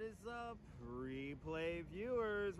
is up, replay viewers?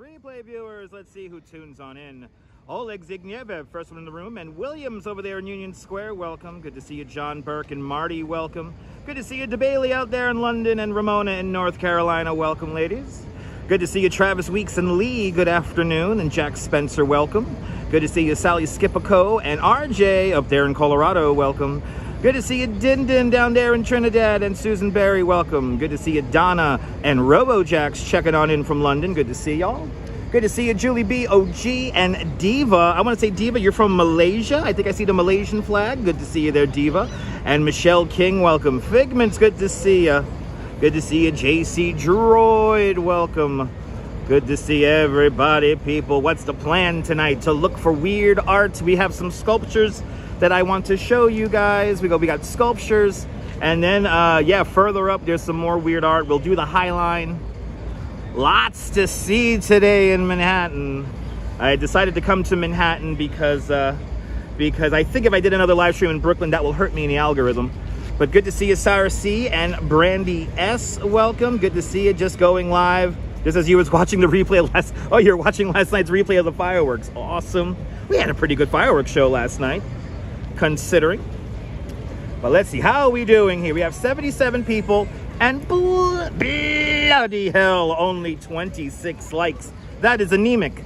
Let's see who tunes on in. Oleg Zigniew, first one in the room, and Williams over there in Union Square, welcome. Good to see you, John Burke and Marty, welcome. Good to see you, DeBailey out there in London, and Ramona in North Carolina, welcome, ladies. Good to see you, Travis Weeks and Lee, good afternoon, and Jack Spencer, welcome. Good to see you, Sally Skipico and RJ up there in Colorado, welcome. Good to see you, Din Din down there in Trinidad, and Susan Berry, welcome. Good to see you, Donna and RoboJax checking on in from London. Good to see y'all. Good to see you, Julie B, OG, and Diva. I want to say, Diva, you're from Malaysia. I think I see the Malaysian flag. Good to see you there, Diva. And Michelle King, welcome. Figments, good to see you. Good to see you, JC Droid, welcome. Good to see everybody, people. What's the plan tonight? To look for weird art. We have some sculptures that I want to show you guys. We got sculptures, and then yeah, further up there's some more weird art. We'll do the High Line. Lots to see today in Manhattan. I decided to come to Manhattan because I think if I did another live stream in Brooklyn, that will hurt me in the algorithm. But good to see you, Sarah C and Brandy S, welcome. Good to see you, just going live just as you was watching the replay you're watching last night's replay of the fireworks. Awesome. We had a pretty good fireworks show last night, considering. But let's see, how are we doing here? We have 77 people, and bloody hell, only 26 likes. That is anemic.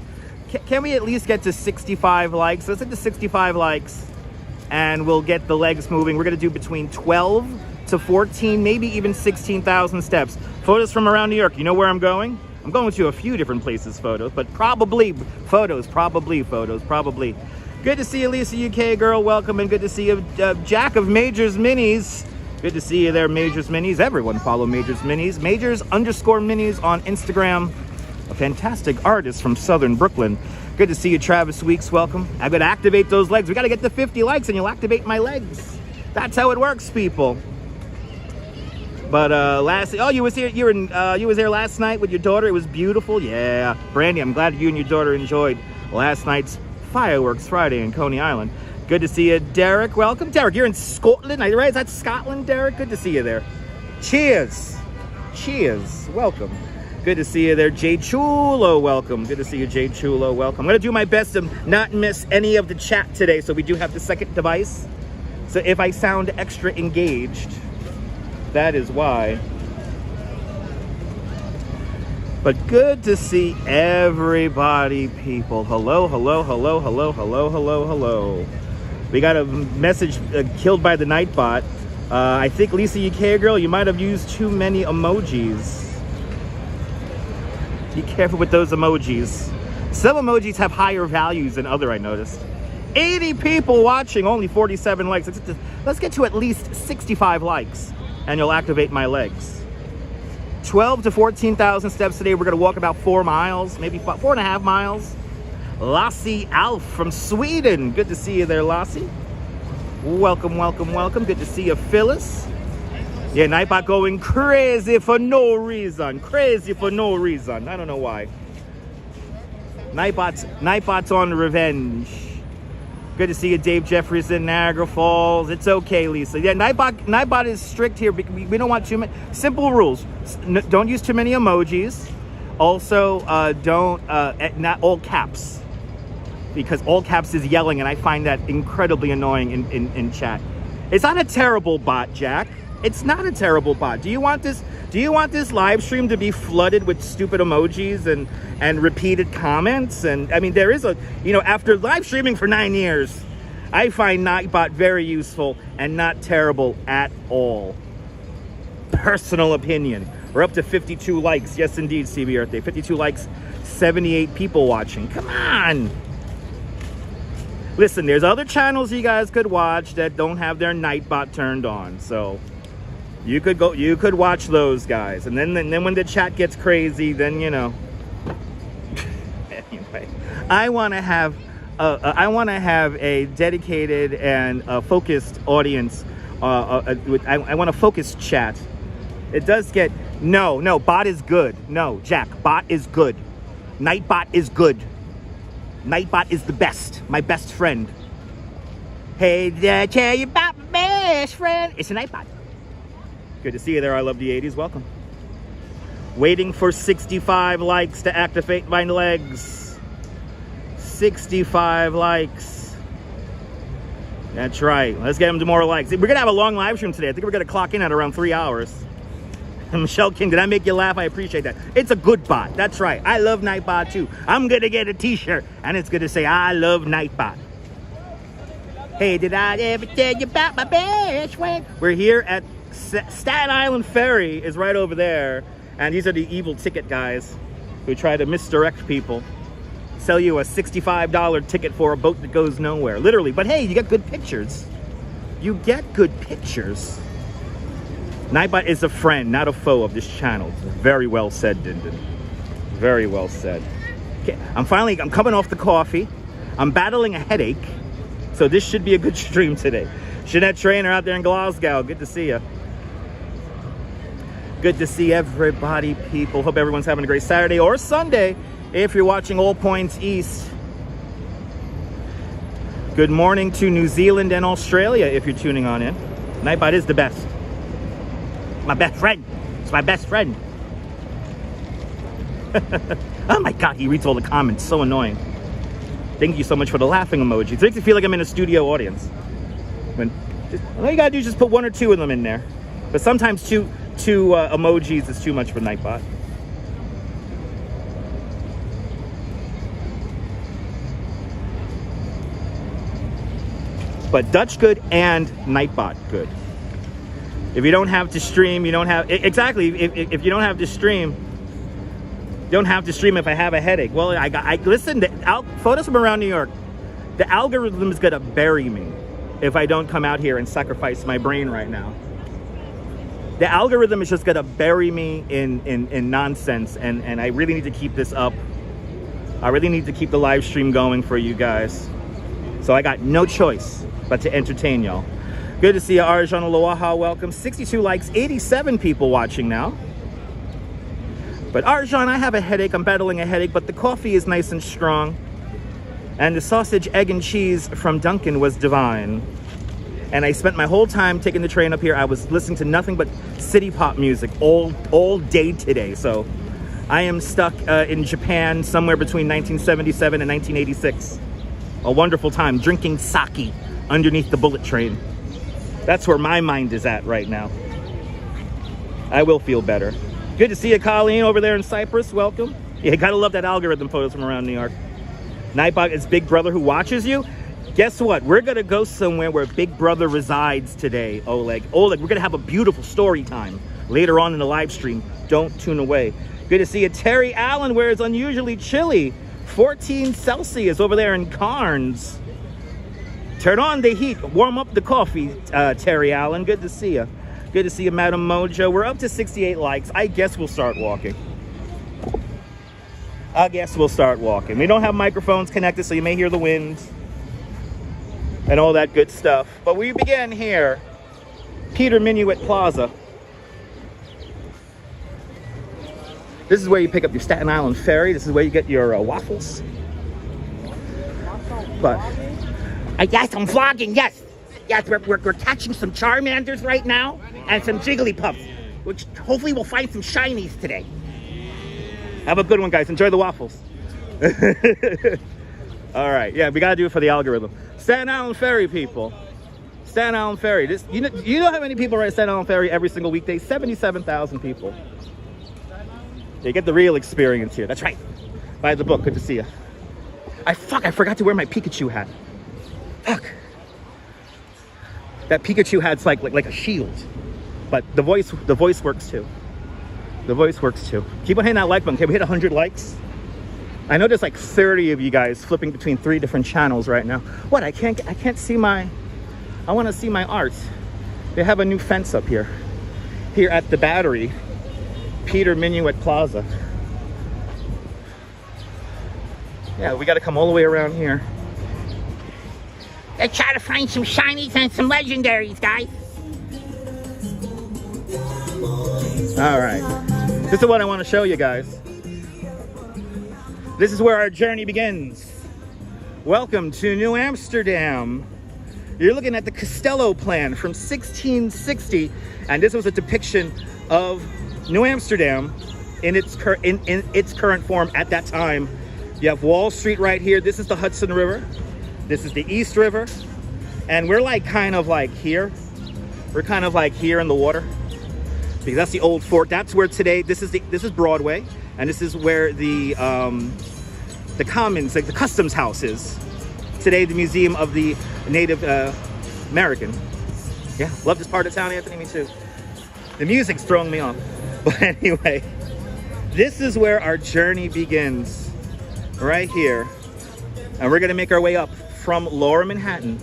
Can we at least get to 65 likes? Let's get to 65 likes, and we'll get the legs moving. We're gonna do between 12 to 14, maybe even 16,000 steps. Photos from around New York. You know where I'm going? I'm going to a few different places, photos, but probably photos. Good to see you, Lisa UK girl, welcome, and good to see you, Jack of Majors Minis. Good to see you there, Majors Minis. Everyone follow Majors Minis. Majors_Minis on Instagram. A fantastic artist from Southern Brooklyn. Good to see you, Travis Weeks, welcome. I'm gonna activate those legs. We gotta get to 50 likes and you'll activate my legs. That's how it works, people. But lastly, oh, you was here last night with your daughter. It was beautiful. Yeah, Brandy, I'm glad you and your daughter enjoyed last night's Fireworks Friday in Coney Island. Good to see you, Derek. Welcome. Derek, you're in Scotland, right? Is that Scotland, Derek? Good to see you there. Cheers. Welcome. Good to see you there, Jay Chulo. Welcome. Good to see you, Jay Chulo. Welcome. I'm going to do my best to not miss any of the chat today, so we do have the second device. So if I sound extra engaged, that is why. But good to see everybody, people. Hello. We got a message killed by the Nightbot. I think, Lisa UK girl, you might have used too many emojis. Be careful with those emojis. Some emojis have higher values than other, I noticed. 80 people watching, only 47 likes. Let's get to at least 65 likes, and you'll activate my legs. 12 to 14,000 steps today. We're going to walk about 4 miles, maybe 4.5 miles. Lassie Alf from Sweden. Good to see you there, Lassie. Welcome. Good to see you, Phyllis. Yeah, Nightbot going crazy for no reason. I don't know why. Nightbot's on revenge. Good to see you, Dave Jefferson, Niagara Falls. It's okay, Lisa. Yeah, Nightbot is strict here. We don't want too many. Simple rules. Don't use too many emojis. Also, not all caps. Because all caps is yelling, and I find that incredibly annoying in chat. It's not a terrible bot, Jack. It's not a terrible bot. Do you want this live stream to be flooded with stupid emojis and repeated comments? And I mean, there is after live streaming for 9 years, I find Nightbot very useful and not terrible at all. Personal opinion. We're up to 52 likes. Yes, indeed, CB Earth Day. 52 likes, 78 people watching. Come on. Listen, there's other channels you guys could watch that don't have their Nightbot turned on. So you could watch those guys. And then when the chat gets crazy, then Anyway, I want to have a dedicated and focused audience. I want a focused chat. It does get no. Bot is good. No, Jack. Bot is good. Nightbot is good. Nightbot is the best. My best friend. Hey, did I tell you about my best friend? It's a Nightbot. Good to see you there. I love the 80s. Welcome. Waiting for 65 likes to activate my legs. 65 likes. That's right. Let's get them to more likes. We're going to have a long live stream today. I think we're going to clock in at around 3 hours. Michelle King, did I make you laugh? I appreciate that. It's a good bot. That's right. I love Nightbot too. I'm going to get a t-shirt and it's going to say, I love Nightbot. Hey, did I ever tell you about my best friend? We're here at Staten Island Ferry is right over there. And these are the evil ticket guys who try to misdirect people. Sell you a $65 ticket for a boat that goes nowhere. Literally. But hey, you get good pictures. You get good pictures. Nightbot is a friend, not a foe of this channel. Very well said, Dindin. Very well said. Okay, I'm coming off the coffee. I'm battling a headache. So this should be a good stream today. Jeanette Trainer out there in Glasgow. Good to see you. Good to see everybody, people. Hope everyone's having a great Saturday or Sunday if you're watching All Points East. Good morning to New Zealand and Australia if you're tuning on in. Nightbot is the best. My best friend. It's my best friend. Oh my God, he reads all the comments. So annoying. Thank you so much for the laughing emoji. It makes me feel like I'm in a studio audience. All you gotta do is just put one or two of them in there. But sometimes two emojis is too much for Nightbot. But Dutch good and Nightbot good. If you don't have to stream, you don't have... Exactly, if you don't have to stream, you don't have to stream if I have a headache. Well, listen, photos from around New York, the algorithm is going to bury me if I don't come out here and sacrifice my brain right now. The algorithm is just going to bury me in nonsense, and I really need to keep this up. I really need to keep the live stream going for you guys. So I got no choice but to entertain y'all. Good to see you, Arjun Aloha. Welcome. 62 likes, 87 people watching now. But Arjun, I have a headache. I'm battling a headache, but the coffee is nice and strong. And the sausage, egg, and cheese from Dunkin' was divine. And I spent my whole time taking the train up here. I was listening to nothing but city pop music all day today. So I am stuck in Japan somewhere between 1977 and 1986. A wonderful time drinking sake underneath the bullet train. That's where my mind is at right now. I will feel better. Good to see you, Colleen, over there in Cyprus. Welcome. Yeah, gotta love that algorithm photos from around New York. Nightbot is Big Brother who watches you. Guess what? We're gonna go somewhere where Big Brother resides today, Oleg. Oleg, we're gonna have a beautiful story time later on in the live stream. Don't tune away. Good to see you, Terry Allen, where it's unusually chilly. 14 Celsius over there in Carnes. Turn on the heat, warm up the coffee, Terry Allen. Good to see you. Good to see you, Madam Mojo. We're up to 68 likes. I guess we'll start walking. We don't have microphones connected, so you may hear the wind and all that good stuff. But we begin here, Peter Minuit Plaza. This is where you pick up your Staten Island Ferry. This is where you get your waffles. But... yes, I'm vlogging, yes. Yes, we're catching some Charmanders right now and some Jigglypuffs, which hopefully we'll find some shinies today. Have a good one, guys. Enjoy the waffles. All right, yeah, we got to do it for the algorithm. Staten Island Ferry, people. Staten Island Ferry. You know how many people are at Staten Island Ferry every single weekday? 77,000 people. You get the real experience here. That's right. Buy the book. Good to see you. I forgot to wear my Pikachu hat. Fuck. That Pikachu hat's like a shield. But the voice works too. The voice works too. Keep on hitting that like button. Can we hit 100 likes? I know there's like 30 of you guys flipping between 3 different channels right now. What? I can't see my... I want to see my art. They have a new fence up here. Here at the Battery. Peter Minuit Plaza. Yeah, we got to come all the way around here. Let's try to find some shinies and some legendaries, guys. All right. This is what I want to show you guys. This is where our journey begins. Welcome to New Amsterdam. You're looking at the Castello plan from 1660, and this was a depiction of New Amsterdam in its current form at that time. You have Wall Street right here. This is the Hudson River. This is the East River. And we're like kind of like here. We're kind of like here in the water. Because that's the old fort. That's where today, this is Broadway. And this is where the Commons, like the Customs House is. Today, the Museum of the Native American. Yeah, love this part of town, Anthony, me too. The music's throwing me off. But anyway, this is where our journey begins. Right here. And we're gonna make our way up from Lower Manhattan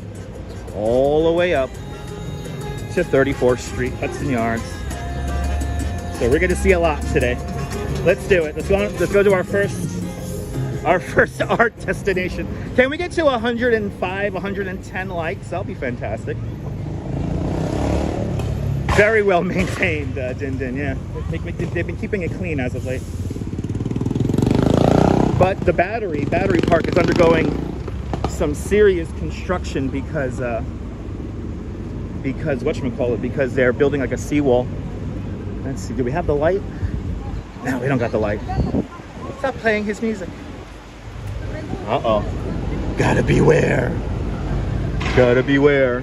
all the way up to 34th Street, Hudson Yards. So we're gonna see a lot today. Let's do it. Let's go to our first art destination. Can we get to 105, 110 likes? That'll be fantastic. Very well maintained, Din Din, yeah. They've been keeping it clean as of late. But the battery park is undergoing some serious construction because whatchamacallit, because they're building like a seawall. Let's see, do we have the light? No, we don't got the light. Stop playing his music. Uh-oh. Gotta beware. Gotta beware.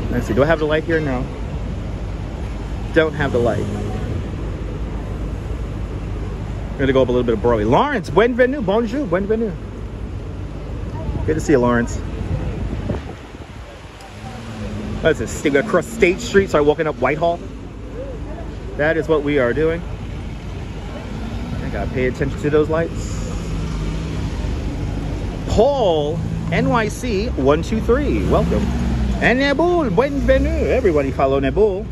Let's see, do I have the light here? No. Don't have the light. I'm gonna go up a little bit of Broadway. Lawrence, bienvenue, bonjour, bienvenue. Good to see you, Lawrence. What is this? We're gonna cross State Street, start walking up Whitehall. That is what we are doing. I gotta pay attention to those lights. Paul, NYC 123, welcome. And Naboul, bienvenue. Everybody follow Naboul.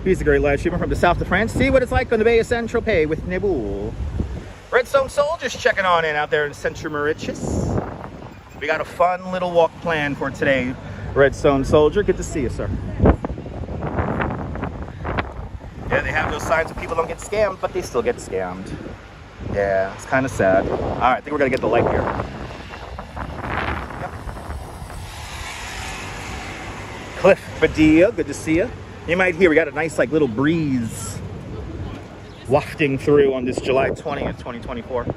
He's a great live streamer from the south of France. See what it's like on the Bay of Saint-Tropez with Naboul. Redstone Soldiers checking on in out there in Central Mauritius. We got a fun little walk planned for today, Redstone Soldier. Good to see you, sir. Yeah, they have those signs that people don't get scammed, but they still get scammed. Yeah, it's kind of sad. All right, I think we're gonna get the light here. Yep. Cliff Badia, good to see you. You might hear we got a nice like little breeze wafting through on this July 20th, 2024.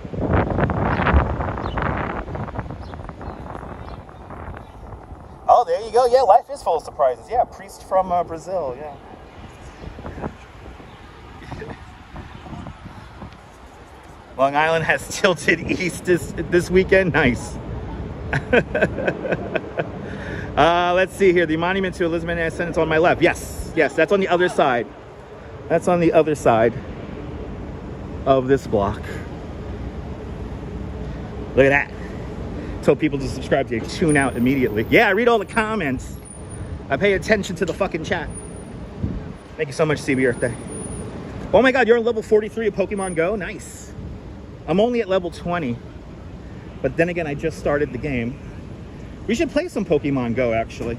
Oh, there you go. Yeah, life is full of surprises. Yeah, priest from Brazil. Yeah. Long Island has tilted east this weekend. Nice. Let's see here. The monument to Elizabeth Ann Sentence on my left. Yes, that's on the other side. That's on the other side of this block. Look at that. Told people to subscribe to you. Tune out immediately. Yeah, I read all the comments. I pay attention to the fucking chat. Thank you so much, CB Earth. Oh my God, you're on level 43 of Pokemon Go? Nice. I'm only at level 20. But then again, I just started the game. We should play some Pokemon Go, actually.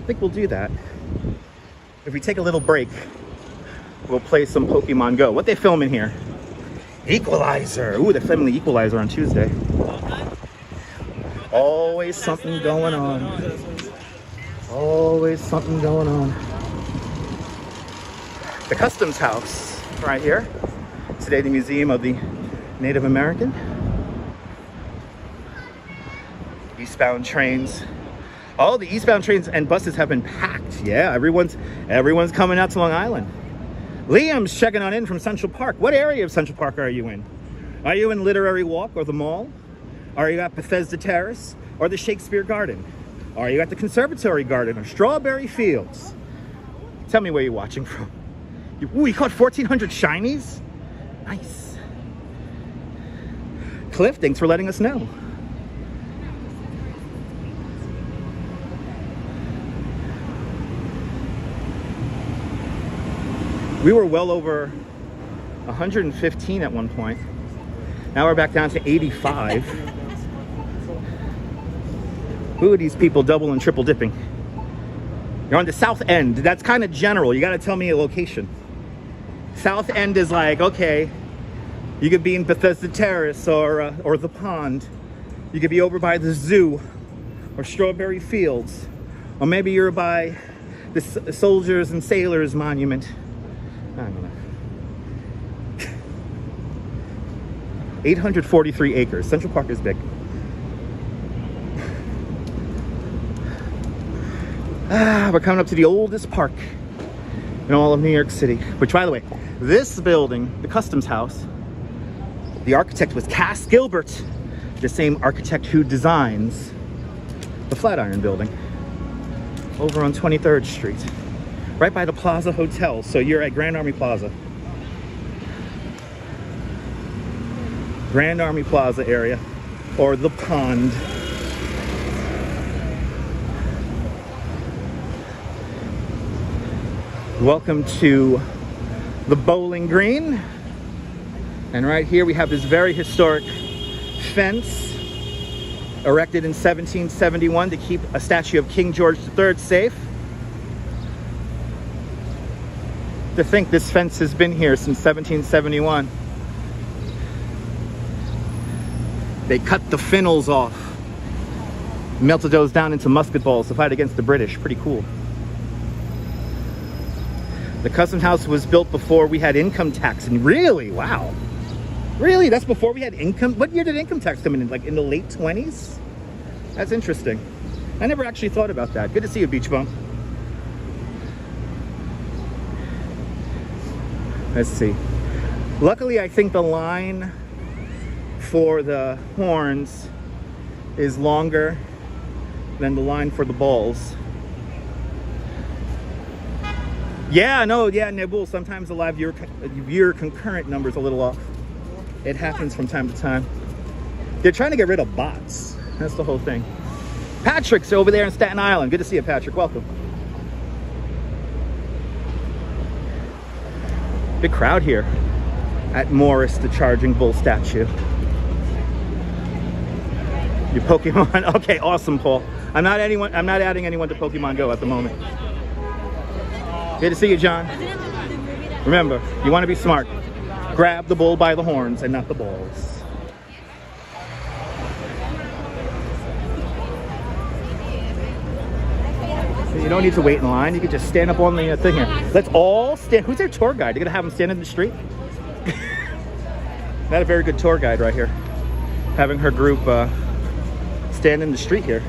I think we'll do that. If we take a little break, we'll play some Pokemon Go. What they filming here? Equalizer. Ooh, they're filming the Equalizer on Tuesday. Always something going on. Always something going on. The Customs House, right here. Today, the Museum of the Native American. Eastbound trains. Oh, the eastbound trains and buses have been packed. Yeah, everyone's coming out to Long Island. Liam's checking on in from Central Park. What area of Central Park are you in? Are you in Literary Walk or the Mall? Are you at Bethesda Terrace or the Shakespeare Garden? Are you at the Conservatory Garden or Strawberry Fields? Tell me where you're watching from. Ooh, you caught 1,400 shinies? Nice. Cliff, thanks for letting us know. We were well over 115 at one point. Now we're back down to 85. Who are these people double and triple dipping? You're on the South End. That's kind of general. You got to tell me a location. South End is like, okay, you could be in Bethesda Terrace or the Pond. You could be over by the zoo or Strawberry Fields. Or maybe you're by the Soldiers and Sailors Monument. I'm gonna 843 acres. Central Park is big. We're coming up to the oldest park in all of New York City. Which, by the way, this building, the Customs House, the architect was Cass Gilbert, the same architect who designs the Flatiron Building over on 23rd Street, right by the Plaza Hotel. So you're at Grand Army Plaza. Grand Army Plaza area, or the Pond. Welcome to the Bowling Green. And right here we have this very historic fence erected in 1771 to keep a statue of King George III safe. To think this fence has been here since 1771. They cut the fennels off, melted those down into musket balls to fight against the British. Pretty cool. The Customs House was built before we had income tax. And really? Wow. Really? That's before we had income? What year did income tax come in? Like in the late 20s? That's interesting. I never actually thought about that. Good to see you, Beach Bum. Let's see. Luckily, I think the line for the horns is longer than the line for the balls. Yeah, no, yeah, Nibble. Sometimes the live viewer concurrent number's a little off. It happens from time to time. They're trying to get rid of bots. That's the whole thing. Patrick's over there in Staten Island. Good to see you, Patrick. Welcome. Big crowd here at Morris, the Charging Bull statue. Your Pokemon. Okay, awesome, Paul. I'm not adding anyone to Pokemon Go at the moment. Good to see you, John. Remember, you want to be smart. Grab the bull by the horns and not the balls. You don't need to wait in line. You can just stand up on the thing here. Let's all stand. Who's their tour guide? You're going to have them stand in the street? Not a very good tour guide right here. Having her group stand in the street here.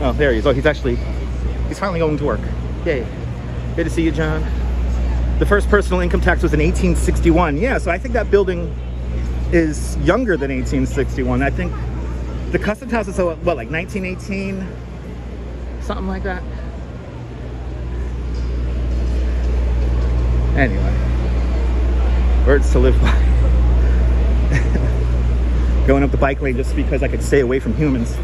Oh, there he is. Oh, he's finally going to work. Yay. Good to see you, John. The first personal income tax was in 1861. Yeah, so I think that building is younger than 1861. I think the Customs House is, what, like 1918? Something like that. Anyway. Words to live by. Going up the bike lane just because I could stay away from humans.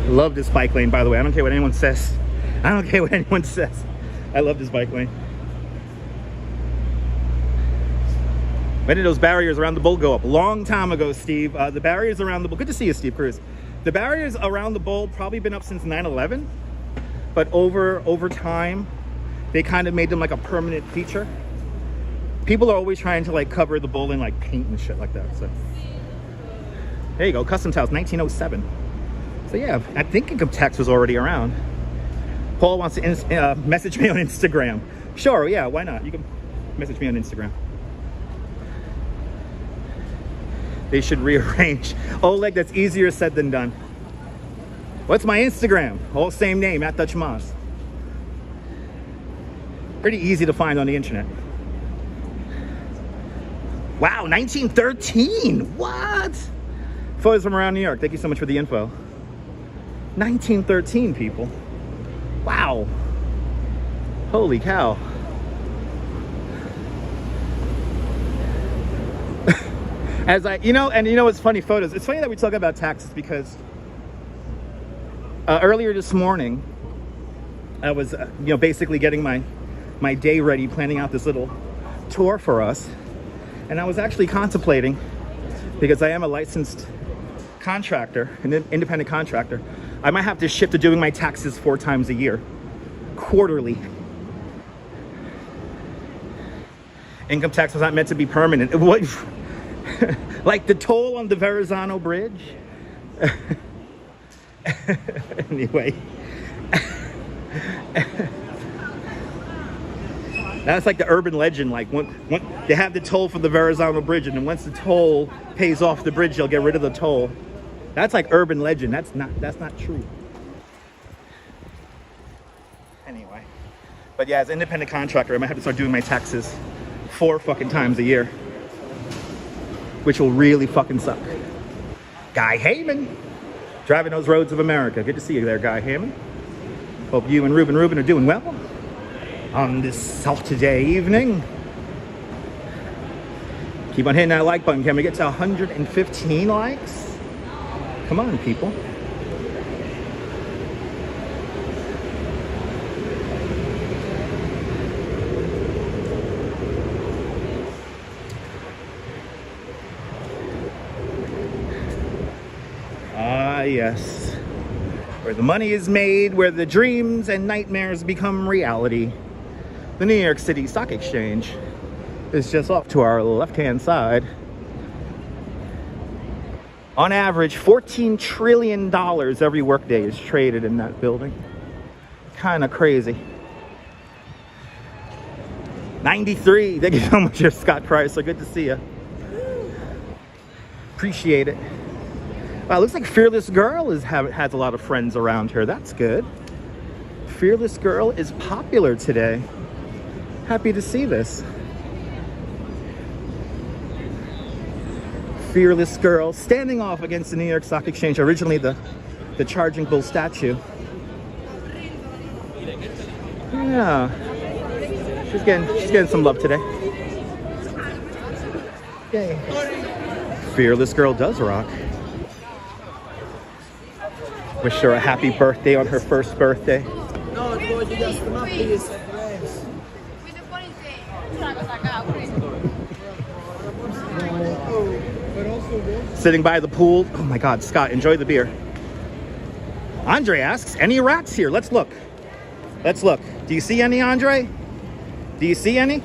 Love this bike lane, by the way. I don't care what anyone says. I don't care what anyone says. I love this bike lane. When did those barriers around the bowl go up? A long time ago, Steve. The barriers around the bowl. Good to see you, Steve Cruz. The barriers around the bowl probably been up since 9/11, but over time, they kind of made them like a permanent feature. People are always trying to like cover the bowl in like paint and shit like that. So there you go, Customs House, 1907. So yeah, I think income tax was already around. Paul wants to message me on Instagram. Sure, yeah, why not? You can message me on Instagram. They should rearrange. Oleg, that's easier said than done. What's my Instagram? All same name, @DutchMoz. Pretty easy to find on the internet. Wow, 1913. What? Photos from around New York. Thank you so much for the info. 1913, people. Wow. Holy cow. As I, you know, it's funny photos. It's funny that we talk about taxes because earlier this morning, I was, basically getting my day ready, planning out this little tour for us. And I was actually contemplating, because I am a licensed contractor, an independent contractor, I might have to shift to doing my taxes 4 times a year, quarterly. Income tax was not meant to be permanent. What? Like the toll on the Verizon Bridge? Anyway. That's like the urban legend. Like when they have the toll for the Verizon bridge, and then once the toll pays off the bridge, they'll get rid of the toll. That's like urban legend. That's not true. Anyway, but yeah, as an independent contractor, I might have to start doing my taxes 4 fucking times a year, which will really fucking suck. Guy Heyman, driving those roads of America. Good to see you there, Guy Heyman. Hope you and Ruben are doing well on this Saturday evening. Keep on hitting that like button. Can we get to 115 likes? Come on, people. Ah, yes. Where the money is made, where the dreams and nightmares become reality. The New York City Stock Exchange is just off to our left-hand side. On average, $14 trillion every workday is traded in that building. Kind of crazy. 93. Thank you so much, Scott Chrysler. Good to see you. Appreciate it. Wow, looks like Fearless Girl has a lot of friends around her. That's good. Fearless Girl is popular today. Happy to see this. Fearless Girl standing off against the New York Stock Exchange. Originally the Charging Bull statue. Yeah. She's getting some love today. Yay. Fearless Girl does rock. Wish her a happy birthday on her first birthday. Sitting by the pool. Oh my God, Scott, enjoy the beer. Andre asks, any rats here? Let's look. Let's look. Do you see any, Andre? Do you see any?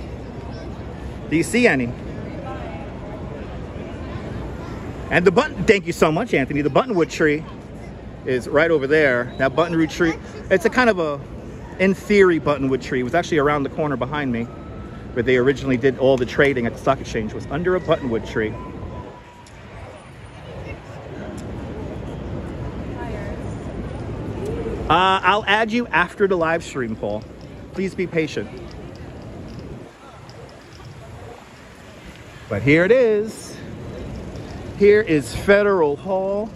Do you see any? And the button, thank you so much, Anthony. The buttonwood tree is right over there. That buttonwood tree, it's a kind of a, in theory, buttonwood tree. It was actually around the corner behind me, where they originally did all the trading at the stock exchange, was under a buttonwood tree. I'll add you after the live stream, Paul. Please be patient. But here it is. Here is Federal Hall,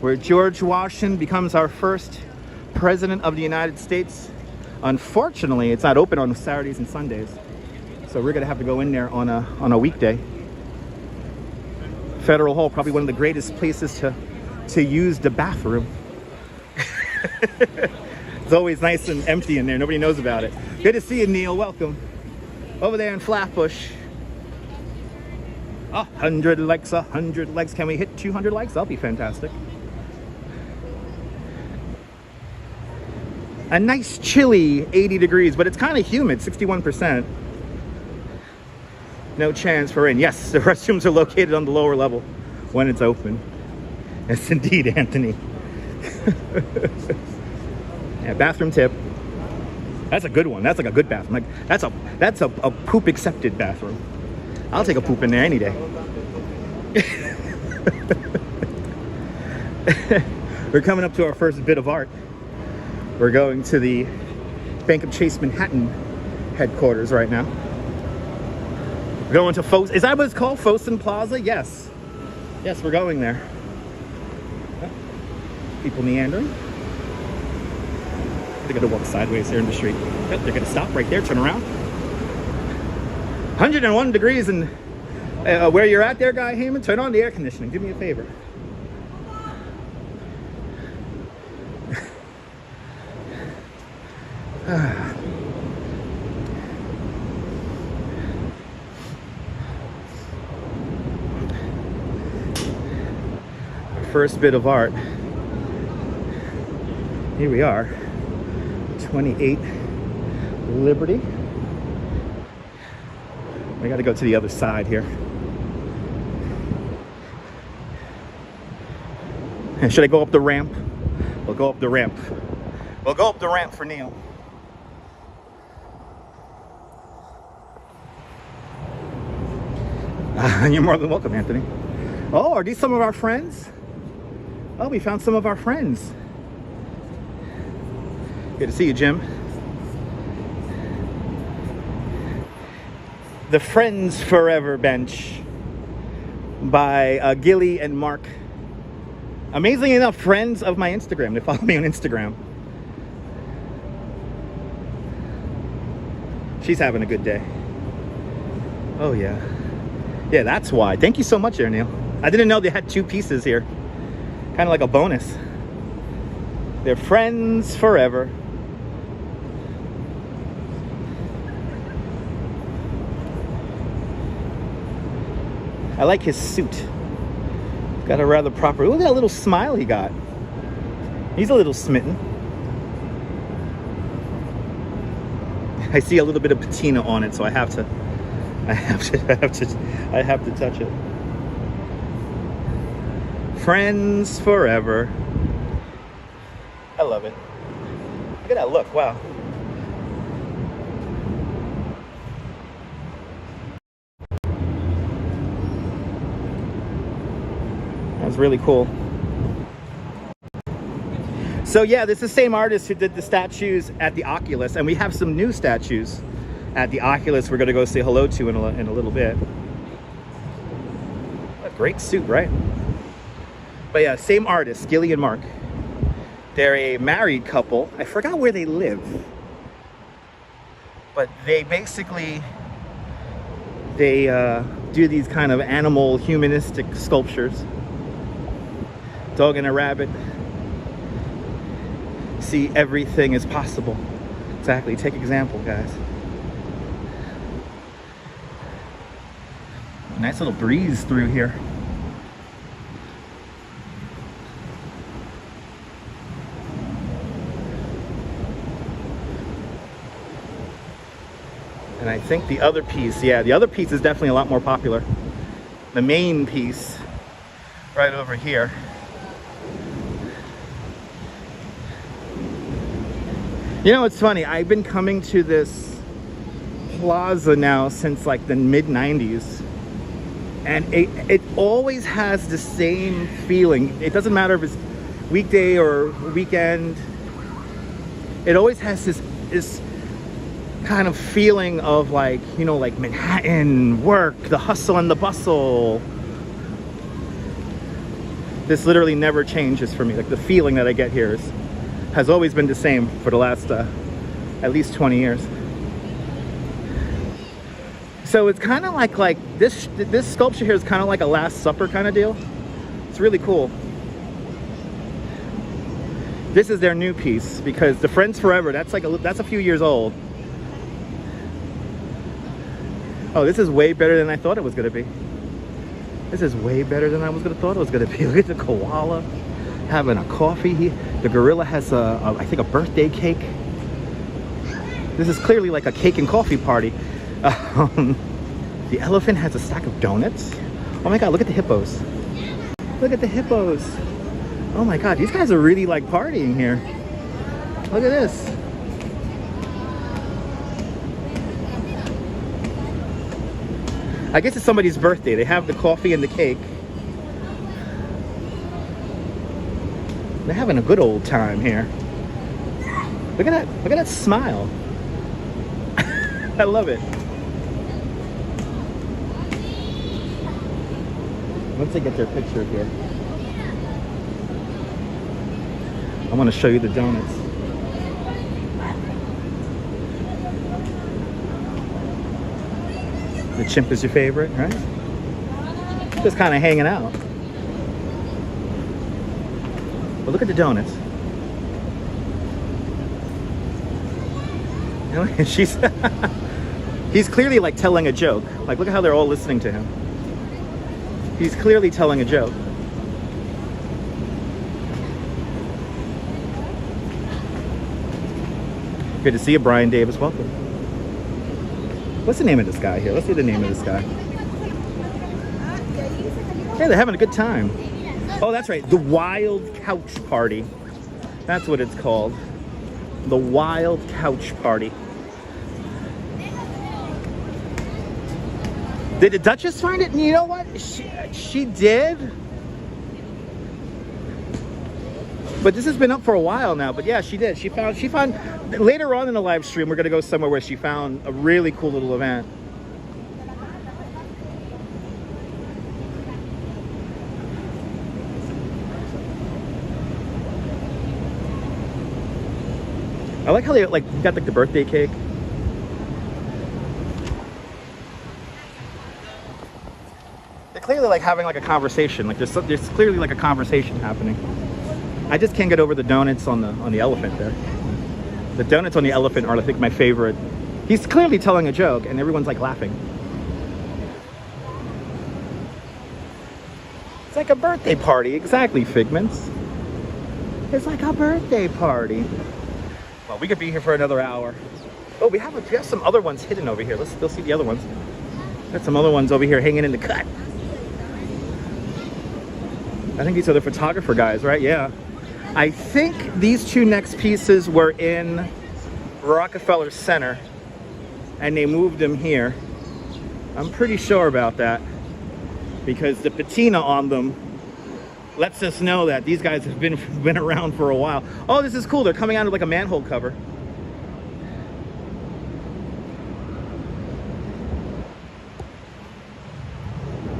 where George Washington becomes our first president of the United States. Unfortunately, it's not open on Saturdays and Sundays, so we're gonna have to go in there on a weekday. Federal Hall, probably one of the greatest places to use the bathroom. It's always nice and empty in there. Nobody knows about it. Good to see you, Neil. Welcome. Over there in Flatbush. 100 likes, 100 likes. Can we hit 200 likes? That'll be fantastic. A nice chilly 80 degrees, but it's kind of humid, 61%. No chance for rain. Yes, the restrooms are located on the lower level when it's open. Yes, indeed, Anthony. Yeah, bathroom tip. That's a good one. That's like a good bathroom. Like that's a poop accepted bathroom. I'll take a poop in there any day. We're coming up to our first bit of art. We're going to the Bank of Chase Manhattan headquarters right now. We're going to Fos. Is that what it's called? Fosun Plaza? Yes. Yes, we're going there. People meandering. They're going to walk sideways here in the street. Yep, they're going to stop right there, turn around. 101 degrees, and where you're at there, Guy Heyman, turn on the air conditioning. Do me a favor. First bit of art. Here we are, 28 Liberty. We got to go to the other side here. And should I go up the ramp? We'll go up the ramp. We'll go up the ramp for Neil. You're more than welcome, Anthony. Oh, are these some of our friends? Oh, we found some of our friends. Good to see you, Jim. The Friends Forever bench by Gilly and Mark. Amazingly enough, friends of my Instagram. They follow me on Instagram. She's having a good day. Oh, yeah. Yeah, that's why. Thank you so much there, Neil. I didn't know they had 2 pieces here. Kind of like a bonus. They're friends forever. I like his suit. Got a rather proper... Look at that little smile he got. He's a little smitten. I see a little bit of patina on it, so I have to touch it. Friends forever. I love it. Look at that look. Wow. That's really cool. So yeah, this is the same artist who did the statues at the Oculus, and we have some new statues at the Oculus we're going to go say hello to in a little bit. A great suit, right? But yeah, same artist, Gilly and Mark. They're a married couple. I forgot where they live, but they basically do these kind of animal humanistic sculptures. Dog and a rabbit. See, everything is possible. Exactly. Take example, guys. Nice little breeze through here. And I think the other piece, yeah, the other piece is definitely a lot more popular. The main piece, right over here. You know, it's funny, I've been coming to this plaza now since like the mid-90s. And it always has the same feeling. It doesn't matter if it's weekday or weekend. It always has this kind of feeling of like, you know, like Manhattan, work, the hustle and the bustle. This literally never changes for me. Like the feeling that I get here has always been the same for the last at least 20 years. So it's kind of like this sculpture here is kind of like a Last Supper kind of deal. It's really cool. This is their new piece because the Friends Forever, that's a few years old. Oh, this is way better than I thought it was gonna be. This is way better than I was gonna thought it was gonna be. Look at the koala having a coffee. The gorilla has I think a birthday cake. This is clearly like a cake and coffee party. The elephant has a stack of donuts. Oh my god, look at the hippos. Look at the hippos. Oh my god, these guys are really like partying here. Look at this. I guess it's somebody's birthday. They have the coffee and the cake. They're having a good old time here. Look at that smile. I love it. Once they get their picture here, I want to show you the donuts. The chimp is your favorite, right? Just kind of hanging out. But look at the donuts. You know, he's clearly like telling a joke. Like, look at how they're all listening to him. He's clearly telling a joke. Good to see you, Brian Davis. Welcome. What's the name of this guy here? Let's see the name of this guy. Hey, they're having a good time. Oh, that's right. The Wild Couch Party. That's what it's called. The Wild Couch Party. Did the Duchess find it? You know what? She did. But this has been up for a while now. But yeah, she did. She found later on in the live stream, we're gonna go somewhere where she found a really cool little event. I like how they like got like the birthday cake. They're clearly like having like a conversation. Like there's clearly like a conversation happening. I just can't get over the donuts on the elephant there. The donuts on the elephant are, I think, my favorite. He's clearly telling a joke and everyone's like laughing. It's like a birthday party. Exactly, Figments. It's like a birthday party. Well, we could be here for another hour. Oh, we have some other ones hidden over here. Let's still see the other ones. Got some other ones over here hanging in the cut. I think these are the photographer guys, right? Yeah. I think these two next pieces were in Rockefeller Center and they moved them here. I'm pretty sure about that because the patina on them lets us know that these guys have been around for a while. Oh, this is cool. They're coming out of like a manhole cover.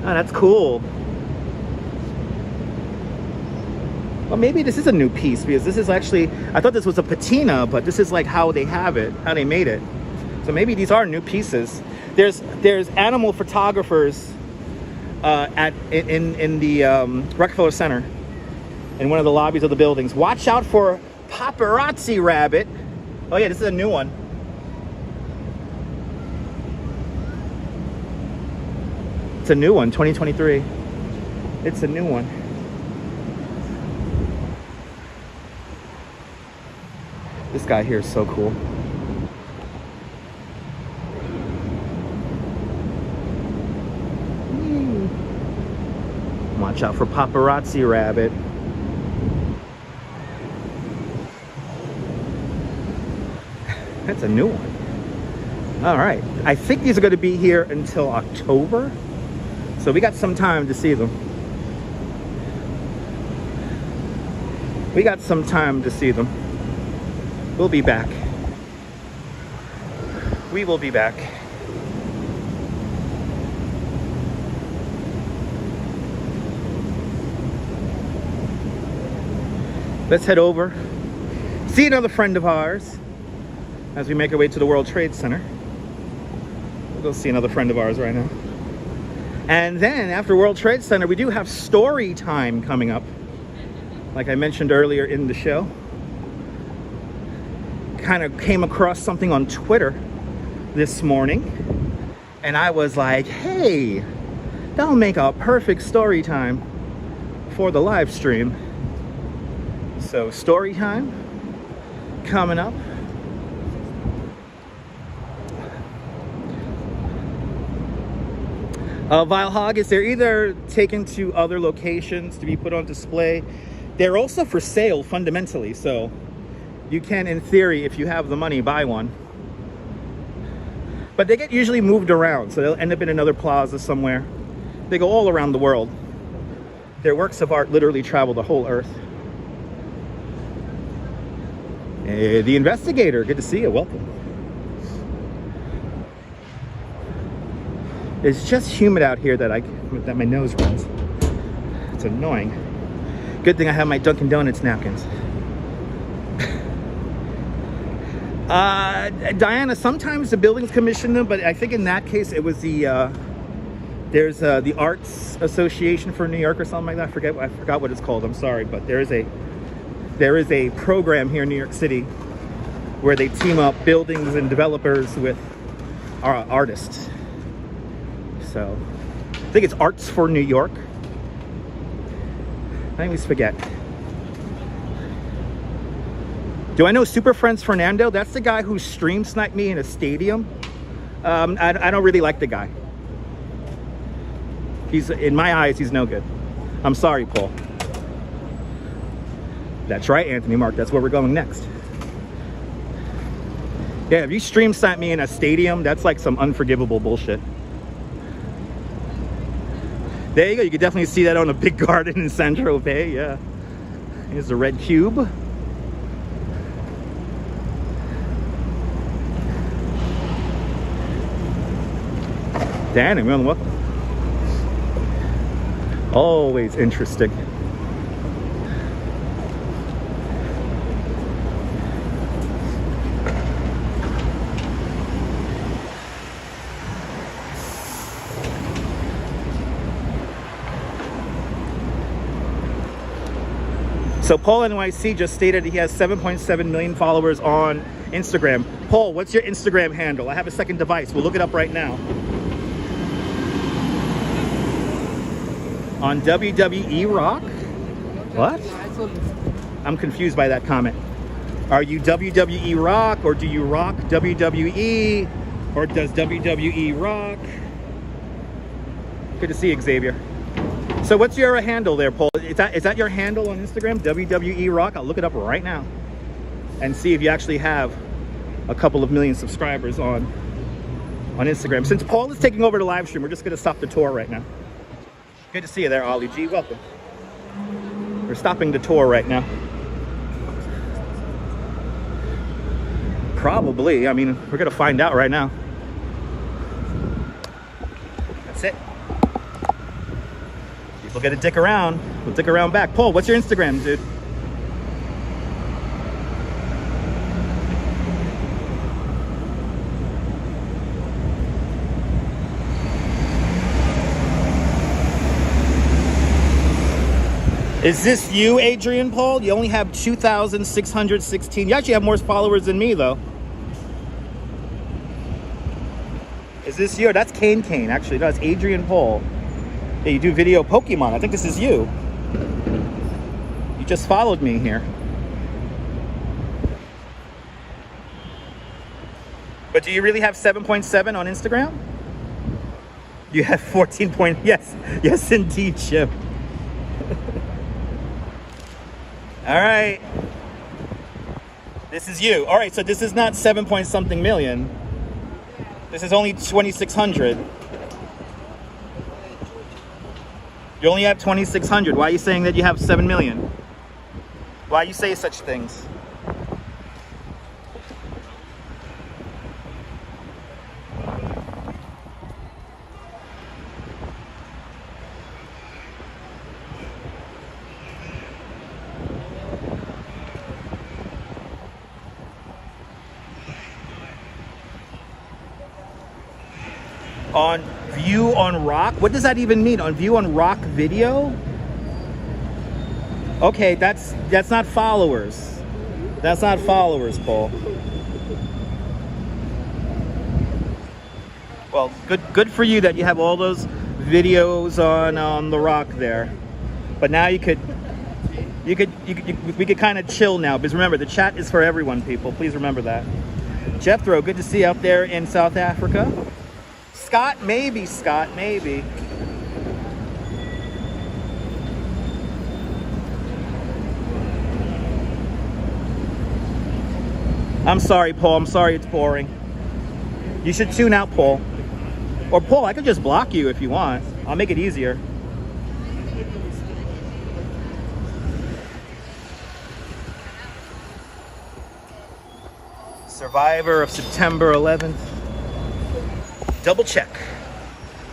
Oh, that's cool. Well, maybe this is a new piece because this is actually, I thought this was a patina, but this is like how they have it, how they made it. So maybe these are new pieces. There's animal photographers in the Rockefeller Center in one of the lobbies of the buildings. Watch out for paparazzi rabbit. Oh yeah, this is a new one. It's a new one, 2023. It's a new one. This guy here is so cool. Watch out for paparazzi rabbit. That's a new one. All right. I think these are going to be here until October. So we got some time to see them. We got some time to see them. We'll be back. We will be back. Let's head over, see another friend of ours as we make our way to the World Trade Center. We'll go see another friend of ours right now. And then after World Trade Center, we do have story time coming up. Like I mentioned earlier in the show. Kind of came across something on Twitter this morning. And I was like, hey, that'll make a perfect story time for the live stream. So story time coming up. Vile Haggis, they're either taken to other locations to be put on display. They're also for sale fundamentally, so you can, in theory, if you have the money, buy one. But they get usually moved around, so they'll end up in another plaza somewhere. They go all around the world. Their works of art literally travel the whole earth. Hey, the investigator, good to see you, welcome. It's just humid out here that my nose runs. It's annoying. Good thing I have my Dunkin' Donuts napkins. Diana, sometimes the buildings commission them, but I think in that case it was the there's the Arts Association for New York or something like that. I forgot what it's called. I'm sorry, but there is a program here in New York City where they team up buildings and developers with artists. So I think it's Arts for New York. I always forget. Do I know Super Friends Fernando? That's the guy who stream-sniped me in a stadium. I don't really like the guy. He's, in my eyes, he's no good. I'm sorry, Paul. That's right, Anthony Mark. That's where we're going next. Yeah, if you stream-snipe me in a stadium, that's like some unforgivable bullshit. There you go. You can definitely see that on a big garden in Central Bay. Yeah. Here's the red cube. Danny, welcome. Always interesting. So Paul NYC just stated he has 7.7 million followers on Instagram. Paul, what's your Instagram handle? I have a second device. We'll look it up right now. On WWE Rock? What? I'm confused by that comment. Are you WWE Rock, or do you rock WWE? Or does WWE rock? Good to see you, Xavier. So what's your handle there, Paul? Is that your handle on Instagram, WWE Rock? I'll look it up right now and see if you actually have a couple of million subscribers on Instagram. Since Paul is taking over the live stream, we're just going to stop the tour right now. Good to see you there, Ollie G. Welcome. We're stopping the tour right now. Probably. I mean, we're going to find out right now. That's it. We'll get a dick around. We'll dick around back. Paul, what's your Instagram, dude? Is this you, Adrian Paul? You only have 2,616. You actually have more followers than me, though. Is this you? That's Kane, actually. No, that's Adrian Paul. Yeah, you do video Pokemon. I think this is you. You just followed me here. But do you really have 7.7 on Instagram? You have 14 point. Yes, yes, indeed, Chip. All right. This is you. All right, so this is not 7 point something million. This is only 2,600. You only have 2,600. Why are you saying that you have 7 million? Why you say such things? On view on rock? What does that even mean? On view on rock video? Okay, that's not followers. That's not followers, Paul. Well, good for you that you have all those videos on the rock there. But now we could kind of chill now, because remember, the chat is for everyone, people. Please remember that. Jethro, good to see you out there in South Africa. Scott, maybe. I'm sorry, Paul. I'm sorry it's boring. You should tune out, Paul. Or Paul, I could just block you if you want. I'll make it easier. Survivor of September 11th. Double Check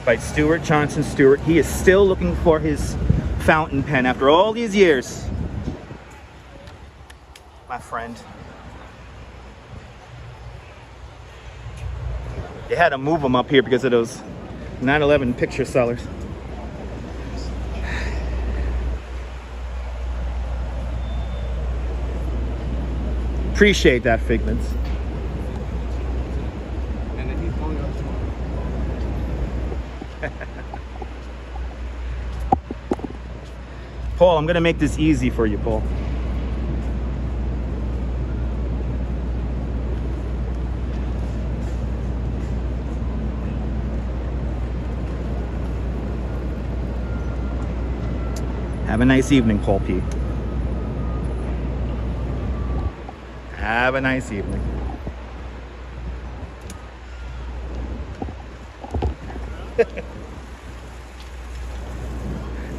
by Stuart Johnson Stewart. He is still looking for his fountain pen after all these years. My friend. They had to move him up here because of those 9/11 picture sellers. Appreciate that, Figments. Paul, I'm gonna make this easy for you, Paul. Have a nice evening, Paul P. Have a nice evening.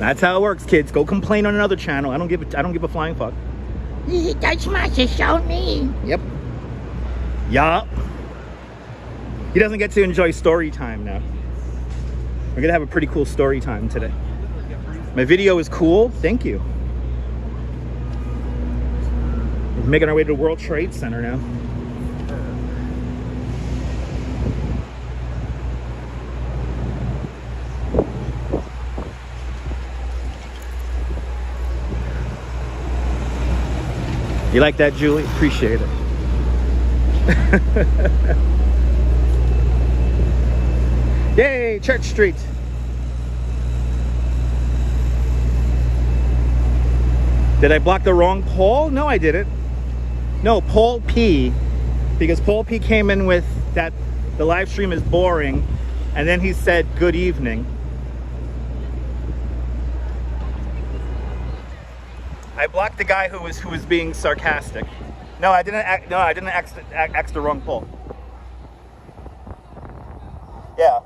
That's how it works, kids. Go complain on another channel. I don't give a flying fuck. That's much to show me. Yep. Yup. He doesn't get to enjoy story time now. We're gonna have a pretty cool story time today. My video is cool. Thank you. We're making our way to the World Trade Center now. You like that, Julie? Appreciate it. Yay, Church Street. Did I block the wrong Paul? No, I didn't. No, Paul P. Because Paul P came in with that the live stream is boring, and then he said good evening. I blocked the guy who was being sarcastic. No, I didn't ask the wrong Paul. Yeah.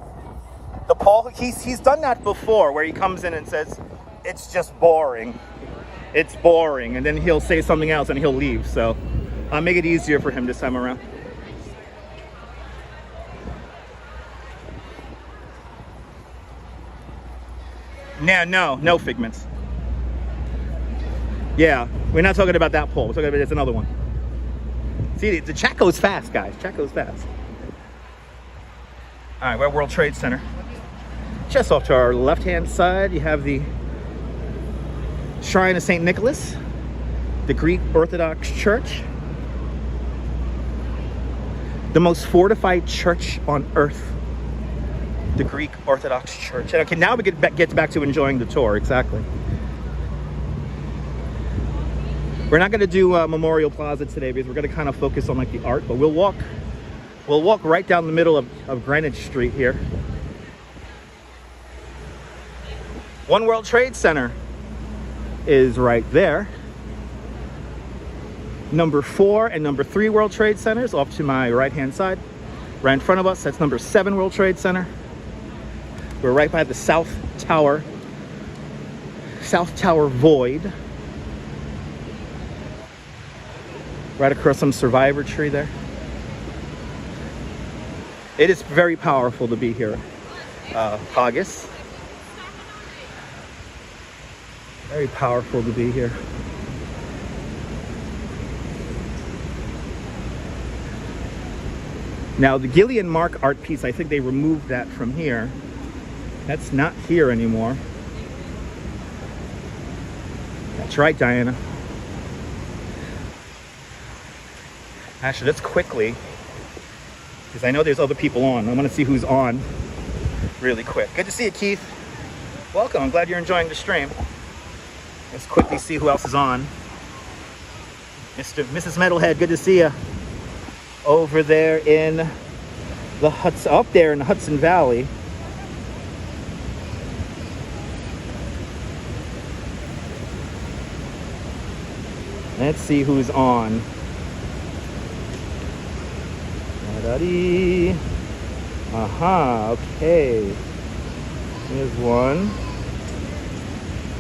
The Paul, he's done that before, where he comes in and says, it's just boring. It's boring. And then he'll say something else and he'll leave. So I'll make it easier for him this time around. No figments. Yeah, we're not talking about that pole. We're talking about it's another one. See, the chat goes fast, guys. Chat goes fast. All right, we're at World Trade Center. Just off to our left-hand side, you have the Shrine of St. Nicholas, the Greek Orthodox Church, the most fortified church on earth, the Greek Orthodox Church. And okay, now we get back to enjoying the tour. Exactly. We're not going to do Memorial Plaza today because we're going to kind of focus on like the art, but we'll walk right down the middle of Greenwich Street here. One World Trade Center is right there. Number 4 and number 3 World Trade Centers off to my right hand side. Right in front of us, that's number 7 World Trade Center. We're right by the South Tower Void. Right across some survivor tree there. It is very powerful to be here, August. Very powerful to be here. Now the Gillian Mark art piece, I think they removed that from here. That's not here anymore. That's right, Diana. Actually, let's quickly, because I know there's other people on. I want to see who's on really quick. Good to see you, Keith. Welcome. I'm glad you're enjoying the stream. Let's quickly see who else is on. Mrs. Metalhead, good to see you. Over there in the up there in the Hudson Valley. Let's see who's on. Okay. Here's one.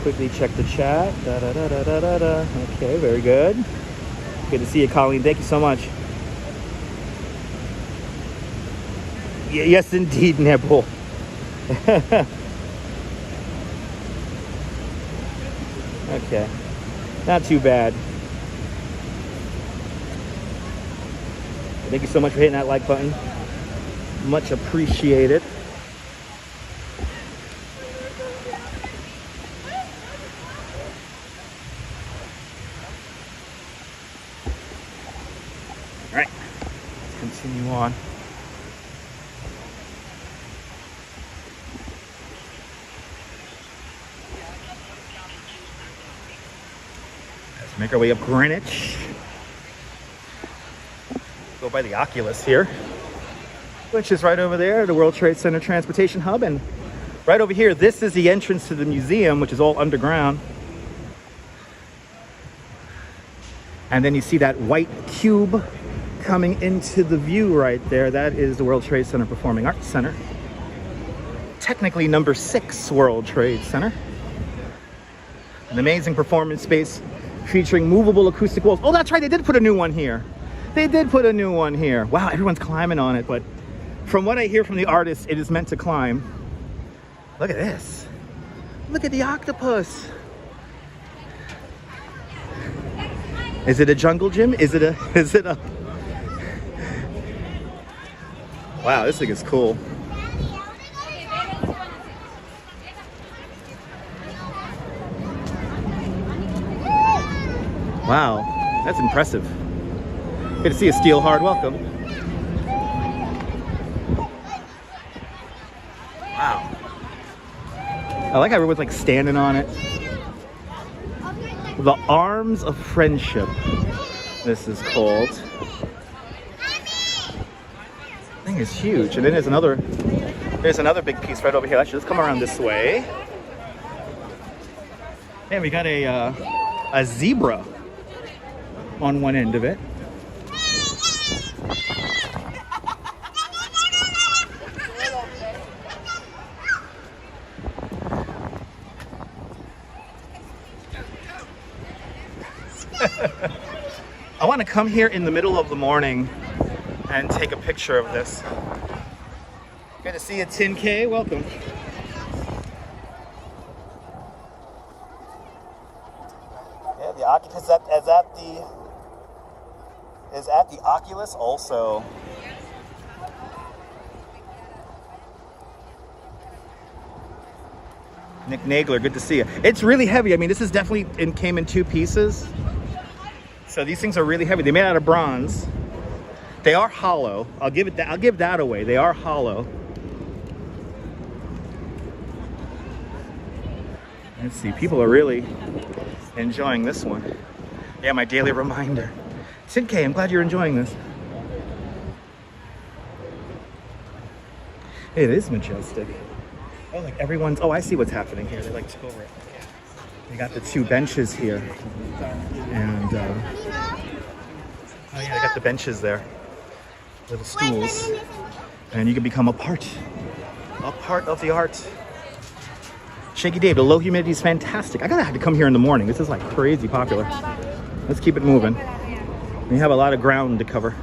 Quickly check the chat. Okay, very good. Good to see you, Colleen. Thank you so much. Yes, indeed, Nebul. Okay. Not too bad. Thank you so much for hitting that like button. Much appreciated. All right, let's continue on. Let's make our way up Greenwich. Go by the Oculus here, which is right over there, the World Trade Center Transportation Hub. And right over here, this is the entrance to the museum, which is all underground. And then you see that white cube coming into the view right there. That is the World Trade Center Performing Arts Center. Technically number 6 World Trade Center. An amazing performance space featuring movable acoustic walls. Oh, that's right, they did put a new one here. They did put a new one here. Wow, everyone's climbing on it, but from what I hear from the artist, it is meant to climb. Look at this. Look at the octopus. Is it a jungle gym? Is it a... Wow, this thing is cool. Wow, that's impressive. Good to see you, Steelhard. Welcome. Wow. I like how everyone's like standing on it. The Arms of Friendship, this is called. Thing is huge. And then there's another big piece right over here. Actually, let's come around this way. And we got a zebra on one end of it. I want to come here in the middle of the morning and take a picture of this. Good to see you, 10K. Welcome. Yeah, the Oculus is at the Oculus also. Nick Nagler, good to see you. It's really heavy. I mean, this is definitely came in 2 pieces. So these things are really heavy. They're made out of bronze. They are hollow. I'll give that away. They are hollow. Let's see. People are really enjoying this one. Yeah, my daily reminder. 10K, I'm glad you're enjoying this. Hey, it is majestic. Oh, like everyone's... Oh, I see what's happening here. They like took over it. They got the 2 benches here. And, oh yeah, they got the benches there. Little stools. And you can become a part of the art. Shaky Dave, the low humidity is fantastic. I gotta have to come here in the morning. This is like crazy popular. Let's keep it moving. We have a lot of ground to cover.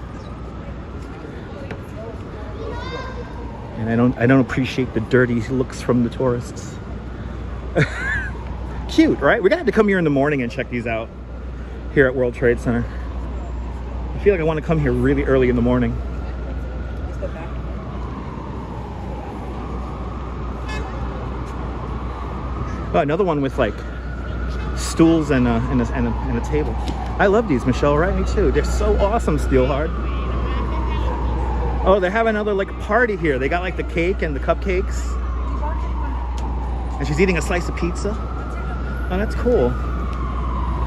And I don't appreciate the dirty looks from the tourists. Cute, right? We're gonna have to come here in the morning and check these out here at World Trade Center. I feel like I want to come here really early in the morning. Oh, another one with like stools and a table. I love these, Michelle, right? Me too. They're so awesome, Steelhard. Oh, they have another like party here. They got like the cake and the cupcakes. And she's eating a slice of pizza. Oh, that's cool.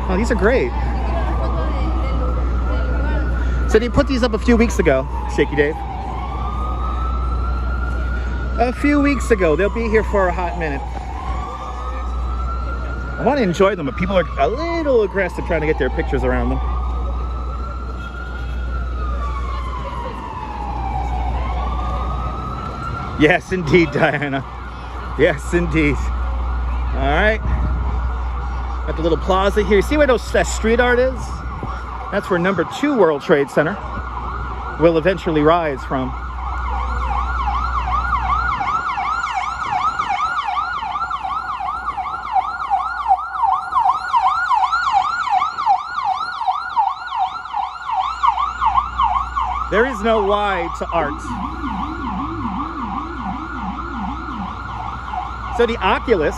Oh, these are great. So they put these up a few weeks ago, Shaky Dave. A few weeks ago. They'll be here for a hot minute. I want to enjoy them, but people are a little aggressive trying to get their pictures around them. Yes, indeed, Diana. Yes, indeed. All right. Got the little plaza here. See where that street art is? That's where number 2 World Trade Center will eventually rise from. There is no why to art. So the Oculus,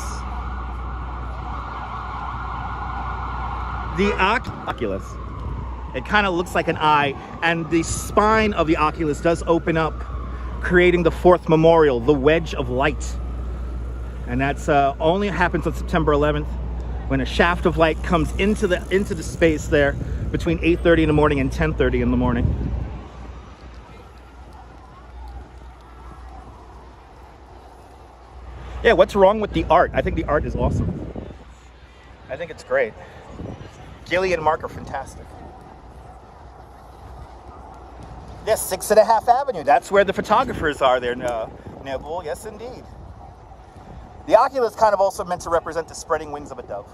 it kind of looks like an eye, and the spine of the Oculus does open up, creating the 4th memorial, the Wedge of Light. And that's only happens on September 11th, when a shaft of light comes into the space there between 8:30 in the morning and 10:30 in the morning. Yeah, what's wrong with the art? I think the art is awesome. I think it's great. Gilly and Mark are fantastic. Yes, 6.5 Avenue. That's where the photographers are there, Nebul. Yes, indeed. The Oculus kind of also meant to represent the spreading wings of a dove.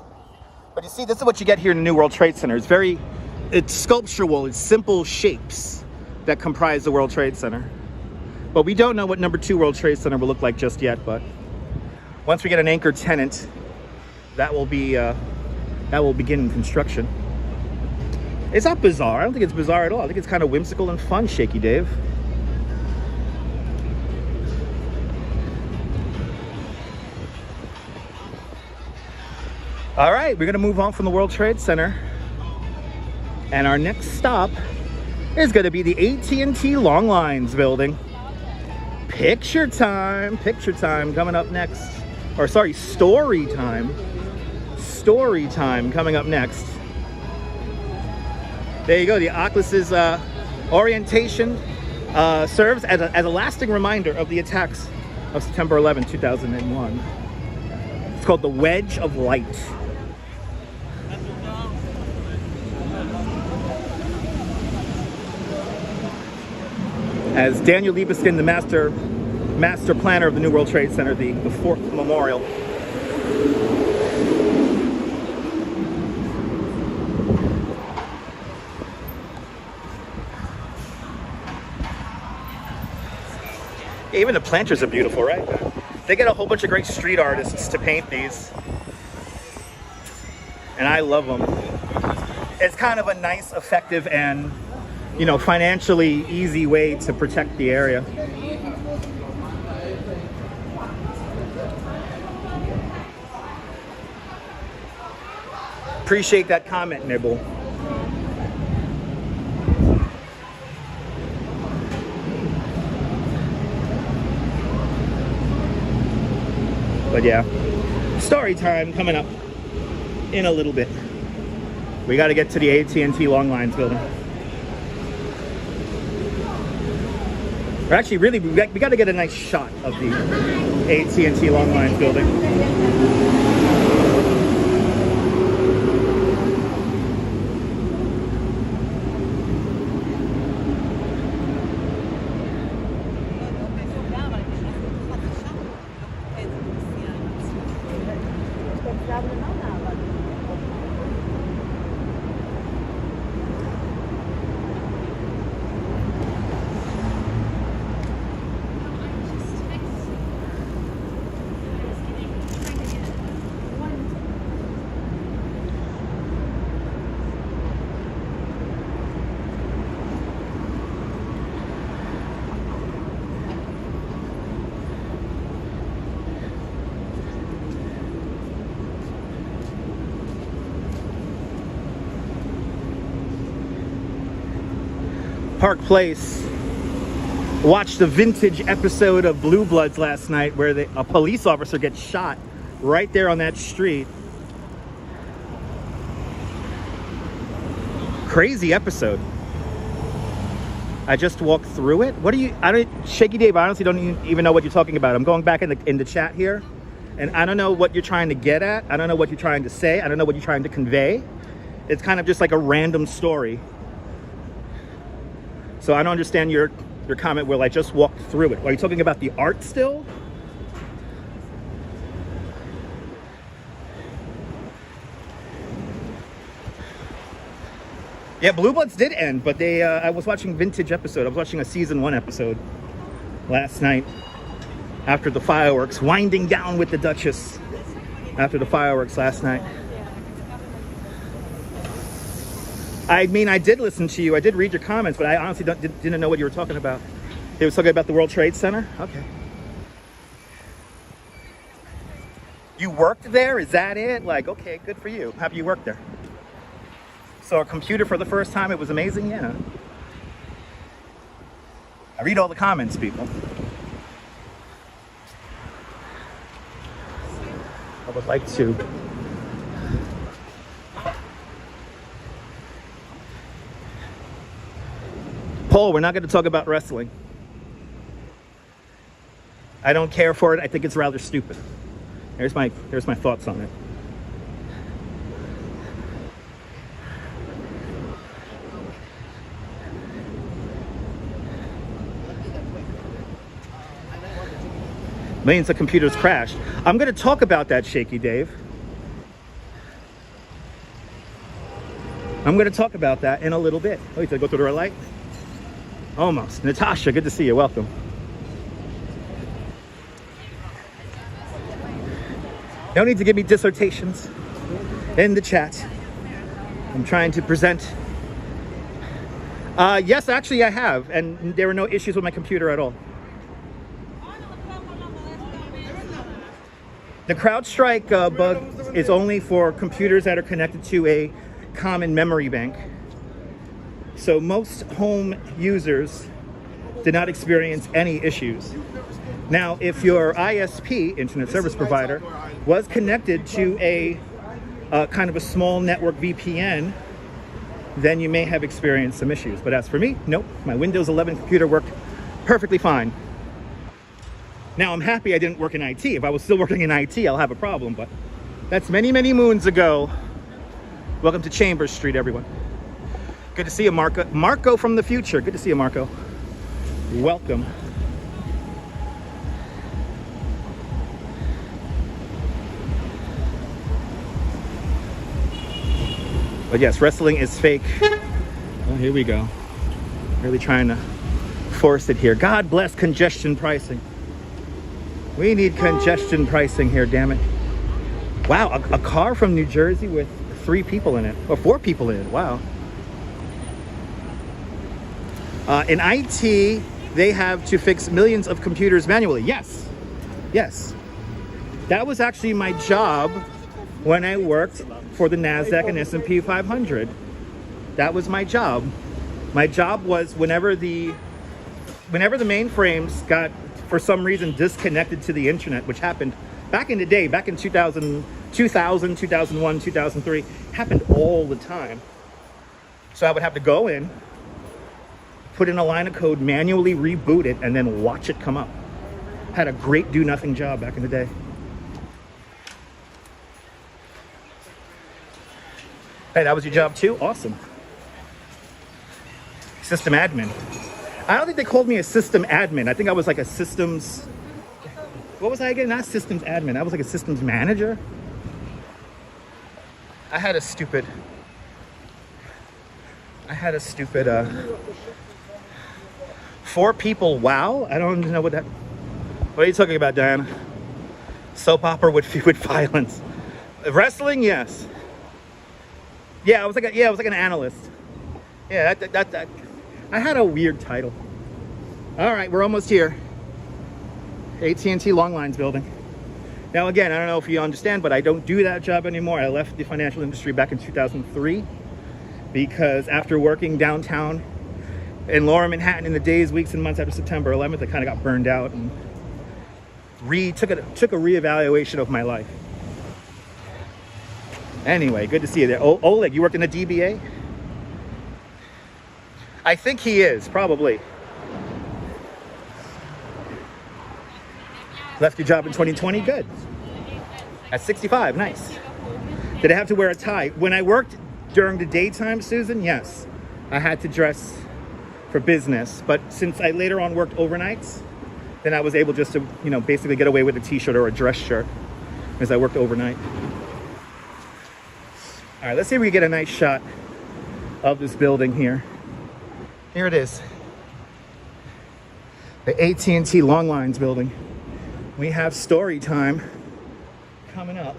But you see, this is what you get here in the New World Trade Center. It's sculptural, it's simple shapes that comprise the World Trade Center. But we don't know what number 2 World Trade Center will look like just yet, but once we get an anchor tenant, that will begin construction. It's not bizarre. I don't think it's bizarre at all. I think it's kind of whimsical and fun, Shaky Dave. All right, we're gonna move on from the World Trade Center. And our next stop is gonna be the AT&T Long Lines building. Picture time coming up next. Or sorry, story time coming up next. There you go, the Oculus's orientation serves as a lasting reminder of the attacks of September 11, 2001. It's called the Wedge of Light. As Daniel Libeskind, the master planner of the New World Trade Center, the 4th Memorial. Even the planters are beautiful, right? They get a whole bunch of great street artists to paint these. And I love them. It's kind of a nice, effective, and, you know, financially easy way to protect the area. Appreciate that comment, Nibble. But yeah, story time coming up in a little bit. We got to get to the AT&T Long Lines building. Or actually, really, we got to get a nice shot of the AT&T Long Lines building. Park Place. Watched the vintage episode of Blue Bloods last night where a police officer gets shot right there on that street. Crazy episode. I just walked through it. Shaky Dave, I honestly don't even know what you're talking about. I'm going back in the chat here, and I don't know what you're trying to get at. I don't know what you're trying to say. I don't know what you're trying to convey. It's kind of just like a random story. So I don't understand your comment, Will. I just walked through it. Are you talking about the art still? Yeah, Blue Bloods did end, but I was watching vintage episode. I was watching a season 1 episode last night after the fireworks, winding down with the Duchess after the fireworks last night. I mean, I did listen to you. I did read your comments, but I honestly didn't know what you were talking about. It was talking about the World Trade Center? Okay. You worked there? Is that it? Like, okay, good for you. Have you worked there? So a computer for the first time, it was amazing? Yeah. I read all the comments, people. I would like to. Paul, we're not going to talk about wrestling. I don't care for it. I think it's rather stupid. Here's my thoughts on it. Millions of computers crashed. I'm going to talk about that, Shaky Dave. I'm going to talk about that in a little bit. Oh, you said go through the red light? Almost. Natasha, good to see you. Welcome. No need to give me dissertations in the chat. I'm trying to present. Yes, actually I have, and there were no issues with my computer at all. The CrowdStrike bug is only for computers that are connected to a common memory bank. So most home users did not experience any issues. Now, if your ISP, Internet Service Provider, was connected to a kind of a small network VPN, then you may have experienced some issues. But as for me, nope, my Windows 11 computer worked perfectly fine. Now, I'm happy I didn't work in IT. If I was still working in IT, I'll have a problem, but that's many, many moons ago. Welcome to Chambers Street, everyone. Good to see you, Marco. Marco from the future. Good to see you, Marco. Welcome. But yes, wrestling is fake. Oh, here we go. Really trying to force it here. God bless congestion pricing. We need congestion pricing here, damn it. Wow, a car from New Jersey with 3 people in it, or 4 people in it, wow. In IT, they have to fix millions of computers manually. Yes, yes. That was actually my job when I worked for the NASDAQ and S&P 500. That was my job. My job was whenever the mainframes got, for some reason, disconnected to the internet, which happened back in the day, back in 2000, 2001, 2003, happened all the time. So I would have to go in, put in a line of code, manually reboot it, and then watch it come up. Had a great do-nothing job back in the day. Hey, that was your job too? Awesome. System admin. I don't think they called me a system admin. I think I was like a systems... What was I again? Not systems admin. I was like a systems manager. I had a stupid... FOR PEACEFUL wow? I don't even know what that... What are you talking about, Diana? Soap opera with violence. Wrestling, yes. Yeah, I was like an analyst. Yeah, that I had a weird title. All right, we're almost here. AT&T Long Lines building. Now again, I don't know if you understand, but I don't do that job anymore. I left the financial industry back in 2003 because after working downtown in Lower Manhattan in the days, weeks, and months after September 11th, I kind of got burned out and took a reevaluation of my life. Anyway, good to see you there. Oleg, you worked in a DBA? I think he is, probably. Left your job in 2020? Good. At 65, nice. Did I have to wear a tie? When I worked during the daytime, Susan, yes. I had to dress for business. But since I later on worked overnights, then I was able just to, basically get away with a t-shirt or a dress shirt as I worked overnight. All right, let's see if we can get a nice shot of this building here. Here it is. The AT&T Long Lines building. We have story time coming up.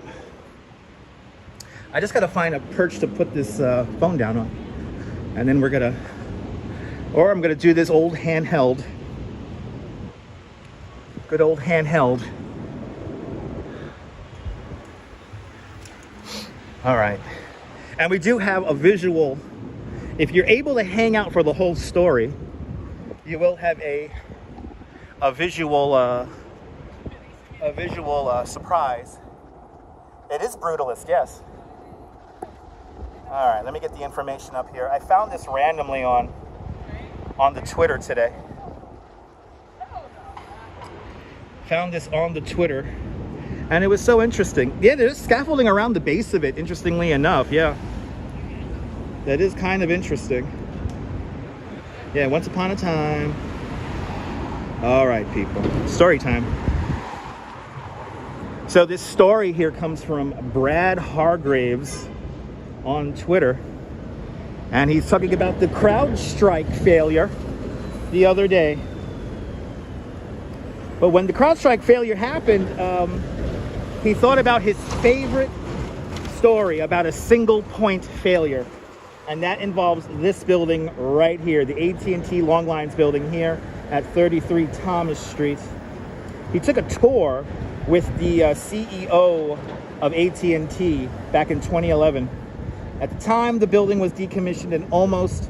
I just gotta find a perch to put this phone down on. And then I'm gonna do this old handheld. Good old handheld. All right. And we do have a visual. If you're able to hang out for the whole story, you will have a visual surprise. It is brutalist, yes. All right, let me get the information up here. I found this randomly on the Twitter today. Found this on the Twitter, and it was so interesting. Yeah, there's scaffolding around the base of it, interestingly enough, yeah. That is kind of interesting. Yeah, once upon a time. All right, people. Story time. So this story here comes from Brad Hargraves on Twitter. And he's talking about the CrowdStrike failure the other day. But when the CrowdStrike failure happened, he thought about his favorite story about a single point failure. And that involves this building right here, the AT&T Long Lines building here at 33 Thomas Street. He took a tour with the CEO of AT&T back in 2011. At the time, the building was decommissioned and almost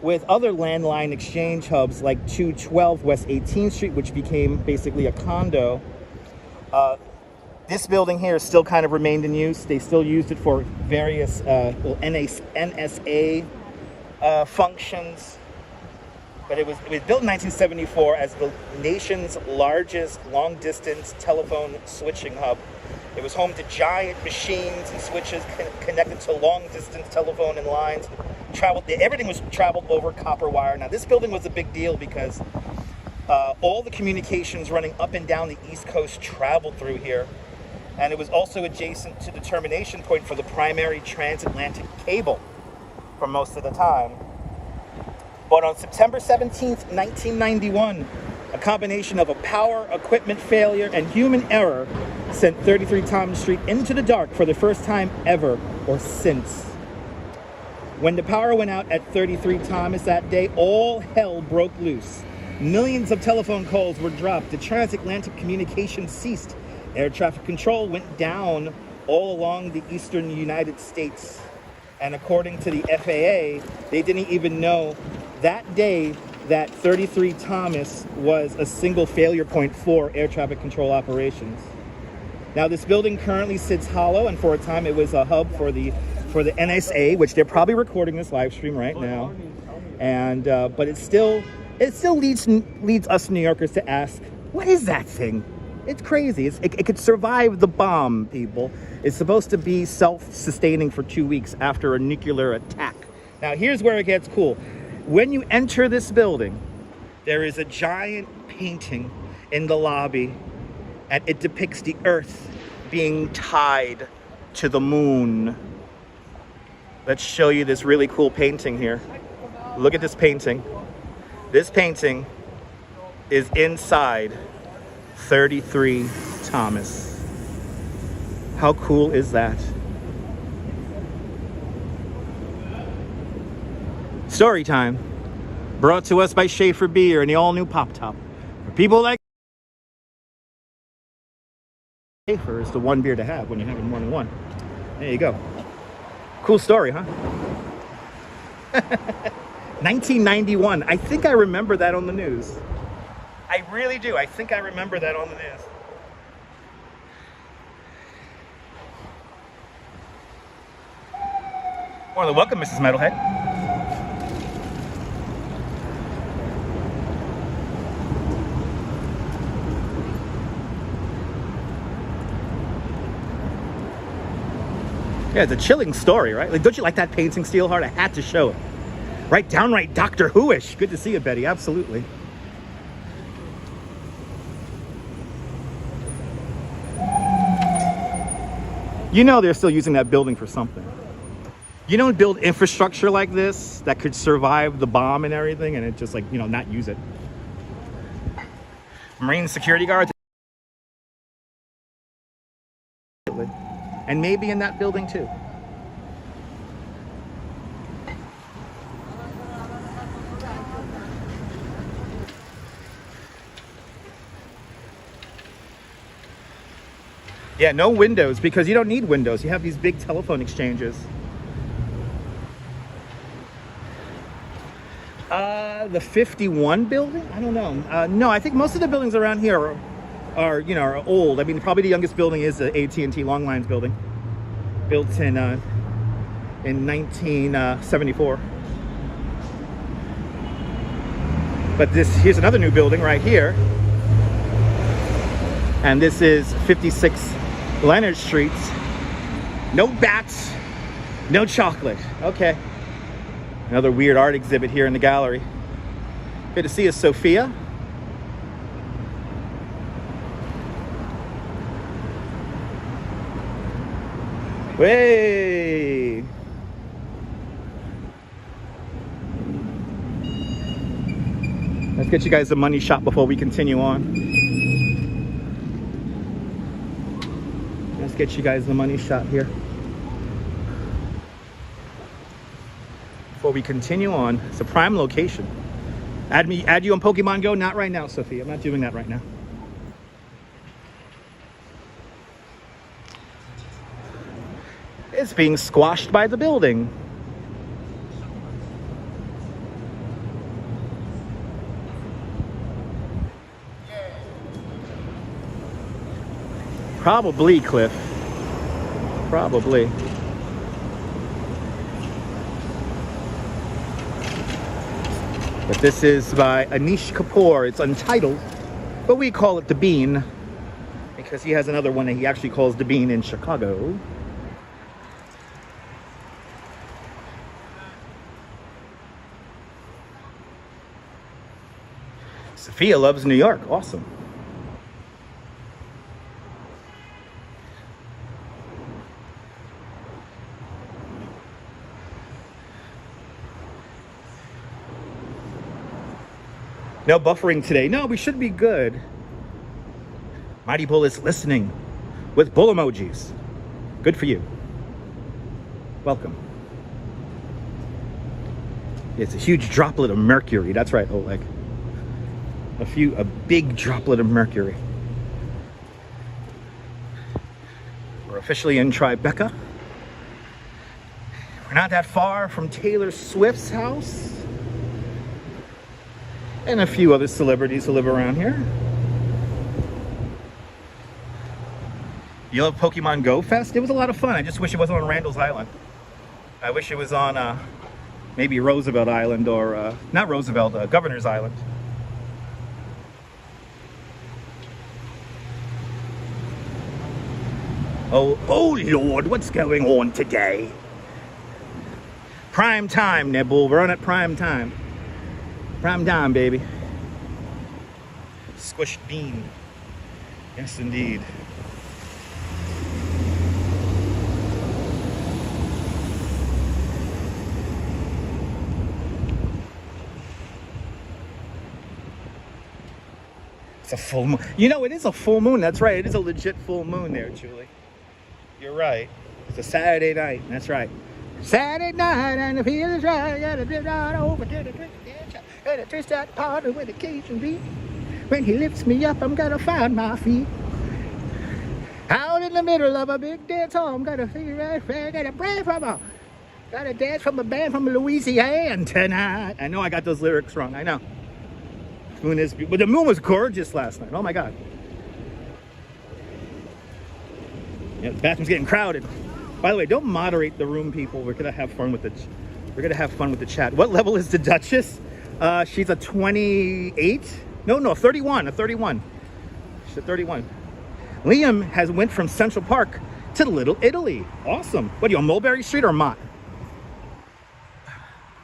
with other landline exchange hubs like 212 West 18th Street, which became basically a condo. This building here still kind of remained in use. They still used it for various NSA functions. But it was built in 1974 as the nation's largest long-distance telephone switching hub. It was home to giant machines and switches connected to long-distance telephone and lines. Everything was traveled over copper wire. Now, this building was a big deal because all the communications running up and down the East Coast traveled through here. And it was also adjacent to the termination point for the primary transatlantic cable for most of the time. But on September 17th, 1991, a combination of a power equipment failure and human error sent 33 Thomas Street into the dark for the first time ever or since. When the power went out at 33 Thomas that day, all hell broke loose. Millions of telephone calls were dropped. The transatlantic communication ceased. Air traffic control went down all along the eastern United States. And according to the FAA, they didn't even know that day that 33 Thomas was a single failure point for air traffic control operations. Now, this building currently sits hollow, and for a time it was a hub for the NSA, which they're probably recording this live stream right now. And but it still leads us New Yorkers to ask, what is that thing? It's crazy. It could survive the bomb, people. It's supposed to be self-sustaining for 2 weeks after a nuclear attack. Now, here's where it gets cool. When you enter this building, there is a giant painting in the lobby, and it depicts the Earth being tied to the moon. Let's show you this really cool painting here. Look at this painting. This painting is inside 33 Thomas. How cool is that? Story time, brought to us by Schaefer Beer and the all-new Pop Top. For people like Schaefer is the one beer to have when you're having more than one. There you go. Cool story, huh? 1991. I think I remember that on the news. I really do. I think I remember that on the news. More than welcome, Mrs. Metalhead. Yeah, it's a chilling story, right? Like, don't you like that painting, Steelheart? I had to show it. Right, downright Doctor Who-ish. Good to see you, Betty. Absolutely. You know they're still using that building for something. You don't build infrastructure like this that could survive the bomb and everything and it just like, you know, not use it. Marine security guards. And maybe in that building too. Yeah, no windows because you don't need windows. You have these big telephone exchanges. The 51 building? I don't know. No, I think most of the buildings around here are old. I mean, probably the youngest building is the AT&T Long Lines building, built in 1974. But here's another new building right here, and this is 56 Leonard Street. No bats, no chocolate. Okay. Another weird art exhibit here in the gallery. Good to see you, Sophia. Way. Let's get you guys the money shot before we continue on. Let's get you guys the money shot here. Before we continue on, it's a prime location. Add you on Pokemon Go? Not right now, Sophie. I'm not doing that right now. It's being squashed by the building. Probably, Cliff. Probably. But this is by Anish Kapoor. It's untitled, but we call it The Bean because he has another one that he actually calls The Bean in Chicago. Sophia loves New York. Awesome. No buffering today. No, we should be good. Mighty Bull is listening with bull emojis. Good for you. Welcome. It's a huge droplet of mercury. That's right, Oleg. A big droplet of mercury. We're officially in Tribeca. We're not that far from Taylor Swift's house. And a few other celebrities who live around here. You love Pokemon Go Fest? It was a lot of fun. I just wish it wasn't on Randall's Island. I wish it was on maybe Roosevelt Island or, not Roosevelt, Governor's Island. Oh Lord, what's going on today? Prime time, Nibble. We're on at prime time. Prime time, baby. Squished bean. Yes, indeed. It's a full moon. You know, it is a full moon. That's right. It is a legit full moon there, Julie. You're right. It's a Saturday night. That's right. Saturday night and the feel is right. Gotta drift on over to the drink. Gotta twist that party with the Cajun beat. When he lifts me up, I'm gonna find my feet. Out in the middle of a big dance hall, I'm gonna figure out, gotta pray from a, gotta dance from a band from Louisiana tonight. I know I got those lyrics wrong. I know. Moon is, but the moon was gorgeous last night. Oh my God. Yeah, the bathroom's getting crowded. By the way, don't moderate the room, people. We're gonna have fun with the chat. What level is the Duchess? She's a 28. No, 31. A 31. She's a 31. Liam went from Central Park to Little Italy. Awesome. What are you on Mulberry Street or Mott?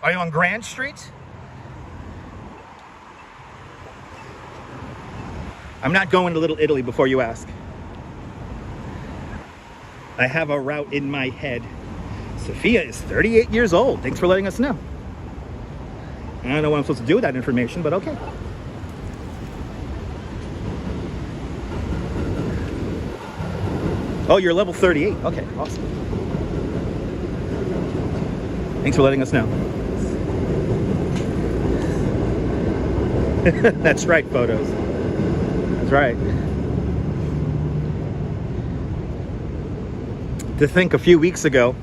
Are you on Grand Street? I'm not going to Little Italy before you ask. I have a route in my head. Sophia is 38 years old. Thanks for letting us know. I don't know what I'm supposed to do with that information, but okay. Oh, you're level 38. Okay, awesome. Thanks for letting us know. That's right, photos. That's right. To think a few weeks ago,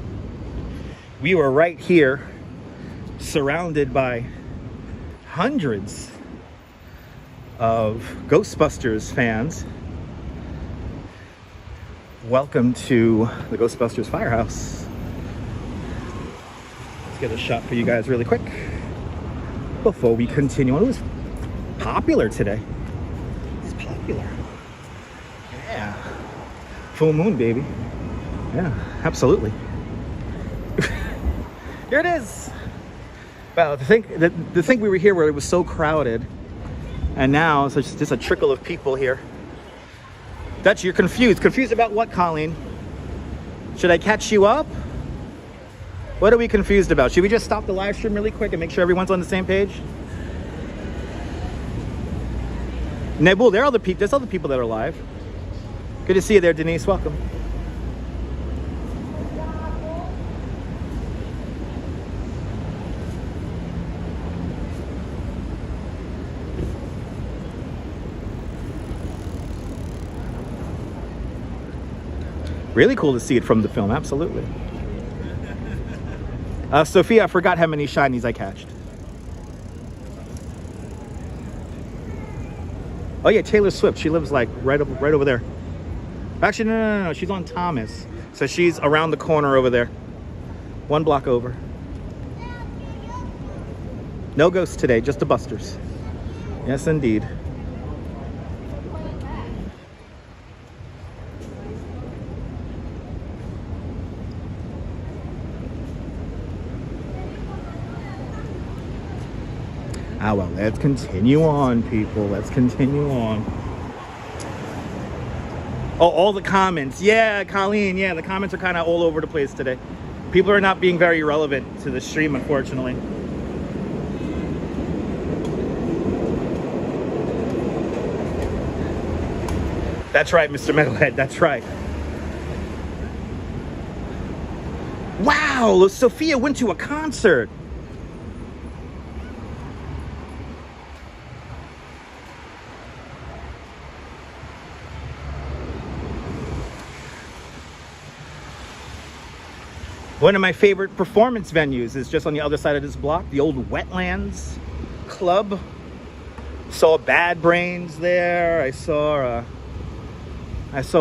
we were right here, surrounded by hundreds of Ghostbusters fans. Welcome to the Ghostbusters Firehouse. Let's get a shot for you guys really quick before we continue on. It was popular today. It's popular. Yeah. Full moon, baby. Yeah, absolutely. Here it is. Well, to think we were here where it was so crowded, and now it's just a trickle of people here. Dutch, you're confused. Confused about what, Colleen? Should I catch you up? What are we confused about? Should we just stop the live stream really quick and make sure everyone's on the same page? Nebul, there's other people that are live. Good to see you there, Denise. Welcome. Really cool to see it from the film, absolutely. Sophia, I forgot how many shinies I catched. Oh yeah, Taylor Swift. She lives like right over there. Actually, no. She's on Thomas. So she's around the corner over there. 1 block over. No ghosts today, just the Busters. Yes, indeed. Ah, well, let's continue on, people. Let's continue on. Oh, all the comments. Yeah, Colleen, yeah, the comments are kind of all over the place today. People are not being very relevant to the stream, unfortunately. That's right, Mr. Metalhead, that's right. Wow, Sophia went to a concert. One of my favorite performance venues is just on the other side of this block, the old Wetlands Club. Saw Bad Brains there. I saw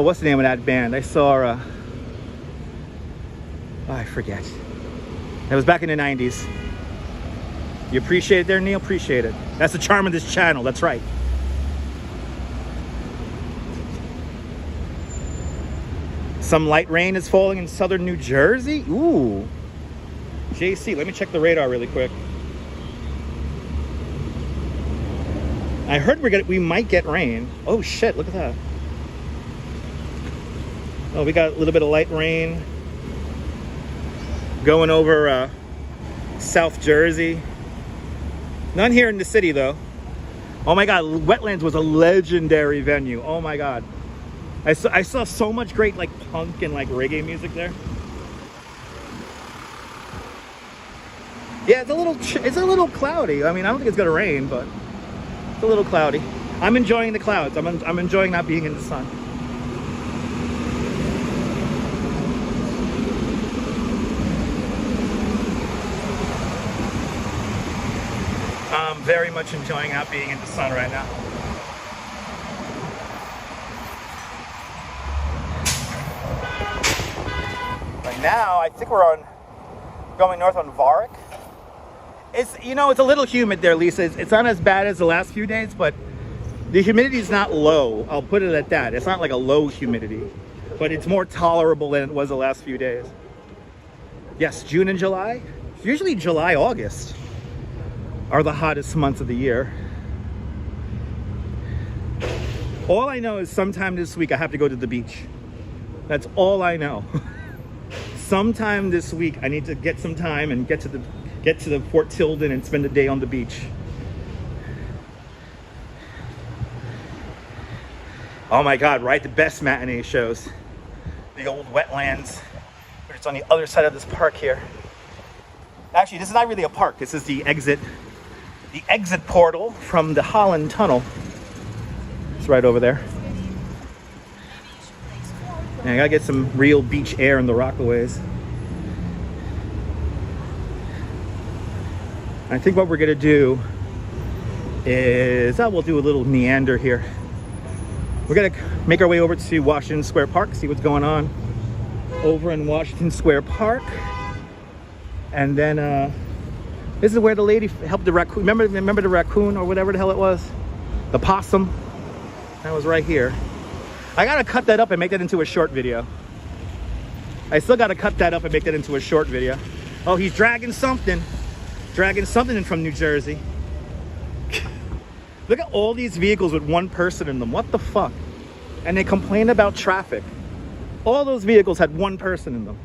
what's the name of that band? I saw I forget. That was back in the 90s. You appreciate it there, Neil? Appreciate it. That's the charm of this channel, that's right. Some light rain is falling in southern New Jersey. Ooh. JC, let me check the radar really quick. I heard we might get rain. Oh shit, look at that. Oh, we got a little bit of light rain going over South Jersey. None here in the city though. Oh my God, Wetlands was a legendary venue. Oh my God. I saw so much great like punk and like reggae music there. Yeah, it's a little cloudy. I mean, I don't think it's gonna rain, but it's a little cloudy. I'm enjoying the clouds. I'm enjoying not being in the sun. I'm very much enjoying not being in the sun right now. Now I think we're going north on Varick. It's it's a little humid there, Lisa. It's not as bad as the last few days, but the humidity is not low. I'll put it at that. It's not like a low humidity, but it's more tolerable than it was the last few days. Yes, June and July. Usually July, August are the hottest months of the year. All I know is sometime this week I have to go to the beach. That's all I know. Sometime this week I need to get some time and get to the Fort Tilden and spend a day on the beach. Oh my God, right? The best matinee shows. The old Wetlands. It's on the other side of this park here. Actually, this is not really a park. This is the exit portal from the Holland Tunnel. It's right over there. And I gotta get some real beach air in the Rockaways. I think what we're gonna do is, we'll do a little meander here. We're gonna make our way over to Washington Square Park, see what's going on over in Washington Square Park. And then this is where the lady helped the raccoon. Remember the raccoon or whatever the hell it was? The possum. That was right here. I gotta cut that up and make that into a short video. I still gotta cut that up and make that into a short video. Oh, he's dragging something. Dragging something in from New Jersey. Look at all these vehicles with one person in them. What the fuck? And they complain about traffic. All those vehicles had one person in them.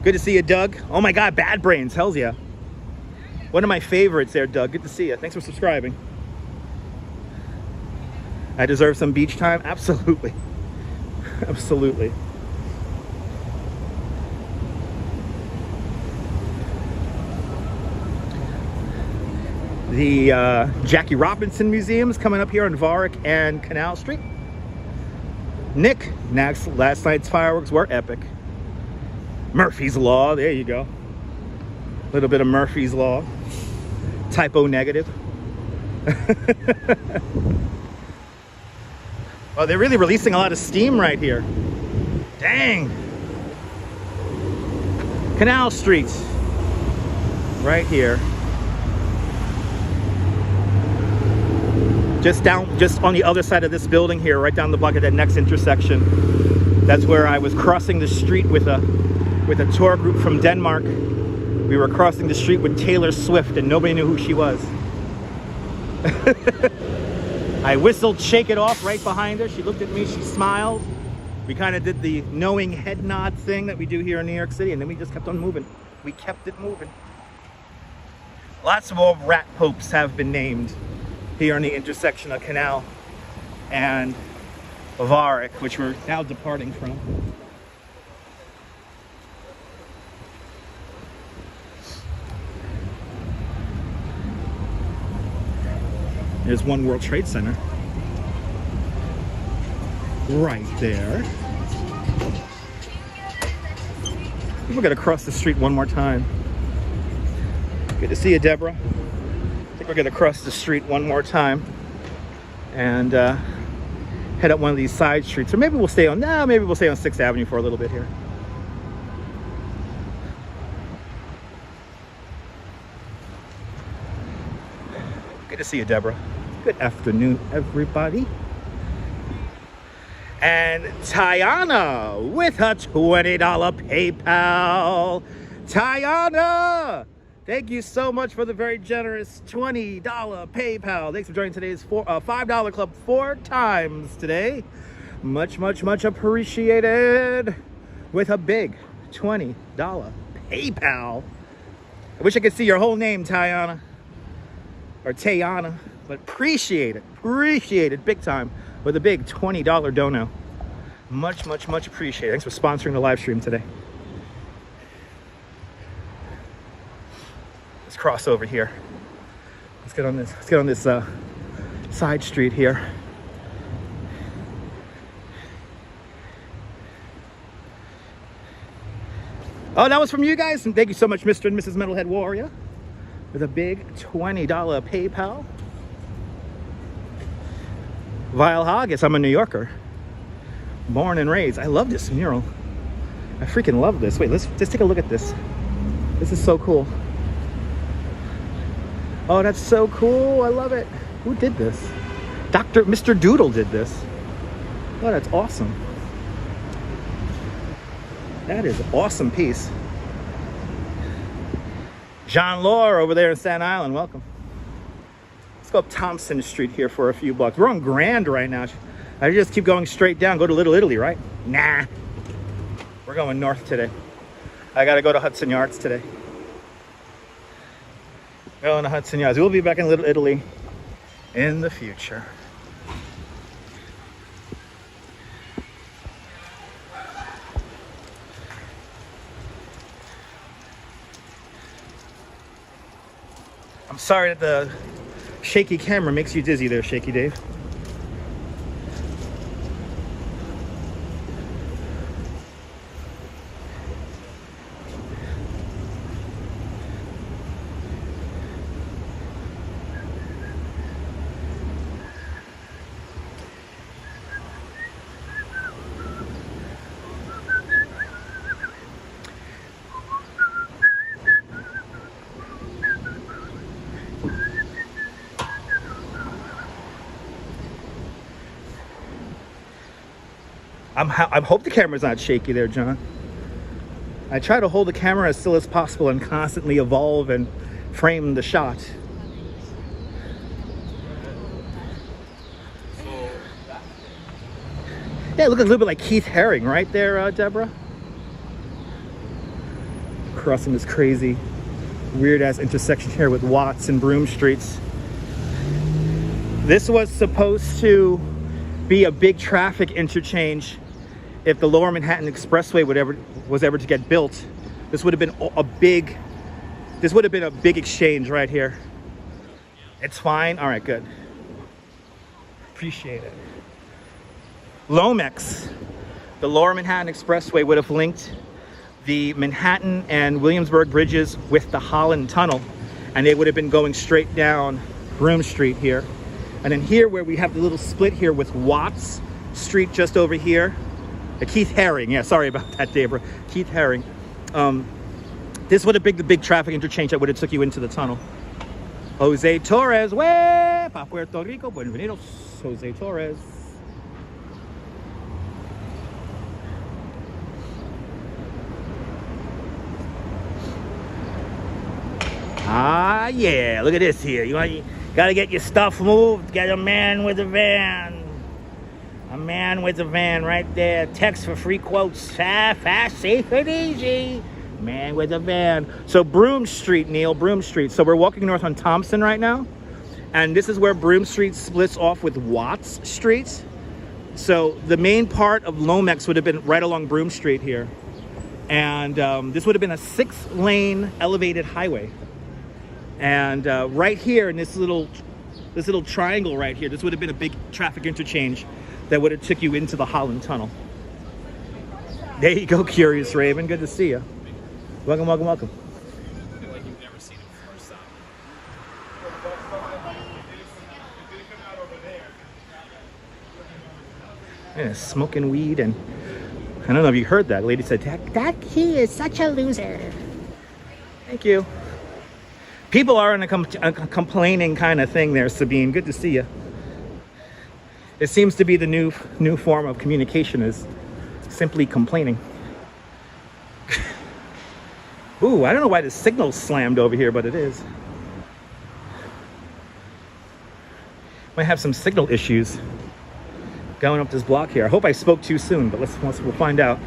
Good to see you, Doug. Oh my God, Bad Brains, hells yeah. One of my favorites there, Doug. Good to see you. Thanks for subscribing. I deserve some beach time? Absolutely. Absolutely. The Jackie Robinson Museum is coming up here on Varick and Canal Street. Nick, last night's fireworks were epic. Murphy's Law, there you go. A little bit of Murphy's Law. Typo negative. Oh, they're really releasing a lot of steam right here. Dang. Canal Street. Right here. Just on the other side of this building here, right down the block at that next intersection. That's where I was crossing the street with a tour group from Denmark. We were crossing the street with Taylor Swift and nobody knew who she was. I whistled Shake It Off right behind her. She looked at me, she smiled. We kind of did the knowing head nod thing that we do here in New York City, and then we just kept on moving. We kept it moving. Lots of old rat popes have been named here on the intersection of Canal and Varick, which we're now departing from. There's One World Trade Center. Right there. We're gonna cross the street one more time. Good to see you, Deborah. I think we're gonna cross the street one more time and head up one of these side streets. Or maybe we'll stay on 6th Avenue for a little bit here. Good to see you, Deborah. Good afternoon, everybody. And Tiana with a $20 PayPal. Tiana, thank you so much for the very generous $20 PayPal. Thanks for joining today's $5 club 4 times today. Much, much, much appreciated. With a big $20 PayPal. I wish I could see your whole name, Tiana. Or Tayana, but appreciate it big time with a big $20 dono. Much, much, much appreciated. Thanks for sponsoring the live stream today. Let's cross over here. Let's get on this side street here. Oh, that was from you guys, and thank you so much, Mr. and Mrs. Metalhead Warrior, with a big $20 PayPal. Vile Hog, yes, I'm a New Yorker. Born and raised. I love this mural. I freaking love this. Wait, let's just take a look at this. This is so cool. Oh, that's so cool. I love it. Who did this? Mr. Doodle did this. Oh, that's awesome. That is an awesome piece. John Lore over there in Staten Island, welcome. Let's go up Thompson Street here for a few blocks. We're on Grand right now. I just keep going straight down, go to Little Italy, right? Nah. We're going north today. I gotta go to Hudson Yards today. Going to Hudson Yards. We'll be back in Little Italy in the future. I'm sorry that the shaky camera makes you dizzy there, Shaky Dave. I hope the camera's not shaky there, John. I try to hold the camera as still as possible and constantly evolve and frame the shot. Yeah, it looks a little bit like Keith Haring right there, Deborah. Crossing this crazy, weird-ass intersection here with Watts and Broome Streets. This was supposed to be a big traffic interchange if the Lower Manhattan Expressway was ever to get built. This would have been a big exchange right here. It's fine. All right, good. Appreciate it. Lomex, the Lower Manhattan Expressway, would have linked the Manhattan and Williamsburg bridges with the Holland Tunnel, and they would have been going straight down Broome Street here. And then here, where we have the little split here with Watts Street just over here, Keith Haring, yeah, sorry about that, Debra. Keith Haring. This would have been the big traffic interchange that would have took you into the tunnel. Jose Torres, way pa Puerto Rico, bienvenidos, Jose Torres. Ah, yeah, look at this here. You gotta get your stuff moved. Get a man with a van. A man with a van right there. Text for free quotes. Fast, safe, and easy. Man with a van. So Broome Street, Neil, Broome Street. So we're walking north on Thompson right now. And this is where Broome Street splits off with Watts Street. So the main part of Lomex would have been right along Broome Street here. And this would have been a 6-lane elevated highway. And right here in this little triangle right here, this would have been a big traffic interchange that would have took you into the Holland Tunnel. There you go, Curious Raven. Good to see you. Welcome, welcome, welcome. I feel like you've never seen him before. Yeah, smoking weed, and I don't know if you heard that. The lady said, That key is such a loser. thank you. People are in a complaining kind of thing there, Sabine. Good to see you. It seems to be the new form of communication, is simply complaining. Ooh, I don't know why the signal's slammed over here, but it is. Might have some signal issues going up this block here. I hope I spoke too soon, but we'll find out.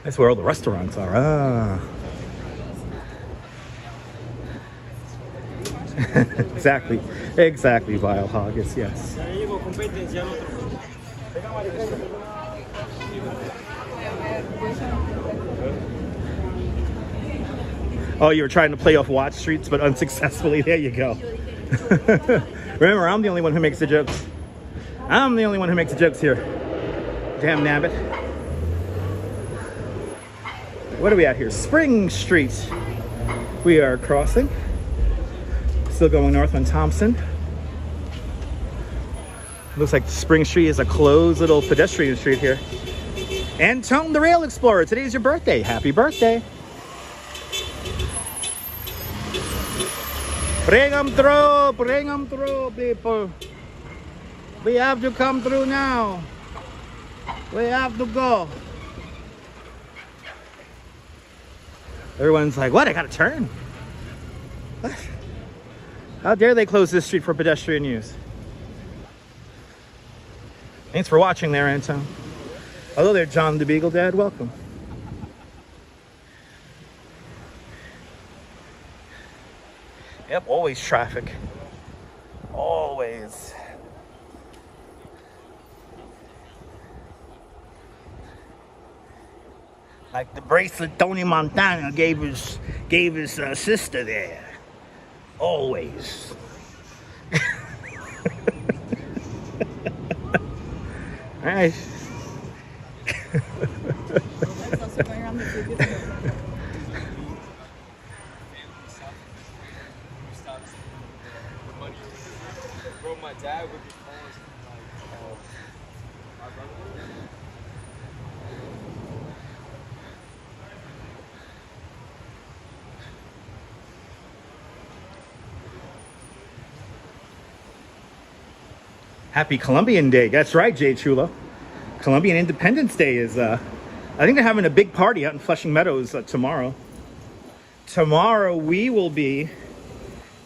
That's where all the restaurants are. Ah. Exactly, Vile Haggis, yes. Oh, you were trying to play off Watts Streets, but unsuccessfully. There you go. Remember, I'm the only one who makes the jokes. I'm the only one who makes the jokes here. Damn nabbit. What are we at here? Spring Street. We are crossing. Still going north on Thompson. Looks like Spring Street is a closed little pedestrian street here. And Tone the Rail Explorer, today's your birthday. Happy birthday. Bring them through, people. We have to come through now. We have to go. Everyone's like, what? I gotta turn. What? How dare they close this street for pedestrian use? Thanks for watching there, Anton. Hello there, John the Beagle Dad. Welcome. Yep, always traffic. Always. Like the bracelet Tony Montana gave his sister there. Always. All right. My dad would be Happy Colombian Day. That's right, Jay Chulo. Colombian Independence Day is, I think they're having a big party out in Flushing Meadows tomorrow. Tomorrow we will be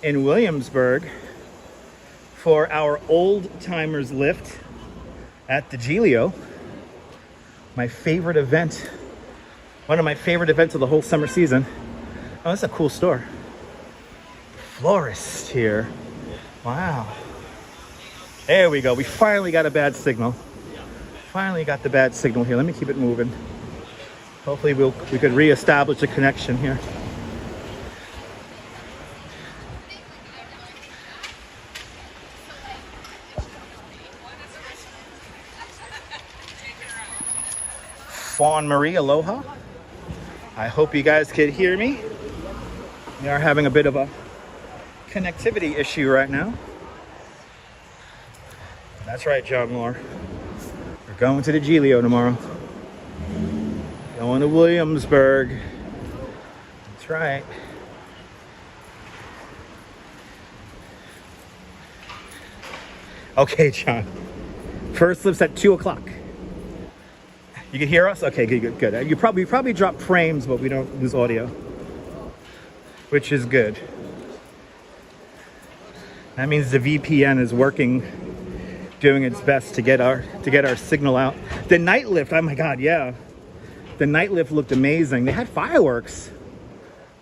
in Williamsburg for our old timers lift at the Giglio. My favorite event, one of my favorite events of the whole summer season. Oh, that's a cool store. Florist here. Wow. There we go. We finally got a bad signal. Finally got the bad signal here. Let me keep it moving. Hopefully we could reestablish a connection here. Fawn Marie, aloha. I hope you guys could hear me. We are having a bit of a connectivity issue right now. That's right, John Moore. We're going to the Giglio tomorrow. Going to Williamsburg. That's right. Okay, John. First lift's at 2 o'clock. You can hear us? Okay, good. We probably drop frames, but we don't lose audio, which is good. That means the VPN is working, doing its best to get our signal out. The night lift, oh my God, yeah. The night lift looked amazing. They had fireworks,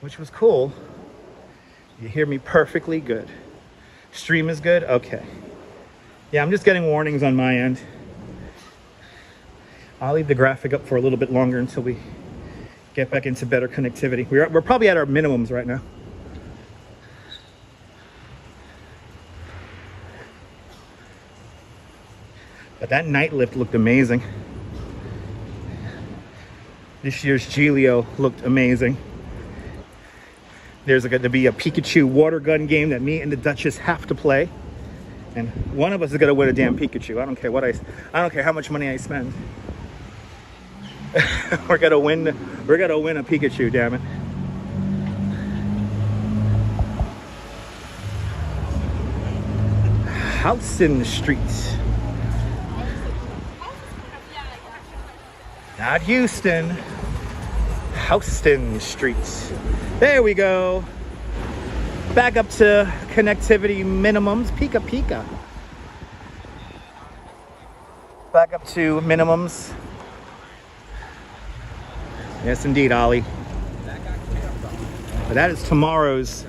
which was cool. You hear me perfectly good. Stream is good? Okay. Yeah, I'm just getting warnings on my end. I'll leave the graphic up for a little bit longer until we get back into better connectivity. We're probably at our minimums right now. But that night lift looked amazing. This year's Giglio looked amazing. There's going to be a Pikachu water gun game that me and the Duchess have to play. And one of us is going to win a damn Pikachu. I don't care how much money I spend. We're gonna win a Pikachu, damn it. Hudson Street. Not Houston. Houston Street. There we go. Back up to connectivity minimums. Pika. Back up to minimums. Yes, indeed, Ollie. But that is tomorrow's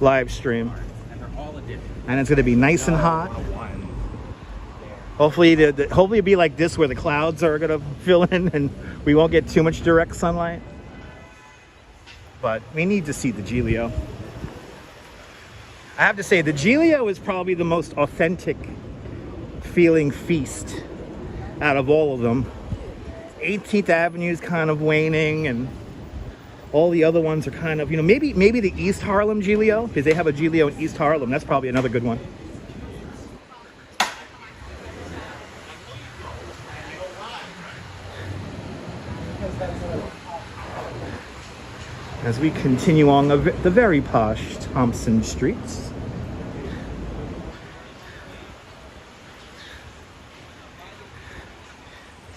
live stream. And it's going to be nice and hot. Hopefully it'll be like this where the clouds are going to fill in and we won't get too much direct sunlight. But we need to see the Giglio. I have to say, the Giglio is probably the most authentic feeling feast out of all of them. 18th Avenue is kind of waning, and all the other ones are kind of, maybe the East Harlem Giglio, because they have a Giglio in East Harlem. That's probably another good one. As we continue on the very posh Thompson streets.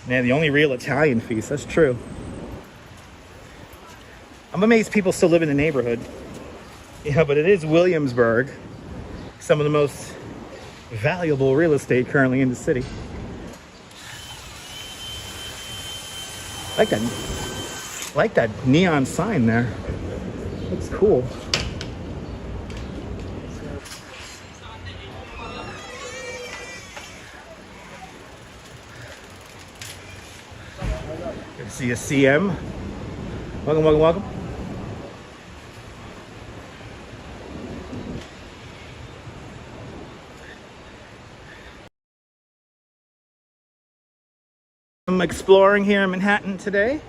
Man, the only real Italian feast, that's true. I'm amazed people still live in the neighborhood. But it is Williamsburg, some of the most valuable real estate currently in the city. Like that neon sign there. Looks cool. Good to see you, CM. Welcome. I'm exploring here in Manhattan today.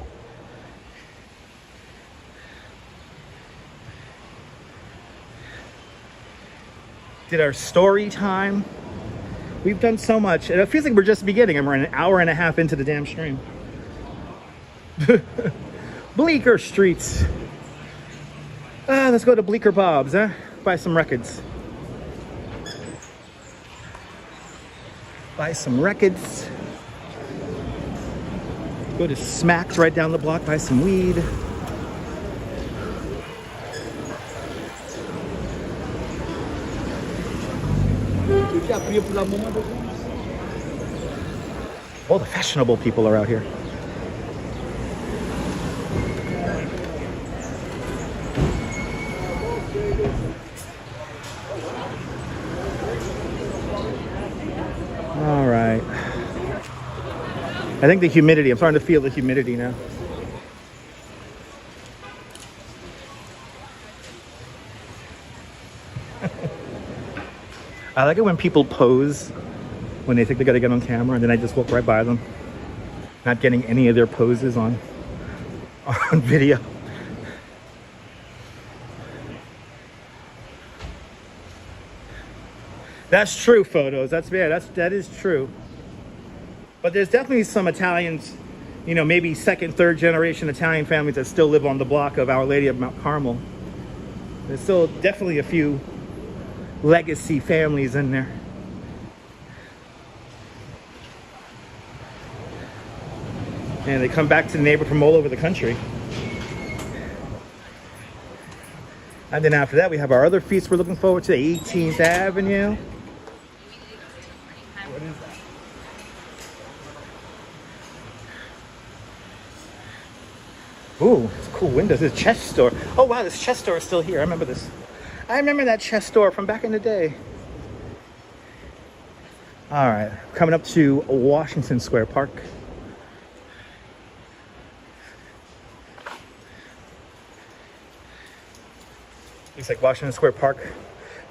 Did our story time. We've done so much, and it feels like we're just beginning, and we're an hour and a half into the damn stream. Bleecker Streets. Let's go to Bleecker Bob's, buy some records. Buy some records. Go to Smacks right down the block, buy some weed. All the fashionable people are out here. All right. I think the humidity, I'm starting to feel the humidity now. I like it when people pose when they think they gotta get on camera, and then I just walk right by them, not getting any of their poses on video. That's true, photos. That is true. But there's definitely some Italians, you know, maybe second, third generation Italian families that still live on the block of Our Lady of Mount Carmel. There's still definitely a few legacy families in there. And they come back to the neighborhood from all over the country. And then after that, we have our other feast we're looking forward to, 18th Avenue. What is that? Ooh, it's cool windows. This chess store. Oh wow, this chess store is still here. I remember this. I remember that chess store from back in the day. All right, coming up to Washington Square Park. Looks like Washington Square Park.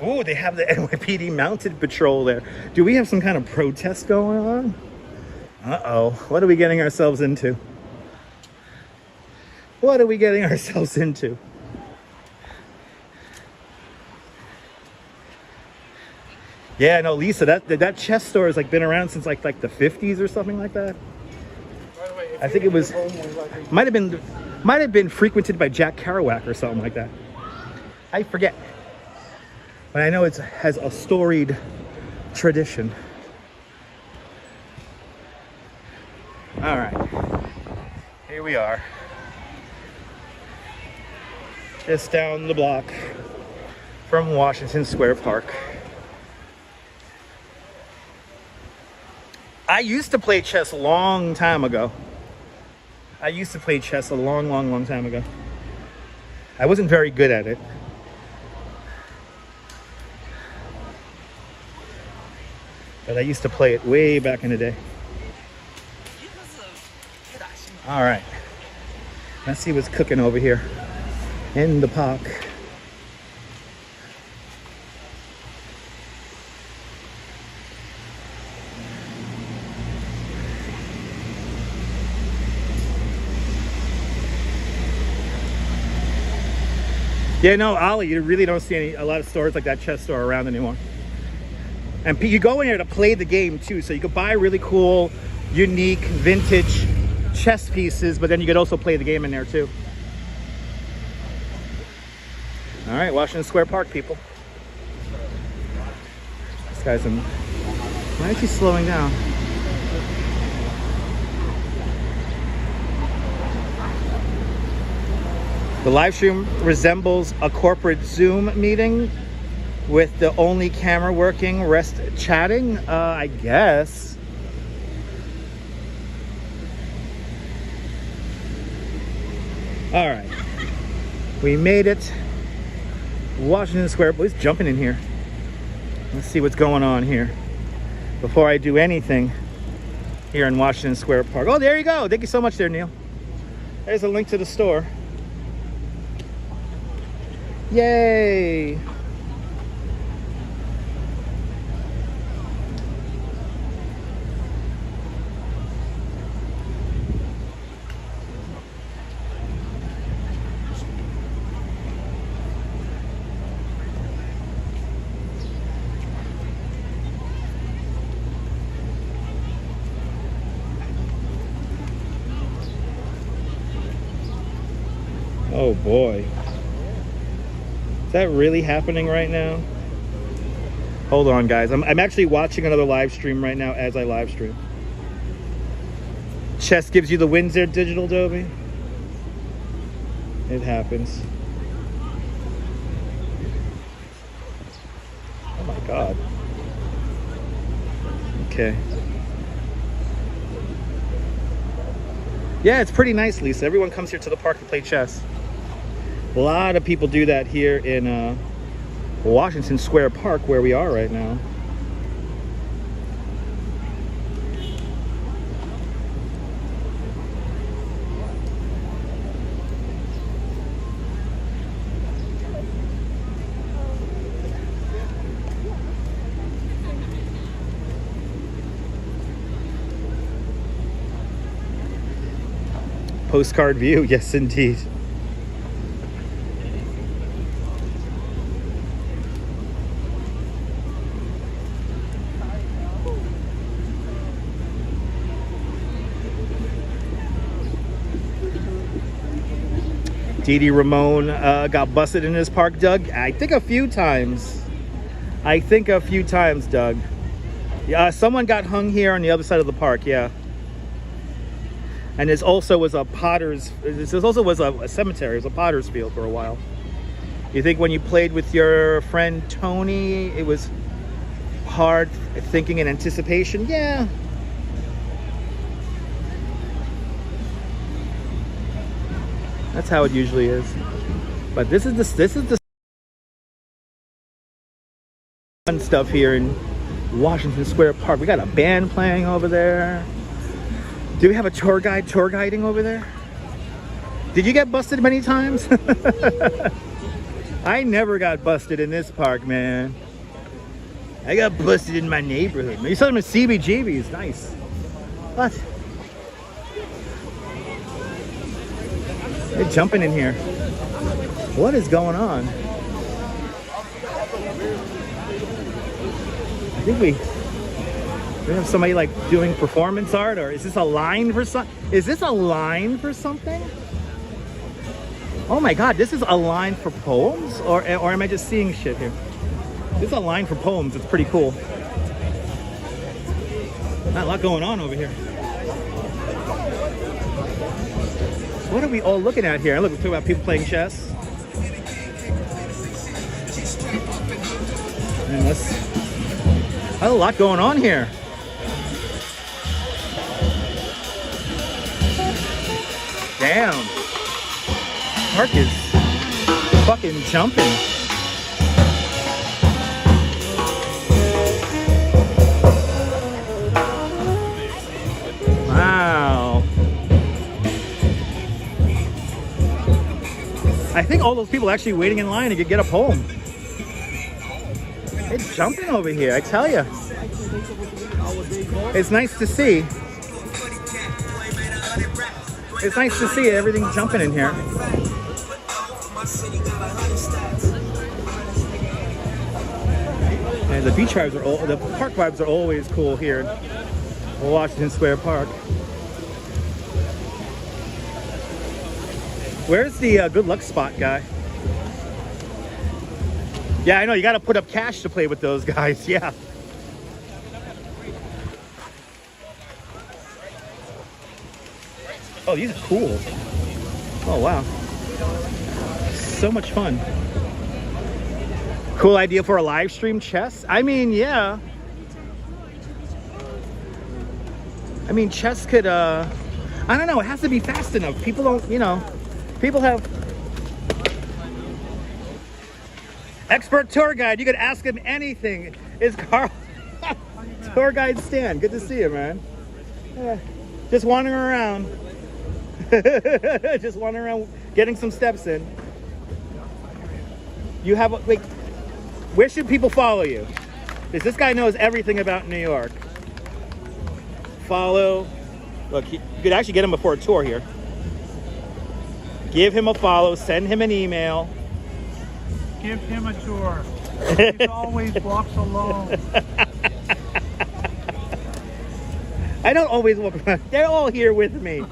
Ooh, they have the NYPD mounted patrol there. Do we have some kind of protest going on? Uh-oh, what are we getting ourselves into? What are we getting ourselves into? Yeah, no, Lisa, that chess store has like been around since like the 50s or something like that. I think it was might have been frequented by Jack Kerouac or something like that. I forget. But I know it has a storied tradition. All right. Here we are. Just down the block from Washington Square Park. I used to play chess a long time ago. I used to play chess a long time ago. I wasn't very good at it. But I used to play it way back in the day. All right. Let's see what's cooking over here in the park. Yeah, no, Ollie, you really don't see a lot of stores like that chess store around anymore. And you go in here to play the game too, so you could buy really cool, unique, vintage chess pieces, but then you could also play the game in there too. All right, Washington Square Park, people. This guy's why is he slowing down? The live stream resembles a corporate Zoom meeting with the only camera working, rest chatting, I guess. All right, we made it. Washington Square, boys, jumping in here. Let's see what's going on here before I do anything here in Washington Square Park. Oh, there you go. Thank you so much there, Neil. There's a link to the store. Yay! Oh boy. Is that really happening right now? Hold on, guys. I'm actually watching another live stream right now as I live stream. Chess gives you the wins there, Digital Dobie. It happens. Oh my God. Okay. Yeah, it's pretty nice, Lisa. Everyone comes here to the park to play chess. A lot of people do that here in Washington Square Park, where we are right now. Postcard view, yes indeed. Dee Ramone got busted in this park, Doug. I think a few times. Doug. Yeah, someone got hung here on the other side of the park, yeah. And this also was a cemetery. It was a potter's field for a while. You think when you played with your friend Tony, it was hard thinking and anticipation? Yeah. That's how it usually is. But this is the fun stuff here in Washington Square Park. We got a band playing over there. Do we have a tour guiding over there? Did you get busted many times? I never got busted in this park, man. I got busted in my neighborhood. You saw them in CBGB's. Nice. What? They're jumping in here. What is going on? I think we have somebody like doing performance art, or is this a line for something? Is this a line for something? Oh my God, this is a line for poems? Or am I just seeing shit here? This is a line for poems. It's pretty cool. Not a lot going on over here. What are we all looking at here? Look, we're talking about people playing chess. And there's a lot going on here. Damn. Park is fucking jumping. Wow. I think all those people actually waiting in line to get a poem. It's jumping over here, I tell you. It's nice to see. It's nice to see everything jumping in here. And the beach vibes are the park vibes are always cool here in Washington Square Park. Where's the good luck spot guy? Yeah, I know, you gotta put up cash to play with those guys, yeah. Oh, these are cool. Oh, wow. So much fun. Cool idea for a live stream chess? I mean, yeah. I mean, chess could, I don't know, it has to be fast enough. People don't, you know, people have... Expert tour guide, you could ask him anything. Is Carl tour guide Stan? Good to see you, man. Yeah. Just wandering around. Just wandering around, getting some steps in. You have, like, where should people follow you? Because this guy knows everything about New York. Follow. Look, you could actually get him before a tour here. Give him a follow, send him an email. Give him a tour. He always walks alone. I don't always walk around. They're all here with me.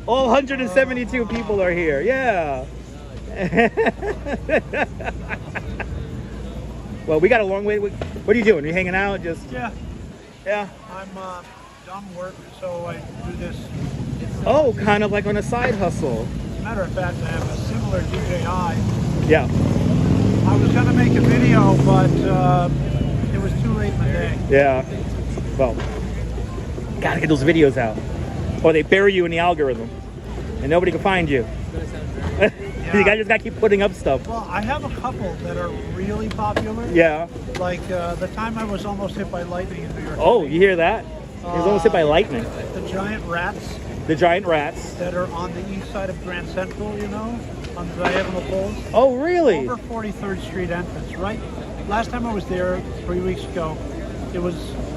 All 172 people are here. Yeah. Well, we got a long way. What are you doing? Are you hanging out? Just Yeah. Yeah. I'm done work, so I do this. Oh, kind of like on a side hustle. As a matter of fact, I have a similar DJI. Yeah. I was going to make a video, but it was too late in the day. Yeah. Well, gotta get those videos out, or they bury you in the algorithm, and nobody can find you. You guys just gotta keep putting up stuff. Well, I have a couple that are really popular. Yeah. Like the time I was almost hit by lightning in New York. Oh, you hear that? He was almost hit by lightning. The giant rats. The giant rats. That are on the east side of Grand Central, you know, on the diagonal poles. Oh, really? Over 43rd Street entrance, right? Last time I was there 3 weeks ago, it was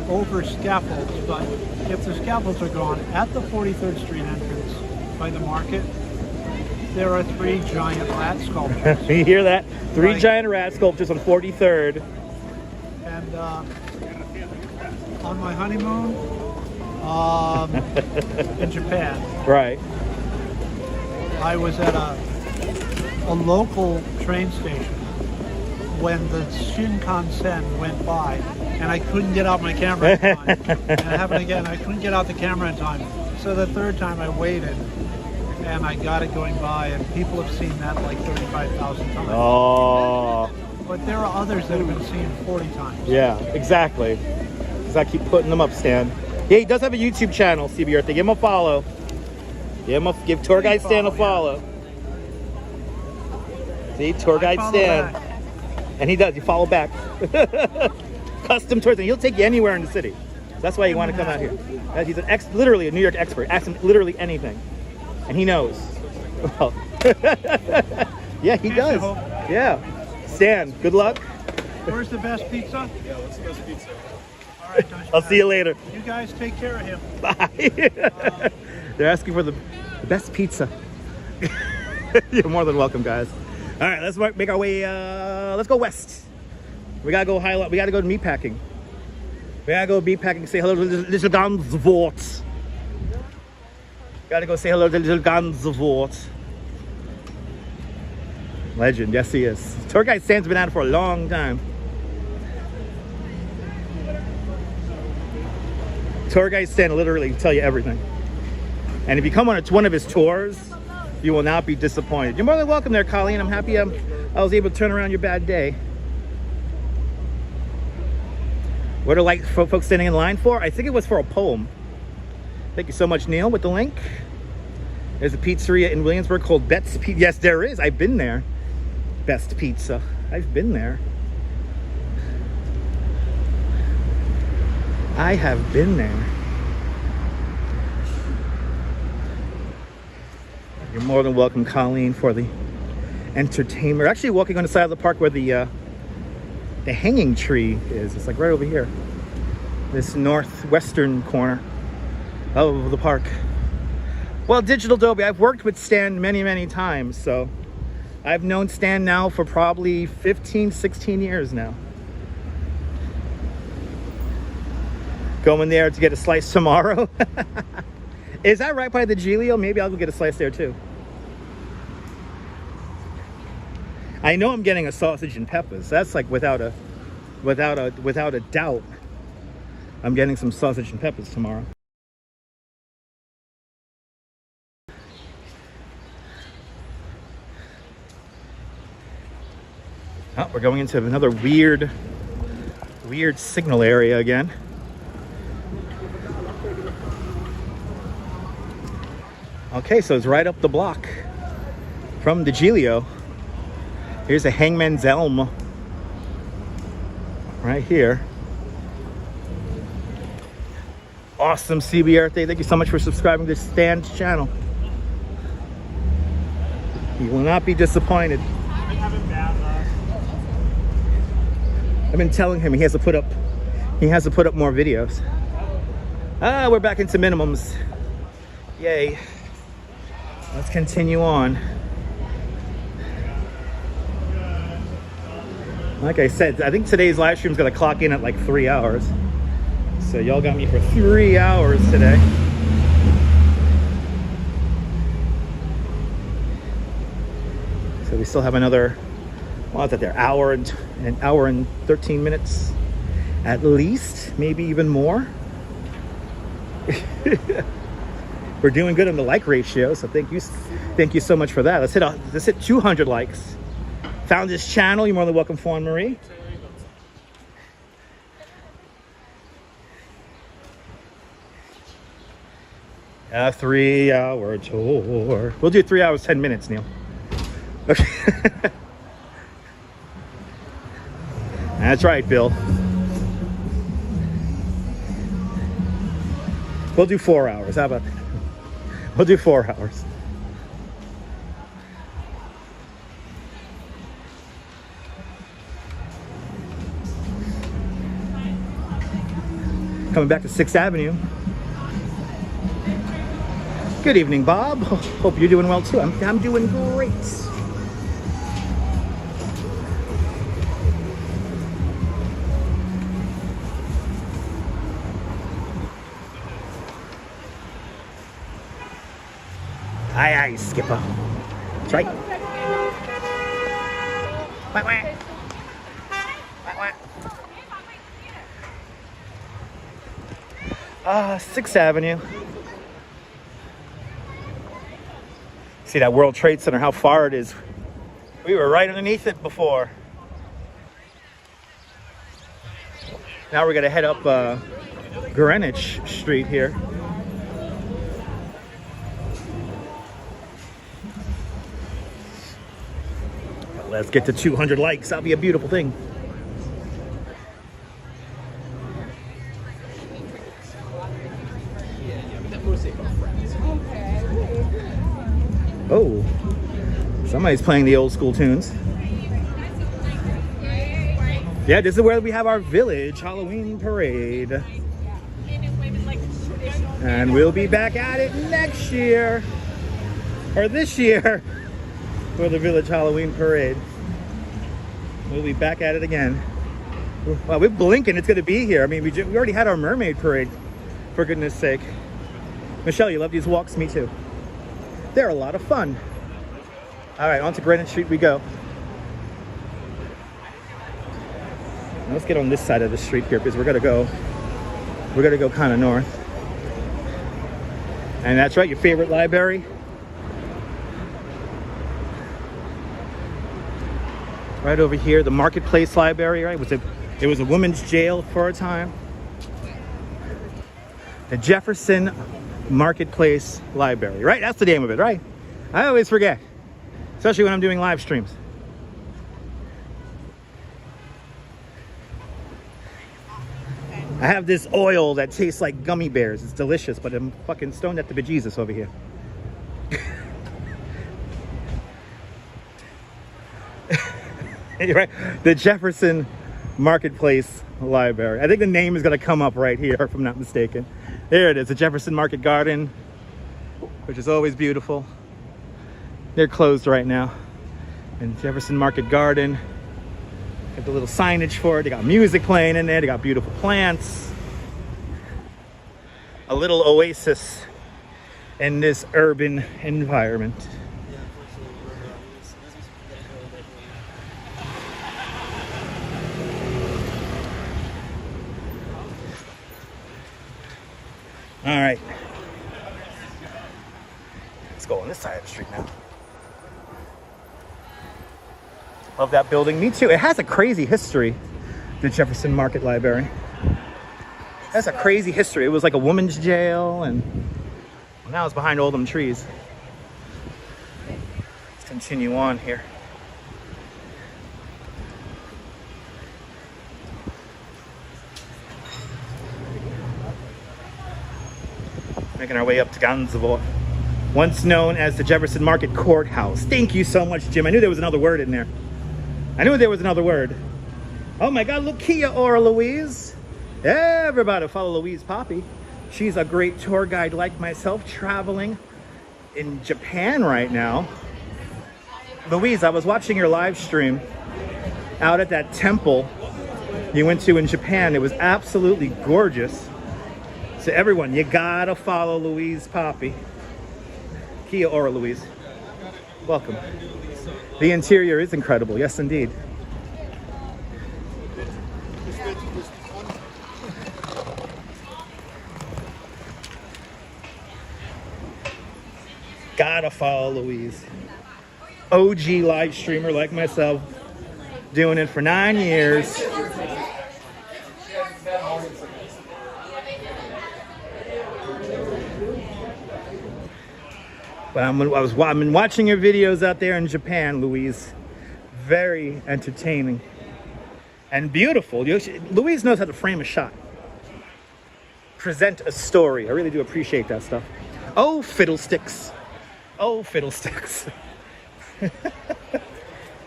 over scaffolds, but if the scaffolds are gone, at the 43rd Street entrance by the market, there are 3 giant rat sculptures. You hear that? 3 giant rat sculptures on 43rd. And on my honeymoon in Japan, Right. I was at a local train station when the Shinkansen went by, and I couldn't get out my camera in time. And it happened again. I couldn't get out the camera in time. So the third time I waited, and I got it going by, and people have seen that like 35,000 times. Oh. But there are others that have been seen 40 times. Yeah, exactly. Because I keep putting them up, Stan. Yeah, he does have a YouTube channel, CB Earth. Give him a follow. Give Tour Guide Stan a follow. See, Tour Guide Stan. Back. And he does. You follow back. Custom tours, and he'll take you anywhere in the city. That's why you want to come out here. He's literally a New York expert. Ask him literally anything, and he knows. Well, yeah, he does. Yeah, Stan. Good luck. Where's the best pizza? Yeah, what's the best pizza? All right, Dutch I'll see you later. You guys take care of him. Bye. They're asking for the best pizza. You're more than welcome, guys. All right, let's make our way. Let's go west. We gotta go highlight. We gotta go to Meatpacking. We gotta go Meatpacking. Say hello to little Ganzwort. Gotta go say hello to little Ganzwort. Legend, yes he is. Tour guide Stan's been at it for a long time. Tour guide Stan literally tell you everything. And if you come on one of his tours, you will not be disappointed. You're more than welcome there, Colleen. I'm happy I was able to turn around your bad day. What are like folks standing in line for? I think it was for a poem. Thank you so much, Neil, with the link. There's a pizzeria in Williamsburg called Bet's Pizza. Yes, there is. I've been there. Best Pizza. I've been there. I have been there. You're more than welcome, Colleen, for the entertainment. We're actually walking on the side of the park where the hanging tree is. It's like right over here. This northwestern corner of the park. Well, Digital Dobie, I've worked with Stan many, many times, so I've known Stan now for probably 15, 16 years now. Going there to get a slice tomorrow. Is that right by the Giglio? Maybe I'll go get a slice there too. I know I'm getting a sausage and peppers. That's like without a doubt. I'm getting some sausage and peppers tomorrow. Oh, we're going into another weird signal area again. Okay, so it's right up the block from the Giglio. Here's a Hangman's Elm right here. Awesome, CB Earth Day. Thank you so much for subscribing to Stan's channel. You will not be disappointed. I've been telling him he has to put up more videos. Ah, we're back into minimums. Yay. Let's continue on. Like I said, I think today's live stream is gonna clock in at like 3 hours. So y'all got me for 3 hours today. So we still have another, well, it's at their hour and an hour and 13 minutes at least, maybe even more. We're doing good on the like ratio, so thank you so much for that. Let's hit 200 likes. Found this channel. You're more than welcome, Fawn Marie. A 3-hour tour. We'll do 3 hours, 10 minutes, Neil. Okay. That's right, Bill. We'll do 4 hours. How about that? We'll do 4 hours. Coming back to 6th Avenue. Good evening, Bob. Hope you're doing well too. I'm doing great. Aye, aye, Skipper. That's right. Wah, wah. Wah, wah. 6th Avenue. See that World Trade Center, how far it is. We were right underneath it before. Now we're gonna head up Greenwich Street here. Let's get to 200 likes. That'll be a beautiful thing. Oh, somebody's playing the old school tunes. Yeah, this is where we have our village Halloween parade. And we'll be back at it next year. Or this year. For the village Halloween parade. We'll be back at it again. Well, we're blinking. It's going to be here. I mean, we already had our mermaid parade. For goodness sake. Michelle, you love these walks? Me too. They're a lot of fun. All right, on to Greenwich Street we go. Now let's get on this side of the street here because we're gonna go kind of north. And that's right, your favorite library. Right over here, the Marketplace Library, right? It was a women's jail for a time. The Jefferson Marketplace Library, right? That's the name of it, right? I always forget, especially when I'm doing live streams. I have this oil that tastes like gummy bears. It's delicious, but I'm fucking stoned at the bejesus over here. Right? The Jefferson Marketplace Library. I think the name is going to come up right here, if I'm not mistaken. There it is, the Jefferson Market Garden, which is always beautiful. They're closed right now. And Jefferson Market Garden, got the little signage for it. They got music playing in there. They got beautiful plants. A little oasis in this urban environment. All right, let's go on this side of the street now. Love that building. Me too. It has a crazy history, the Jefferson Market Library. It has a crazy history. It was like a woman's jail, and now it's behind all them trees. Let's continue on here. Making our way up to Gansevoort, once known as the Jefferson Market Courthouse. Thank you so much, Jim. I knew there was another word in there. I knew there was another word. Oh my God, look, Kia or Louise. Everybody follow Louise Poppy. She's a great tour guide like myself, traveling in Japan right now. Louise, I was watching your live stream out at that temple you went to in Japan. It was absolutely gorgeous. So everyone, you gotta follow Louise Poppy. Kia ora, Louise. Welcome. The interior is incredible, yes indeed. Gotta follow Louise. OG live streamer like myself, doing it for 9 years. But I've been watching your videos out there in Japan, Louise. Very entertaining and beautiful. Louise knows how to frame a shot, present a story. I really do appreciate that stuff. Oh, fiddlesticks. Oh, fiddlesticks.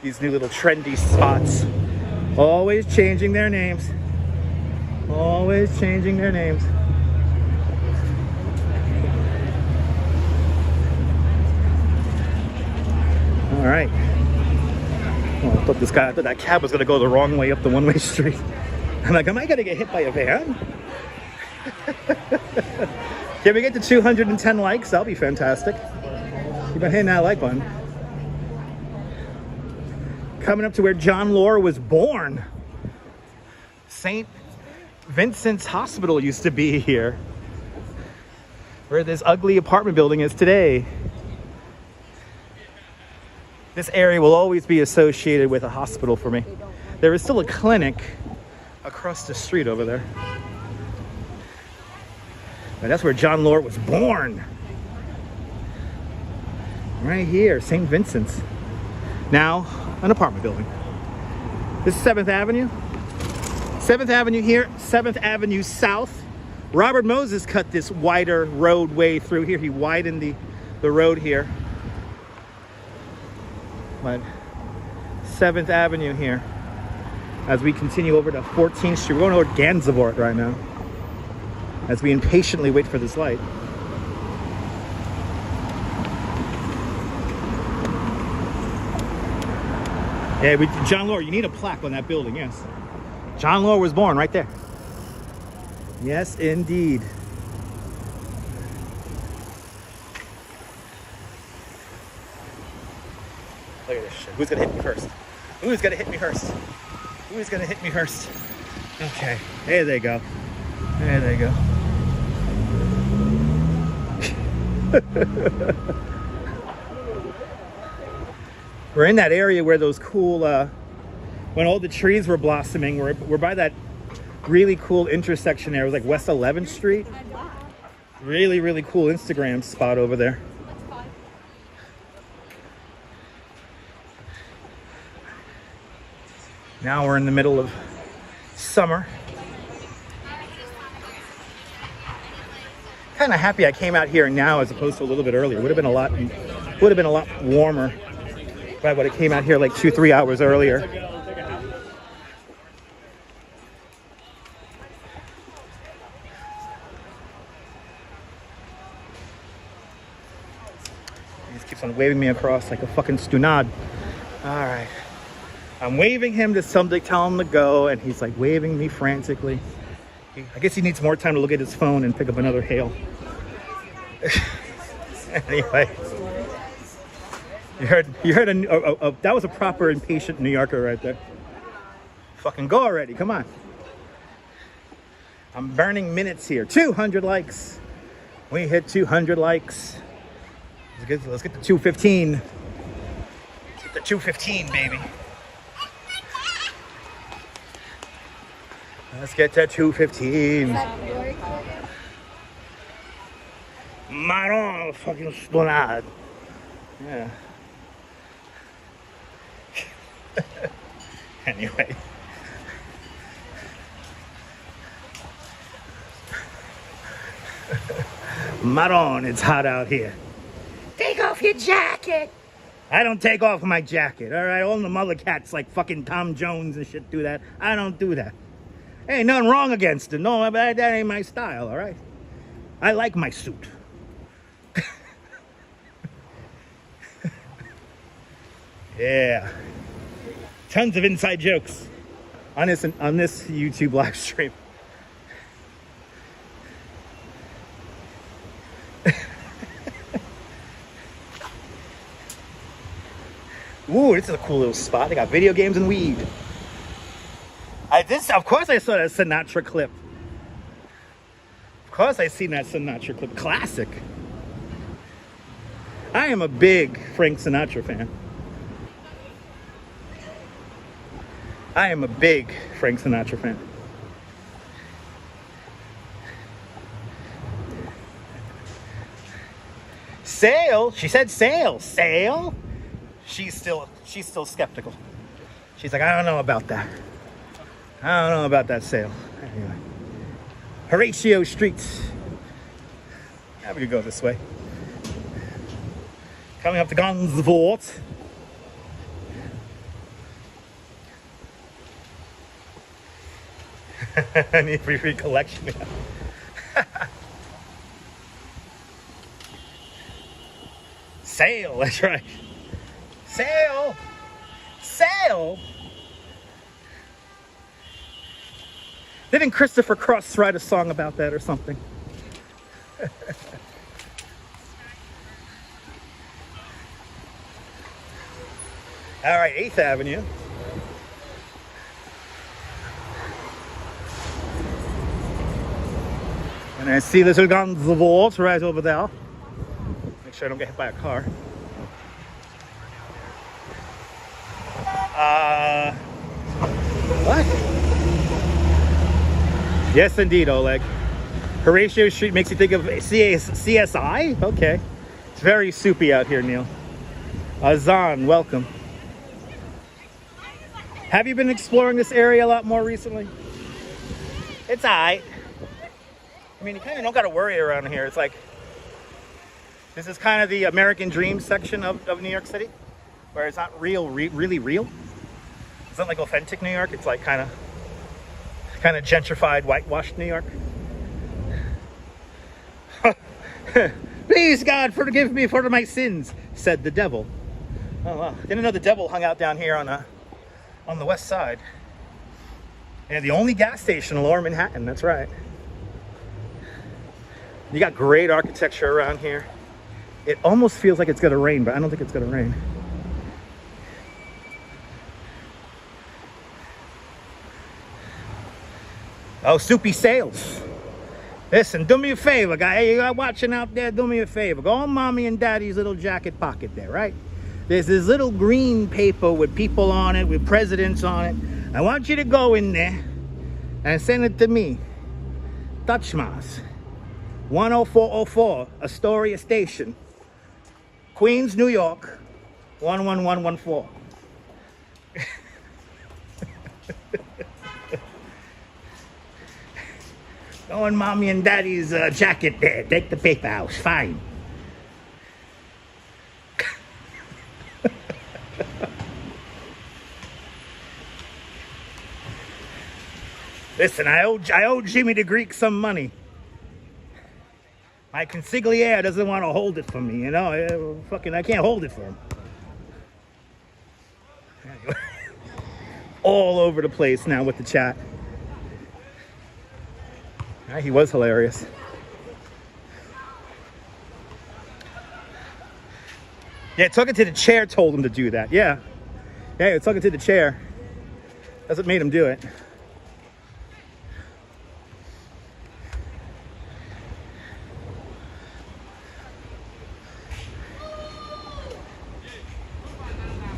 These new little trendy spots. Always changing their names. Always changing their names. All right. Oh, I thought that cab was gonna go the wrong way up the one-way street. I'm like, am I gonna get hit by a van? Can we get to 210 likes? That'll be fantastic. Keep on hitting that like button. Coming up to where John Law was born. St. Vincent's Hospital used to be here. Where this ugly apartment building is today. This area will always be associated with a hospital for me. There is still a clinic across the street over there. And that's where John Law was born. Right here, St. Vincent's. Now, an apartment building. This is 7th Avenue. 7th Avenue here, 7th Avenue South. Robert Moses cut this wider roadway through here. He widened the road here. But 7th Avenue here. As we continue over to 14th Street. We're going to Gansevoort right now. As we impatiently wait for this light. Yeah, John Law, you need a plaque on that building, yes. John Law was born right there. Yes, indeed. Look at this shit. Who's gonna hit me first? Who's gonna hit me first? Who's gonna hit me first? Okay, there they go. There they go. We're in that area where those cool, when all the trees were blossoming. We're by that really cool intersection there. It was like West 11th Street. Really, really cool Instagram spot over there. Now we're in the middle of summer. Kind of happy I came out here now as opposed to a little bit earlier. Would have been a lot warmer if I would have came out here like 2-3 hours earlier. He just keeps on waving me across like a fucking stunad. All right. I'm waving him to somebody, tell him to go, and he's like waving me frantically. I guess he needs more time to look at his phone and pick up another hail. Anyway, you heard that was a proper impatient New Yorker right there. Fucking go already, come on. I'm burning minutes here. 200 likes. We hit 200 likes. Let's get to 215. Let's get to 215, baby. Let's get to 215. Marron fucking splonade. Yeah. Anyway. Marron, it's hot out here. Take off your jacket. I don't take off my jacket, all right? All the mother cats like fucking Tom Jones and shit do that. I don't do that. Ain't nothing wrong against it. No, that ain't my style, all right? I like my suit. Yeah. Tons of inside jokes on this YouTube live stream. Ooh, this is a cool little spot. They got video games and weed. Of course I saw that Sinatra clip. Of course I seen that Sinatra clip. Classic. I am a big Frank Sinatra fan. I am a big Frank Sinatra fan. Sale? She said sale. Sale? She's still skeptical. She's like, I don't know about that. I don't know about that sale. Anyway. Horatio Street. Yeah, we could go this way. Coming up to Gonzvort. I need free collection. Sale, that's right. Sale! Sale! Didn't Christopher Cross write a song about that or something? All right, 8th Avenue. And I see little Gonzvort right over there. Make sure I don't get hit by a car. What? Yes, indeed, Oleg. Horatio Street makes you think of CSI? Okay. It's very soupy out here, Neil. Azan, welcome. Have you been exploring this area a lot more recently? It's alright. I mean, you kind of don't got to worry around here. It's like, this is kind of the American dream section of New York City, where it's not really real. It's not like authentic New York. It's like kind of gentrified, whitewashed New York. Please, God, forgive me for my sins, said the devil. Oh, wow. Didn't know the devil hung out down here on the west side. Yeah, the only gas station in Lower Manhattan, that's right. You got great architecture around here. It almost feels like it's gonna rain, but I don't think it's gonna rain. Oh, Soupy Sales. Listen, do me a favor, guy. Hey, you watching out there, do me a favor. Go on mommy and daddy's little jacket pocket there, right? There's this little green paper with people on it, with presidents on it. I want you to go in there and send it to me. Dutchmas. 10404 Astoria Station. Queens, New York. 11114. Go on mommy and daddy's jacket there. Take the paper out. Fine. Listen, I owe Jimmy the Greek some money. My consigliere doesn't want to hold it for me, you know? I can't hold it for him. Anyway, all over the place now with the chat. Yeah, he was hilarious. Yeah, talking to the chair told him to do that. Yeah, talking to the chair. That's what made him do it.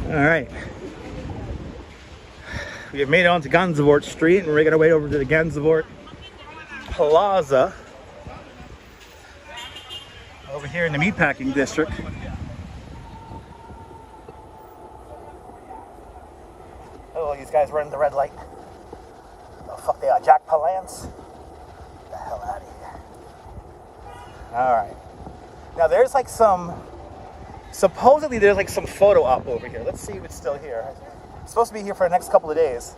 All right. We have made it onto Gonzvort Street, and we're gonna wait over to the Gonzvort Plaza over here in the Meatpacking District. Oh, these guys running the red light. Oh, fuck they are, Jack Palance. Get the hell out of here. All right. Now there's like supposedly there's like some photo op over here. Let's see if it's still here. It's supposed to be here for the next couple of days.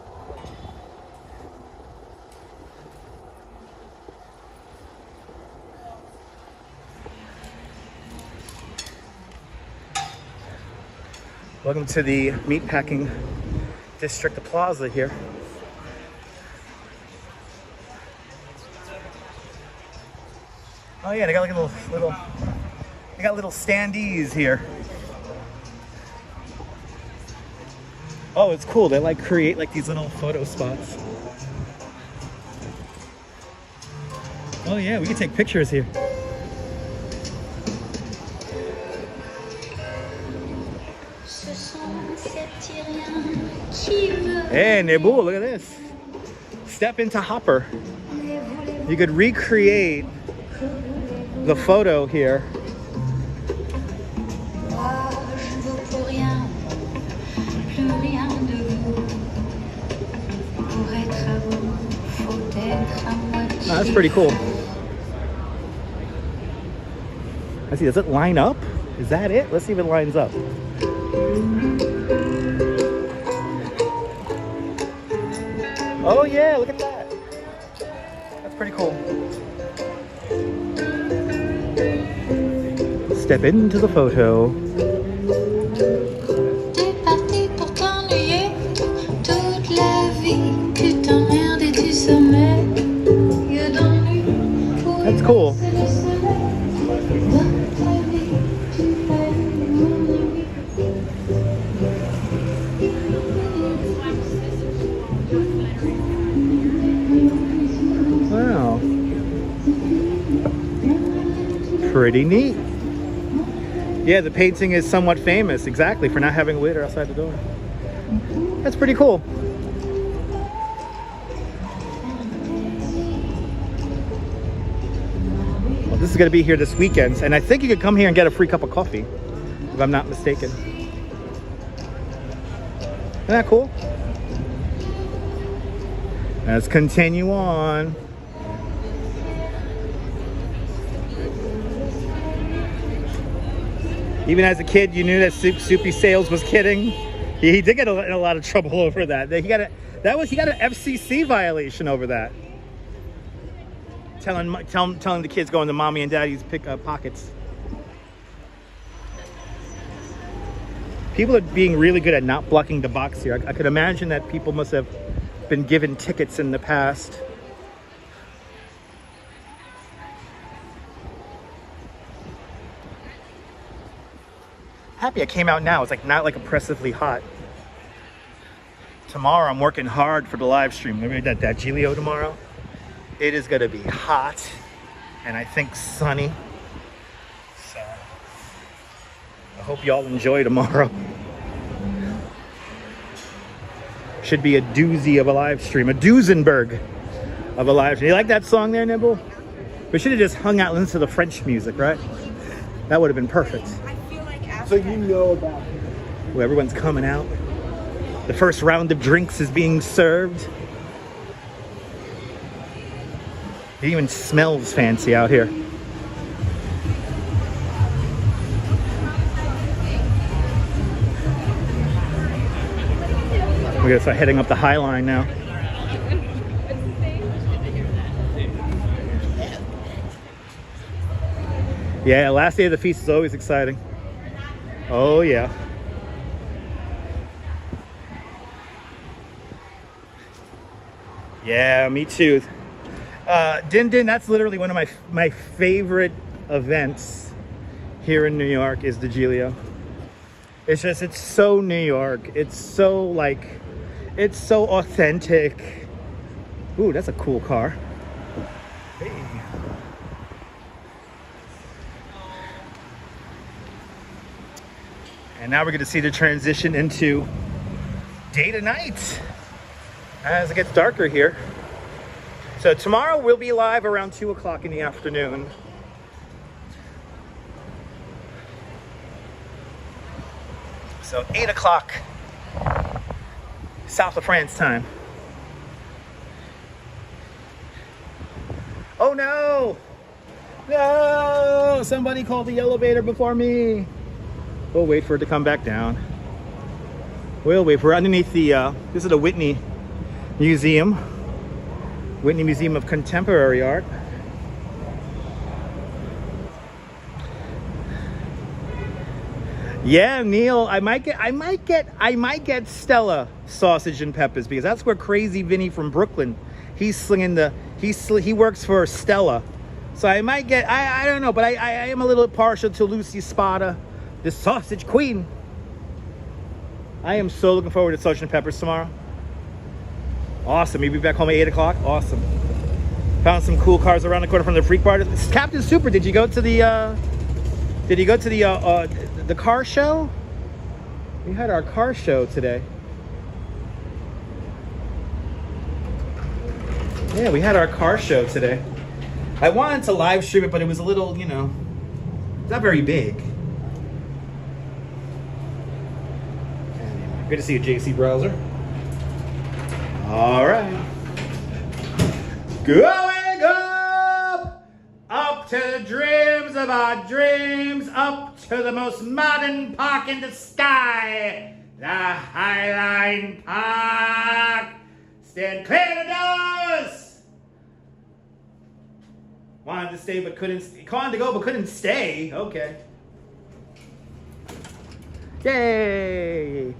Welcome to the Meatpacking District Plaza here. Oh yeah, they got like little standees here. Oh, it's cool. They like create like these little photo spots. Oh yeah, we can take pictures here. Hey, Nebu, look at this. Step into Hopper. You could recreate the photo here That's pretty cool. Let's see, does it line up? Is that it? Let's see if it lines up. Oh yeah, look at that. That's pretty cool. Step into the photo. That's cool. Wow. Pretty neat. Yeah, the painting is somewhat famous, exactly, for not having a waiter outside the door. That's pretty cool. Well, this is going to be here this weekend, and I think you could come here and get a free cup of coffee, if I'm not mistaken. Isn't that cool? Let's continue on. Even as a kid, you knew that Soupy Sales was kidding. He did get in a lot of trouble over that. He got an FCC violation over that. Telling the kids going to mommy and daddy's pockets. People are being really good at not blocking the box here. I could imagine that people must have been given tickets in the past. Happy I came out now. It's like not like oppressively hot. Tomorrow I'm working hard for the live stream. Maybe that Giglio tomorrow. It is gonna be hot and I think sunny. So I hope y'all enjoy tomorrow. Should be a doozy of a live stream, a Duesenberg of a live stream. You like that song there, Nibble? We should have just hung out and listened to the French music, right? That would have been perfect. So you know about it. Well, everyone's coming out. The first round of drinks is being served. It even smells fancy out here. We're gonna start heading up the High Line now. Yeah, last day of the feast is always exciting. Oh yeah. Yeah, me too. Din Din, that's literally one of my favorite events here in New York is the Giglio. It's so New York. It's so authentic. Ooh, that's a cool car. Hey. And now we're going to see the transition into day to night as it gets darker here. So tomorrow we'll be live around 2 o'clock in the afternoon. So 8 o'clock South of France time. Oh no! No! Somebody called the elevator before me. We'll wait for it to come back down. We'll wait for it underneath the, this is the Whitney Museum. Whitney Museum of Contemporary Art. Yeah, Neil, I might get Stella sausage and peppers because that's where Crazy Vinny from Brooklyn, he's slinging he works for Stella. So I might get, I don't know, but I am a little partial to Lucy Spada, the sausage queen. I am so looking forward to sausage and peppers tomorrow. Awesome. You'll be back home at 8 o'clock. Awesome. Found some cool cars around the corner from the Freak Bar. Captain Super, did you go to the car show? We had our car show today. Yeah, we had our car show today. I wanted to live stream it, but it was a little, you know, not very big. Good to see you, JC Browser. All right. Going, to the dreams of our dreams, up to the most modern park in the sky, the Highline Park. Stand clear of the doors. Wanted to stay but couldn't, wanted to go but couldn't stay. Okay. Yay!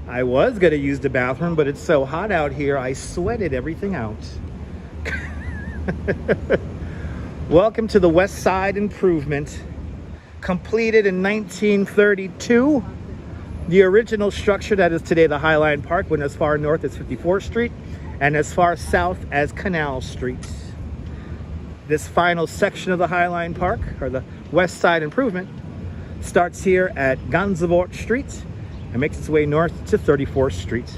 I was gonna use the bathroom, but it's so hot out here, I sweated everything out. Welcome to the West Side Improvement. Completed in 1932. The original structure that is today the Highline Park went as far north as 54th Street and as far south as Canal Street. This final section of the Highline Park, or the West Side Improvement, starts here at Gansevoort Street and makes its way north to 34th Street.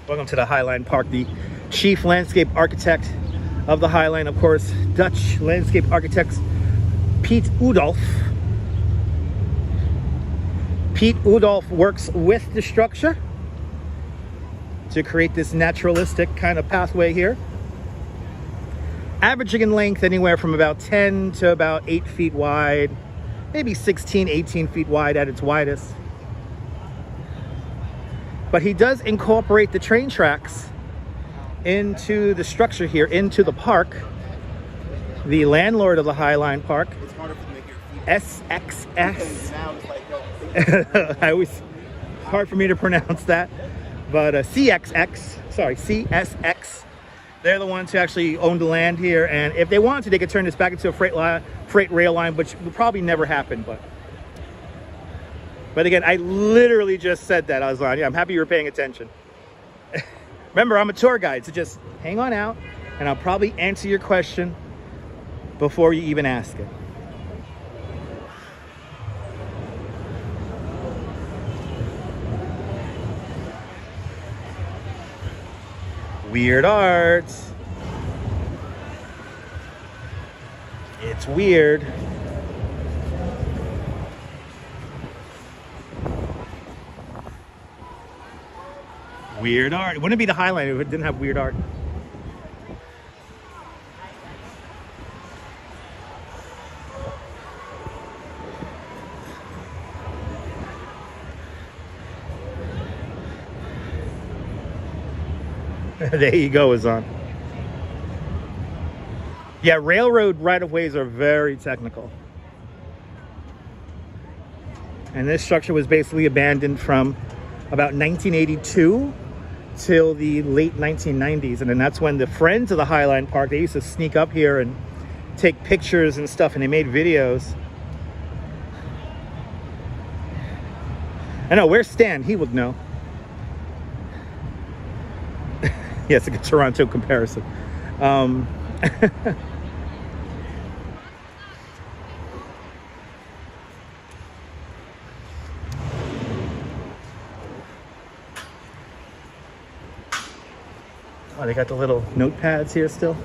Welcome to the Highline Park. The chief landscape architect of the Highline, of course, Dutch landscape architect Piet Oudolf. Piet Oudolf works with the structure to create this naturalistic kind of pathway here, averaging in length anywhere from about 10 to about 8 feet wide, maybe 16, 18 feet wide at its widest. But he does incorporate the train tracks into the structure here, into the park. The landlord of the Highline Park, SXX. It's hard for me to pronounce that, but CSX. They're the ones who actually own the land here, and if they wanted to, they could turn this back into a freight rail line, which will probably never happen. But again, I literally just said that. I was like, yeah, I'm happy you were paying attention. Remember, I'm a tour guide, so just hang on out, and I'll probably answer your question before you even ask it. Weird art. It's weird. Weird art. It wouldn't be the Highline if it didn't have weird art. There you go, Azan. Yeah, railroad right-of-ways are very technical. And this structure was basically abandoned from about 1982 till the late 1990s. And then that's when the friends of the Highline Park, they used to sneak up here and take pictures and stuff, and they made videos. I know, where's Stan? He would know. Yes, a good Toronto comparison. Oh, they got the little notepads here still.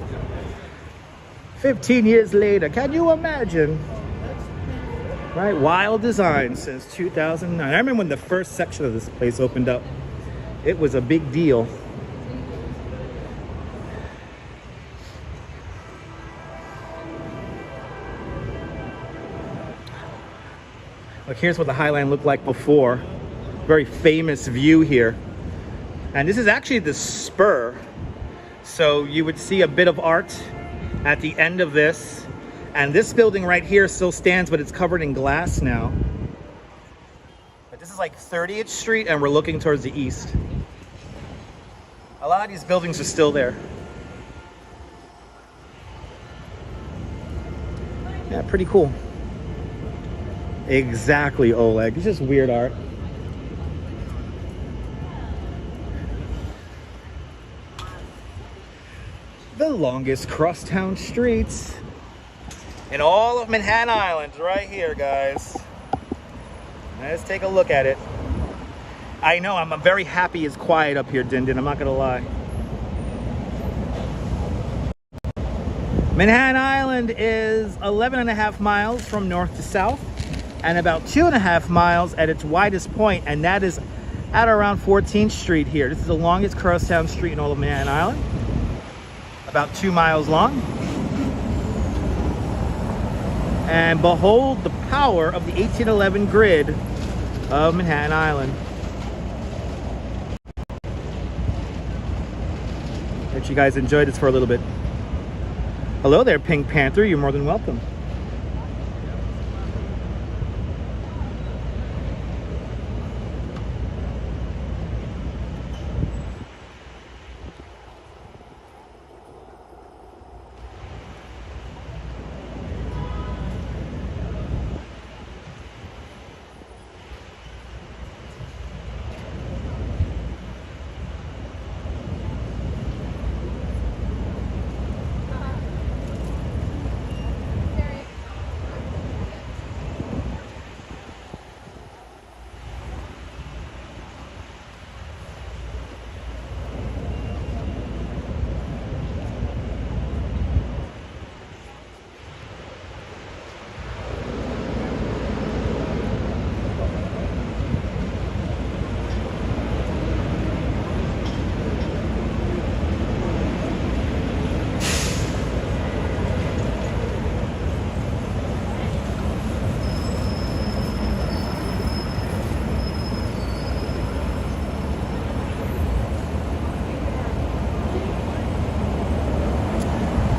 15 years later, can you imagine? Right, wild design since 2009. I remember when the first section of this place opened up. It was a big deal. Look, here's what the Highline looked like before. Very famous view here. And this is actually the Spur. So you would see a bit of art at the end of this. And this building right here still stands, but it's covered in glass now. But this is like 30th Street, and we're looking towards the east. A lot of these buildings are still there. Yeah, pretty cool. Exactly, Oleg. It's just weird art. The longest crosstown streets in all of Manhattan Island, right here, guys. Let's take a look at it. I know, I'm very happy it's quiet up here, Din Din, I'm not gonna lie. Manhattan Island is 11.5 miles from north to south, and about 2.5 miles at its widest point, and that is at around 14th Street here. This is the longest crosstown street in all of Manhattan Island. About 2 miles long. And behold the power of the 1811 grid of Manhattan Island. Hope you guys enjoyed this for a little bit. Hello there, Pink Panther. You're more than welcome.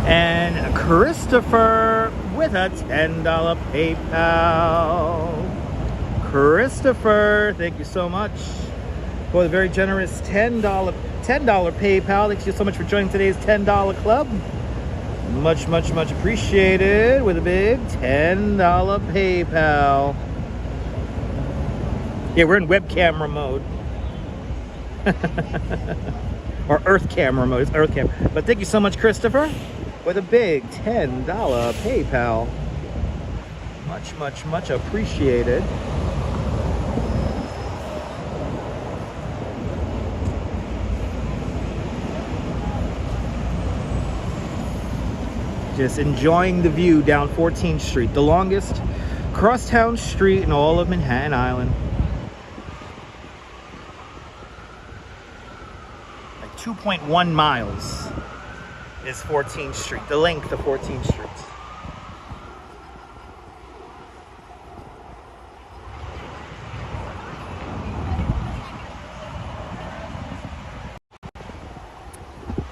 And Christopher with a $10 PayPal. Christopher, thank you so much for the very generous $10 PayPal. Thank you so much for joining today's $10 club. Much, much, much appreciated with a big $10 PayPal. Yeah, we're in web camera mode. Or Earth camera mode. It's Earth camera. But thank you so much, Christopher, with a big $10 PayPal. Much, much, much appreciated. Just enjoying the view down 14th Street, the longest crosstown street in all of Manhattan Island. Like 2.1 miles is 14th Street, the length of 14th Street.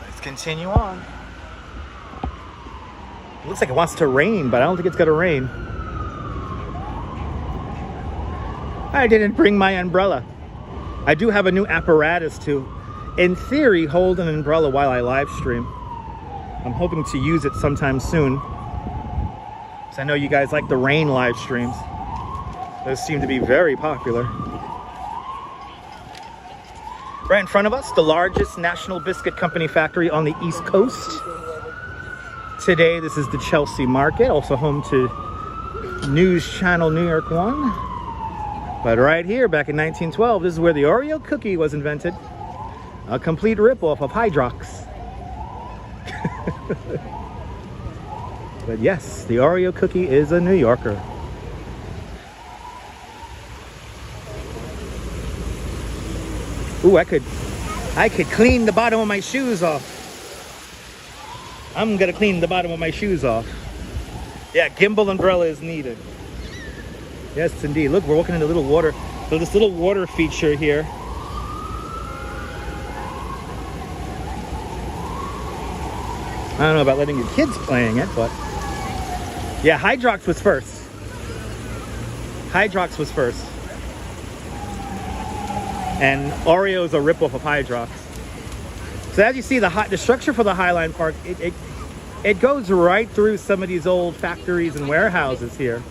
Let's continue on. It looks like it wants to rain, but I don't think it's gonna rain. I didn't bring my umbrella. I do have a new apparatus to, in theory, hold an umbrella while I live stream. I'm hoping to use it sometime soon, because I know you guys like the rain live streams. Those seem to be very popular. Right in front of us, the largest national biscuit company factory on the East Coast. Today, this is the Chelsea Market, also home to News Channel New York 1. But right here, back in 1912, this is where the Oreo cookie was invented. A complete ripoff of Hydrox. But yes, the Oreo cookie is a New Yorker. Ooh, I could clean the bottom of my shoes off. I'm gonna clean the bottom of my shoes off. Yeah, Gimble umbrella is needed. Yes, indeed. Look, we're walking in a little water. So this little water feature here. I don't know about letting your kids playing it, but yeah, Hydrox was first. Hydrox was first. And Oreo is a ripoff of Hydrox. So as you see, the structure for the Highline Park, it goes right through some of these old factories and warehouses here.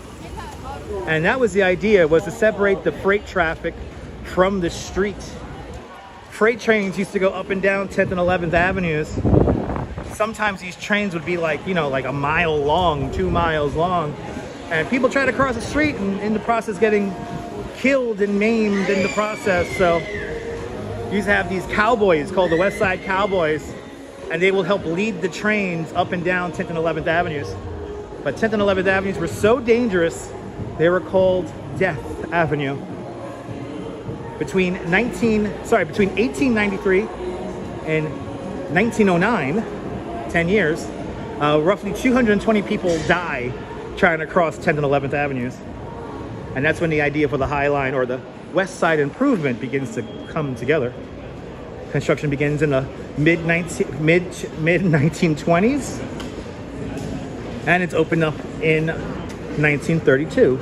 And that was the idea, was to separate the freight traffic from the street. Freight trains used to go up and down 10th and 11th Avenues. Sometimes these trains would be like, you know, like a mile long, 2 miles long. And people try to cross the street and in the process getting killed and maimed in the process. So you used to have these cowboys called the West Side Cowboys, and they will help lead the trains up and down 10th and 11th Avenues. But 10th and 11th Avenues were so dangerous, they were called Death Avenue. between 1893 and 1909, 10 years, roughly 220 people die trying to cross 10th and 11th Avenues. And that's when the idea for the High Line or the West Side Improvement begins to come together. Construction begins in the mid 1920s, and it's opened up in 1932.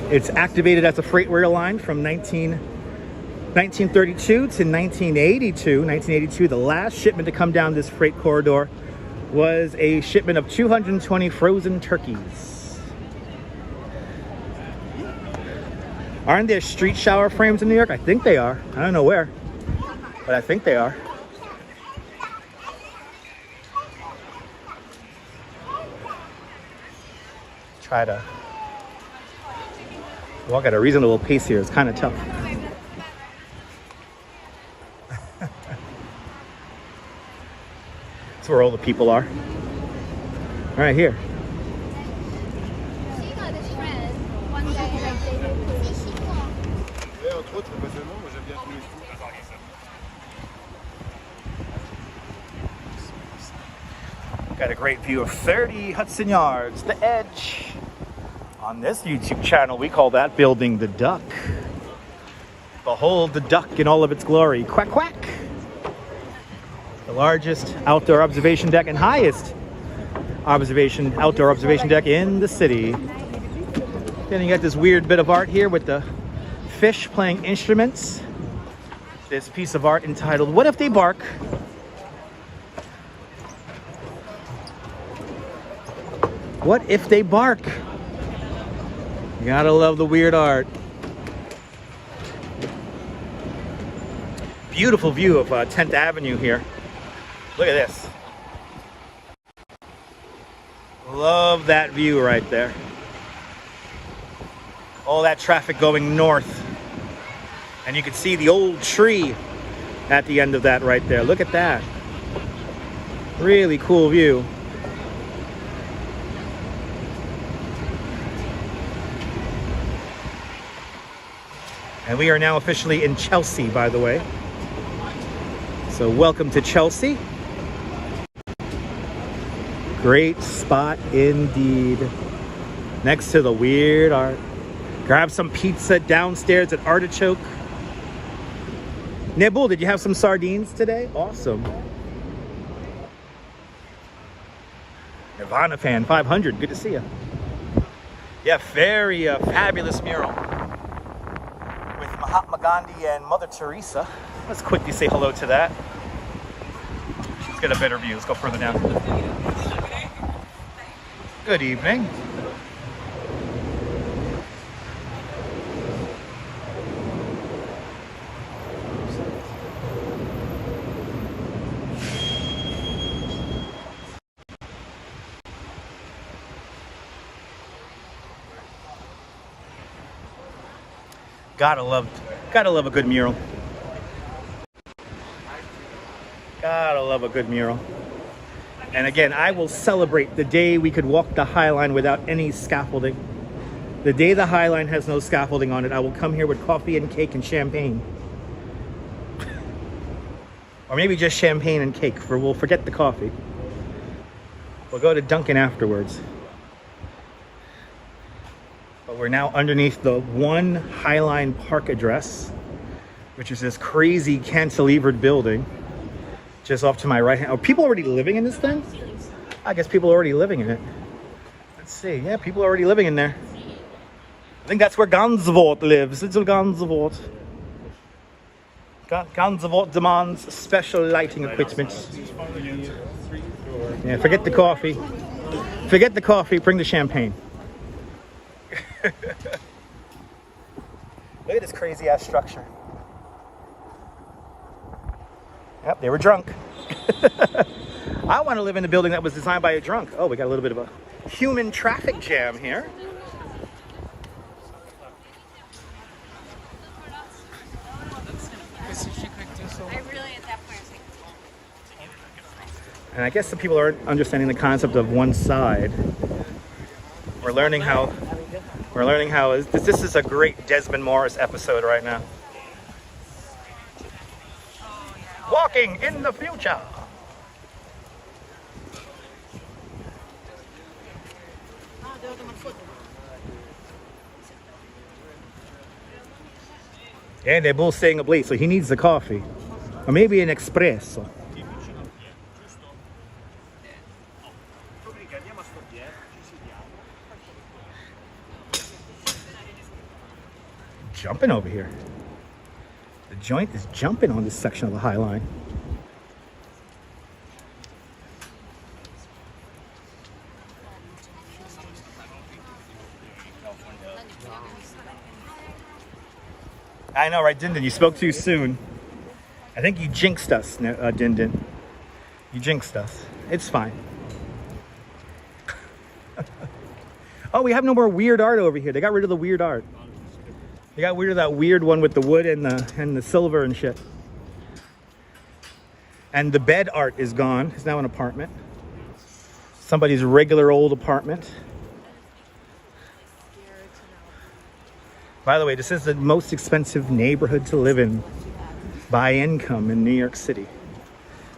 It's activated as a freight rail line from 1932 to 1982. 1982, the last shipment to come down this freight corridor was a shipment of 220 frozen turkeys. Aren't there street shower frames in New York? I think they are. I don't know where, but I think they are. Try to walk at a reasonable pace here. It's kind of tough. That's where all the people are. Right here. Got a great view of 30 Hudson Yards, the edge. On this YouTube channel, we call that Building the Duck. Behold the duck in all of its glory. Quack, quack. The largest outdoor observation deck and highest outdoor observation deck in the city. Then you got this weird bit of art here with the fish playing instruments. This piece of art entitled, "What If They Bark?" What if they bark? You gotta love the weird art. Beautiful view of 10th Avenue here. Look at this. Love that view right there. All that traffic going north. And you can see the old tree at the end of that right there. Look at that. Really cool view. And we are now officially in Chelsea, by the way. So welcome to Chelsea. Great spot indeed. Next to the weird art. Grab some pizza downstairs at Artichoke. Nibble, did you have some sardines today? Awesome. Nirvana fan 500, good to see you. Yeah, very fabulous mural. Mahatma Gandhi and Mother Teresa. Let's quickly say hello to that. Let's get a better view. Let's go further down. Good evening. Gotta love a good mural. Gotta love a good mural. And again, I will celebrate the day we could walk the High Line without any scaffolding. The day the High Line has no scaffolding on it, I will come here with coffee and cake and champagne. Or maybe just champagne and cake, for we'll forget the coffee. We'll go to Dunkin' afterwards. But we're now underneath the One High Line Park address, which is this crazy cantilevered building just off to my right hand. Are people already living in this thing? I guess people are already living in it. Let's see. Yeah, people are already living in there. I think that's where Gansevoort lives. Little Gansevoort. Gansevoort demands special lighting equipment. Yeah, forget the coffee. Forget the coffee, bring the champagne. Look at this crazy ass structure. Yep, they were drunk. I want to live in a building that was designed by a drunk. Oh, we got a little bit of a human traffic jam here. And I guess the people aren't understanding the concept of one side. We're learning how this is a great Desmond Morris episode right now. Walking in the future. And they're both staying up late, so he needs the coffee. Or maybe an espresso. Jumping over here. The joint is jumping on this section of the High Line. I know, right, Dindin? You spoke too soon. I think you jinxed us, Dindin. You jinxed us. It's fine. Oh, we have no more weird art over here. They got rid of the weird art. They got rid of that weird one with the wood and the silver and shit. And the bed art is gone. It's now an apartment. Somebody's regular old apartment. By the way, this is the most expensive neighborhood to live in by income in New York City.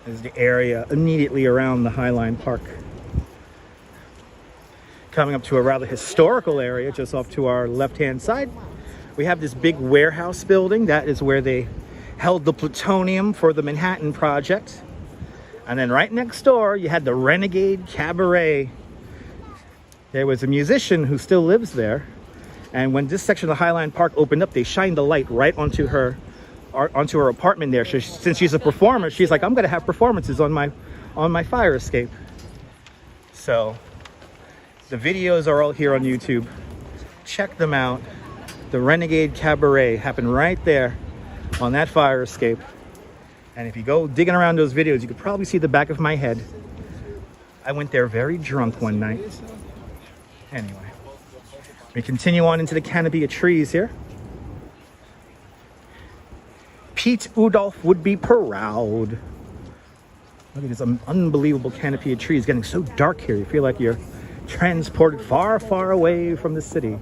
This is the area immediately around the High Line Park. Coming up to a rather historical area just off to our left-hand side, we have this big warehouse building. That is where they held the plutonium for the Manhattan Project. And then right next door, you had the Renegade Cabaret. There was a musician who still lives there. And when this section of the High Line Park opened up, they shined the light right onto her apartment there. Since she's a performer, she's like, I'm going to have performances on my fire escape. So the videos are all here on YouTube. Check them out. The Renegade Cabaret happened right there on that fire escape. And if you go digging around those videos, you could probably see the back of my head. I went there very drunk one night. Anyway. We continue on into the canopy of trees here. Pete Udolph would be proud. Look at this unbelievable canopy of trees. Getting so dark here. You feel like you're transported far, far away from the city.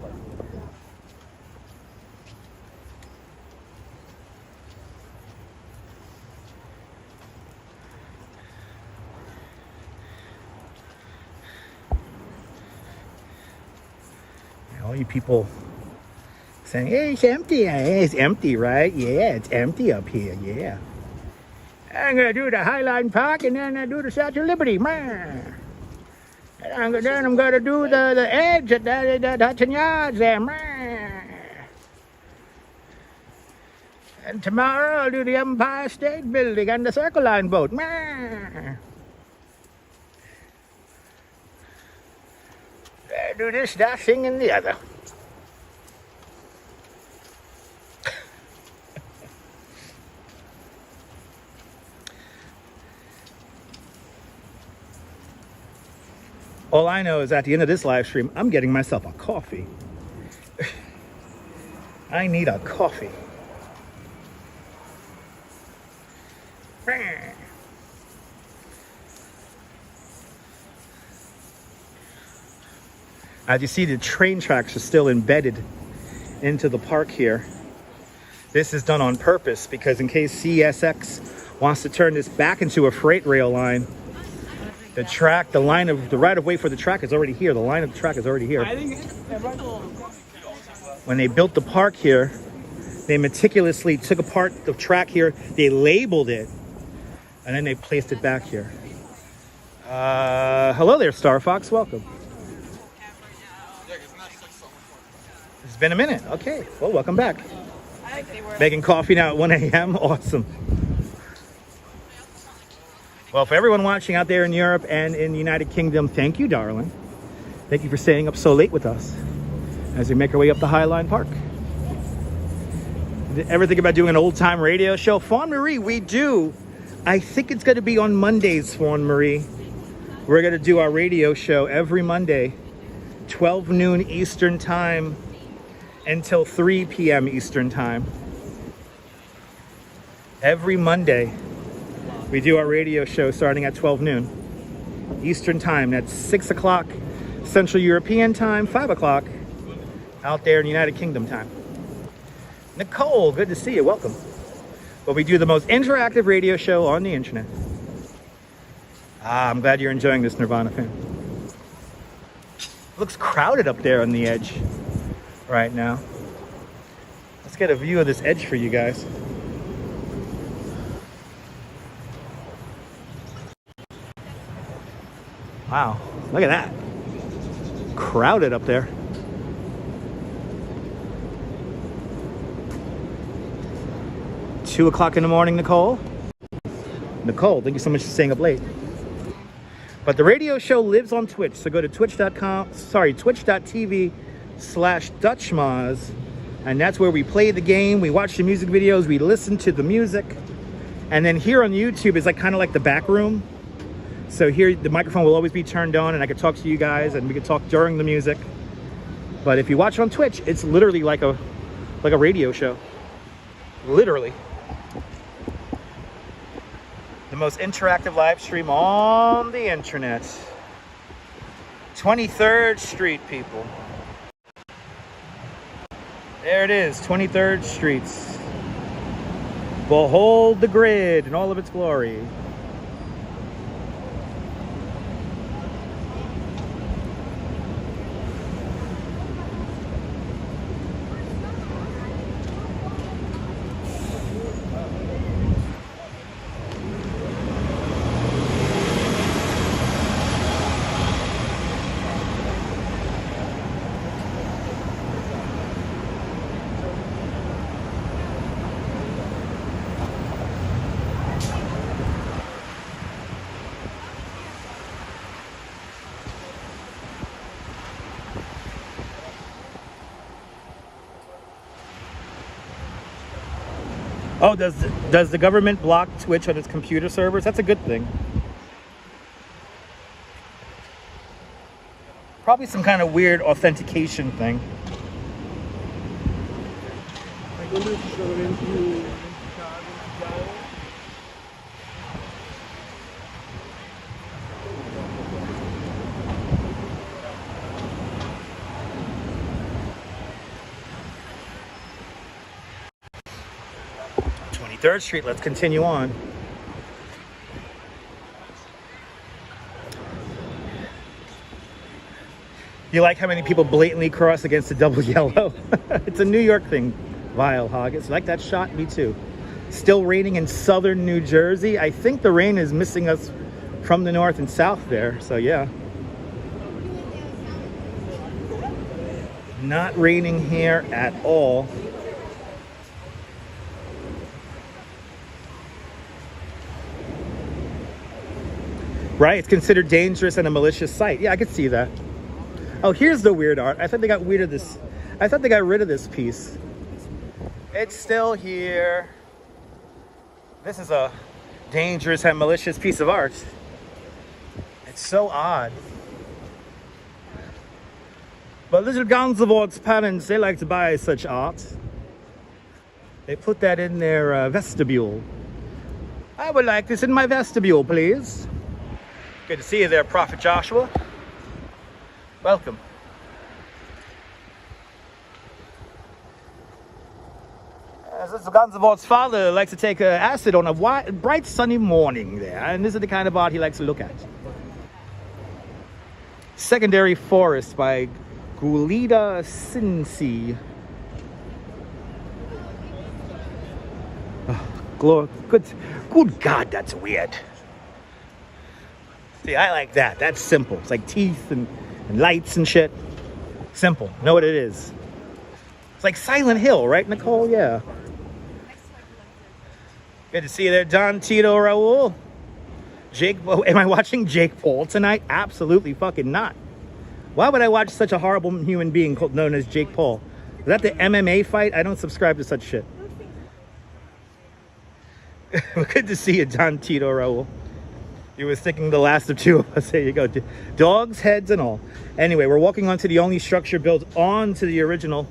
All you people saying, hey, it's empty. Hey, it's empty, right? Yeah, it's empty up here, yeah. I'm going to do the High Line Park and then I do the Statue of Liberty. Then I'm going to do the edge at the Hudson Yards there. And tomorrow I'll do the Empire State Building and the Circle Line boat. Do this, that thing, and the other. All I know is at the end of this live stream, I'm getting myself a coffee. I need a coffee. As you see, the train tracks are still embedded into the park here. This is done on purpose because in case CSX wants to turn this back into a freight rail line, the right of way for the track is already here. The line of the track is already here. When they built the park here, they meticulously took apart the track here, they labeled it, and then they placed it back here. Hello there, Star Fox, welcome. It's been a minute. Okay, well, welcome back. Making coffee now at 1 a.m. Awesome. Well, for everyone watching out there in Europe and in the United Kingdom, thank you, darling. Thank you for staying up so late with us as we make our way up the High Line Park. Ever think about doing an old-time radio show? Fawn Marie, we do. I think it's going to be on Mondays, Fawn Marie. We're going to do our radio show every Monday, 12 noon Eastern Time until 3 p.m. Eastern Time. Every Monday, we do our radio show starting at 12 noon Eastern Time. That's 6 o'clock Central European time, 5 o'clock out there in United Kingdom time. Nicole, good to see you. Welcome. Well, we do the most interactive radio show on the internet. I'm glad you're enjoying this, Nirvana fan. Looks crowded up there on the edge right now. Let's get a view of this edge for you guys. Wow, look at that. Crowded up there. Two o'clock in the morning, Nicole. Nicole, thank you so much for staying up late. But the radio show lives on Twitch, so go to twitch.tv/Dutchmaz, and that's where we play the game, we watch the music videos, we listen to the music, and then here on YouTube is like kind of like the back room. So here the microphone will always be turned on, and I could talk to you guys, and we could talk during the music. But if you watch on Twitch, it's literally like a radio show, literally. The most interactive live stream on the internet. 23rd Street, people. There it is, 23rd Street. Behold the grid in all of its glory. Oh, does the government block Twitch on its computer servers? That's a good thing. Probably some kind of weird authentication thing. Third Street, let's continue on. You like how many people blatantly cross against the double yellow? It's a New York thing, Vile Hoggets. You like that shot? Me too. Still raining in southern New Jersey. I think the rain is missing us from the north and south there, so yeah. Not raining here at all. Right, it's considered dangerous and a malicious site. Yeah, I could see that. Oh, here's the weird art. I thought they got rid of this. I thought they got rid of this piece. It's still here. This is a dangerous and malicious piece of art. It's so odd. But little Gansevoort's parents, they like to buy such art. They put that in their vestibule. I would like this in my vestibule, please. Good to see you there, Prophet Joshua. Welcome. This is Gansevoort's father likes to take acid on a bright sunny morning there, and this is the kind of art he likes to look at. Secondary Forest by Gulida Cincy. Oh, good God, that's weird. See, I like that. That's simple. It's like teeth and lights and shit. Simple. Know what it is. It's like Silent Hill, right, Nicole? Yeah. Good to see you there, Don Tito Raul. Jake, am I watching Jake Paul tonight? Absolutely fucking not. Why would I watch such a horrible human being known as Jake Paul? Is that the MMA fight? I don't subscribe to such shit. Good to see you, Don Tito Raul. You were thinking the last of two of us. There you go. Dogs, heads, and all. Anyway, we're walking onto the only structure built onto the original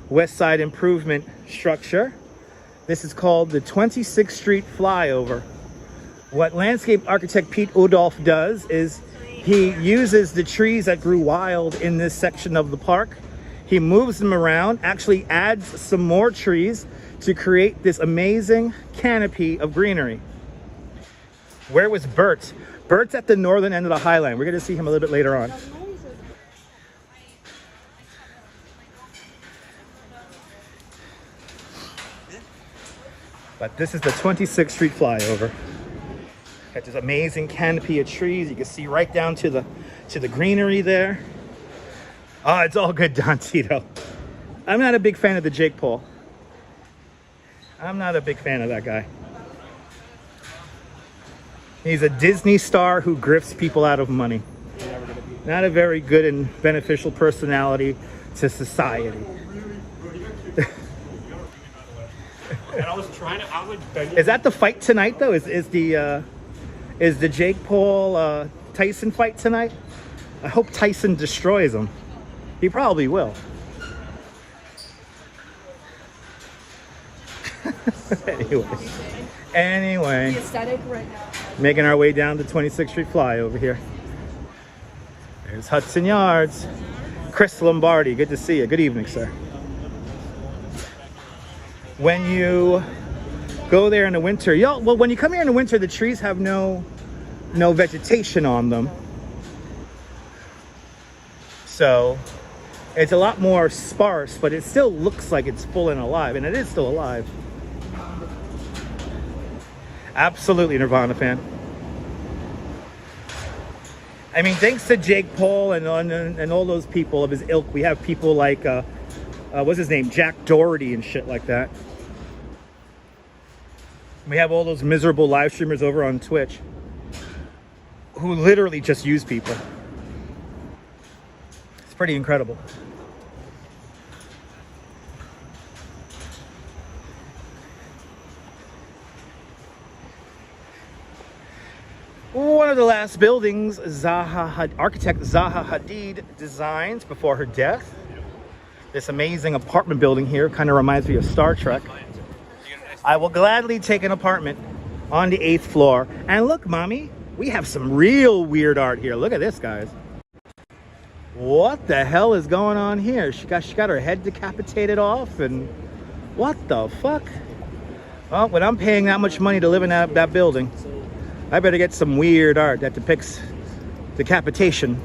West Side Improvement structure. This is called the 26th Street Flyover. What landscape architect Pete Udolph does is He uses the trees that grew wild in this section of the park. He moves them around, actually adds some more trees to create this amazing canopy of greenery. Where was Bert? Bert's at the northern end of the Highline. We're going to see him a little bit later on. But this is the 26th Street flyover. Got this amazing canopy of trees. You can see right down to the greenery there. Oh, it's all good, Don Tito. I'm not a big fan of the Jake Paul. I'm not a big fan of that guy. He's a Disney star who grifts people out of money. Not a very good and beneficial personality to society. Is that the fight tonight, though? Is the Jake Paul Tyson fight tonight? I hope Tyson destroys him. He probably will. Anyway, making our way down the 26th Street flyover here. There's Hudson Yards. Chris Lombardi, good to see you. Good evening, sir. When you go there in the winter, well, when you come here in the winter, the trees have no vegetation on them. So it's a lot more sparse, but it still looks like it's full and alive, and it is still alive. Absolutely Nirvana fan. I mean, thanks to Jake Paul and all those people of his ilk, we have people like, what's his name? Jack Doherty and shit like that. We have all those miserable live streamers over on Twitch who literally just use people. It's pretty incredible. One of the last buildings architect Zaha Hadid designed before her death. This amazing apartment building here kind of reminds me of Star Trek. I will gladly take an apartment on the 8th floor. And look, mommy, we have some real weird art here. Look at this, guys. What the hell is going on here? She got her head decapitated off, and what the fuck? Well, when I'm paying that much money to live in that building, I better get some weird art that depicts decapitation.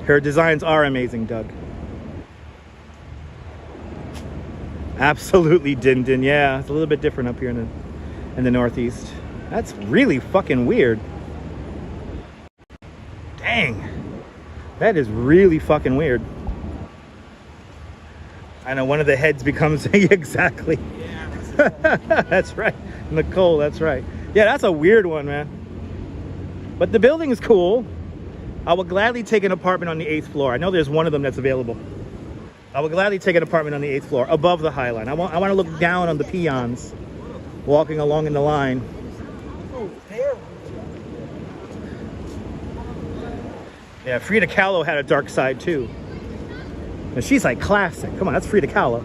Her designs are amazing, Doug. Absolutely, Din Din. Yeah, it's a little bit different up here in the Northeast. That's really fucking weird. Dang. That is really fucking weird. I know one of the heads becomes exactly. That's right. Nicole, that's right. Yeah, that's a weird one, man. But the building is cool. I will gladly take an apartment on the 8th floor. I know there's one of them that's available. I will gladly take an apartment on the 8th floor, above the High Line. I want to look down on the peons walking along in the line. Yeah, Frida Kahlo had a dark side too. And she's like classic. Come on, that's Frida Kahlo.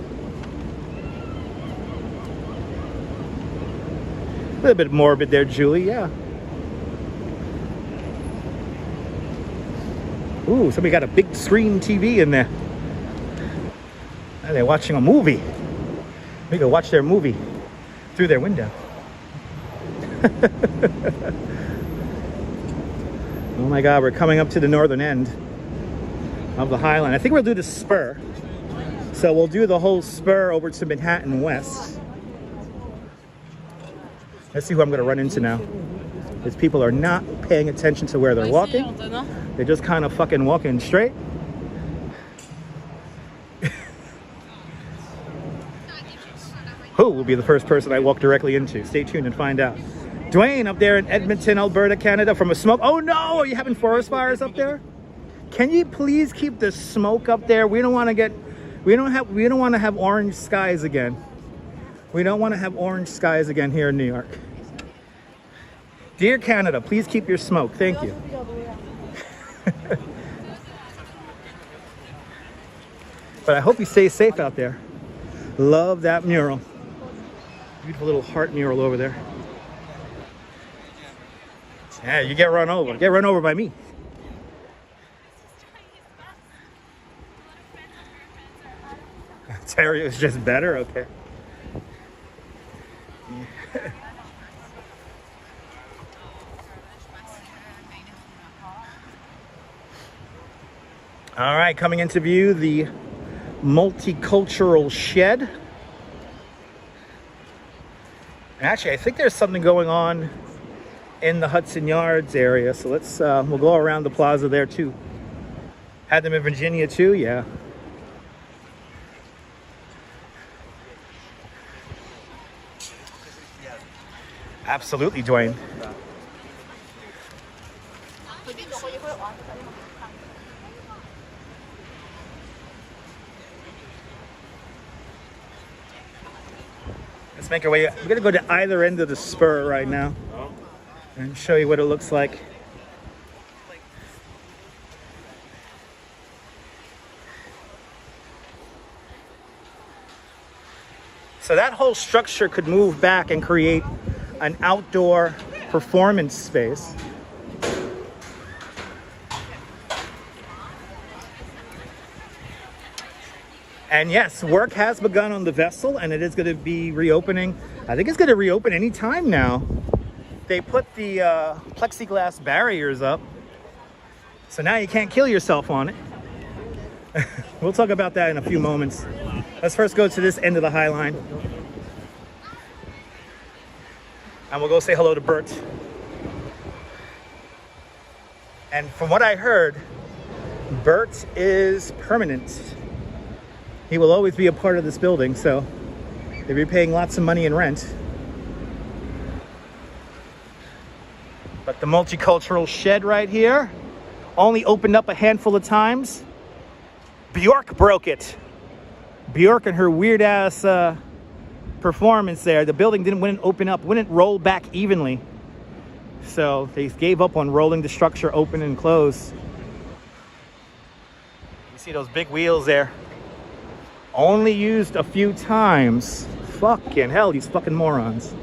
A little bit morbid there, Julie, yeah. Ooh, somebody got a big screen TV in there. And they're watching a movie. We go watch their movie through their window. Oh my God, we're coming up to the northern end of the High Line. I think we'll do the Spur. So we'll do the whole Spur over to Manhattan West. Let's see who I'm going to run into now. These people are not paying attention to where they're walking. They're just kind of fucking walking straight. Who will be the first person I walk directly into? Stay tuned and find out. Dwayne up there in Edmonton, Alberta, Canada, from a smoke. Oh no, are you having forest fires up there? Can you please keep the smoke up there? We don't want to get, we don't want to have orange skies again. We don't want to have orange skies again here in New York. Dear Canada, please keep your smoke. Thank you. But I hope you stay safe out there. Love that mural. Beautiful little heart mural over there. Yeah, you get run over. Get run over by me. Terry is just better? Okay. All right, coming into view, the multicultural shed. Actually, I think there's something going on in the Hudson Yards area, so let's we'll go around the plaza there too. Had them in Virginia too, yeah. Absolutely, Dwayne. Let's make our way. We're gonna go to either end of the Spur right now and show you what it looks like. So that whole structure could move back and create an outdoor performance space. And yes, work has begun on the vessel, and it is going to be reopening. I think it's going to reopen any time now. They put the plexiglass barriers up, so now you can't kill yourself on it. We'll talk about that in a few moments. Let's first go to this end of the High Line. And we'll go say hello to Bert. And from what I heard, Bert is permanent. He will always be a part of this building, so if you're paying lots of money in rent. But the multicultural shed right here only opened up a handful of times. Bjork broke it. Bjork and her weird ass performance there. The building wouldn't open up, wouldn't roll back evenly. So they gave up on rolling the structure open and close. You see those big wheels there. Only used a few times. Fucking hell, these fucking morons.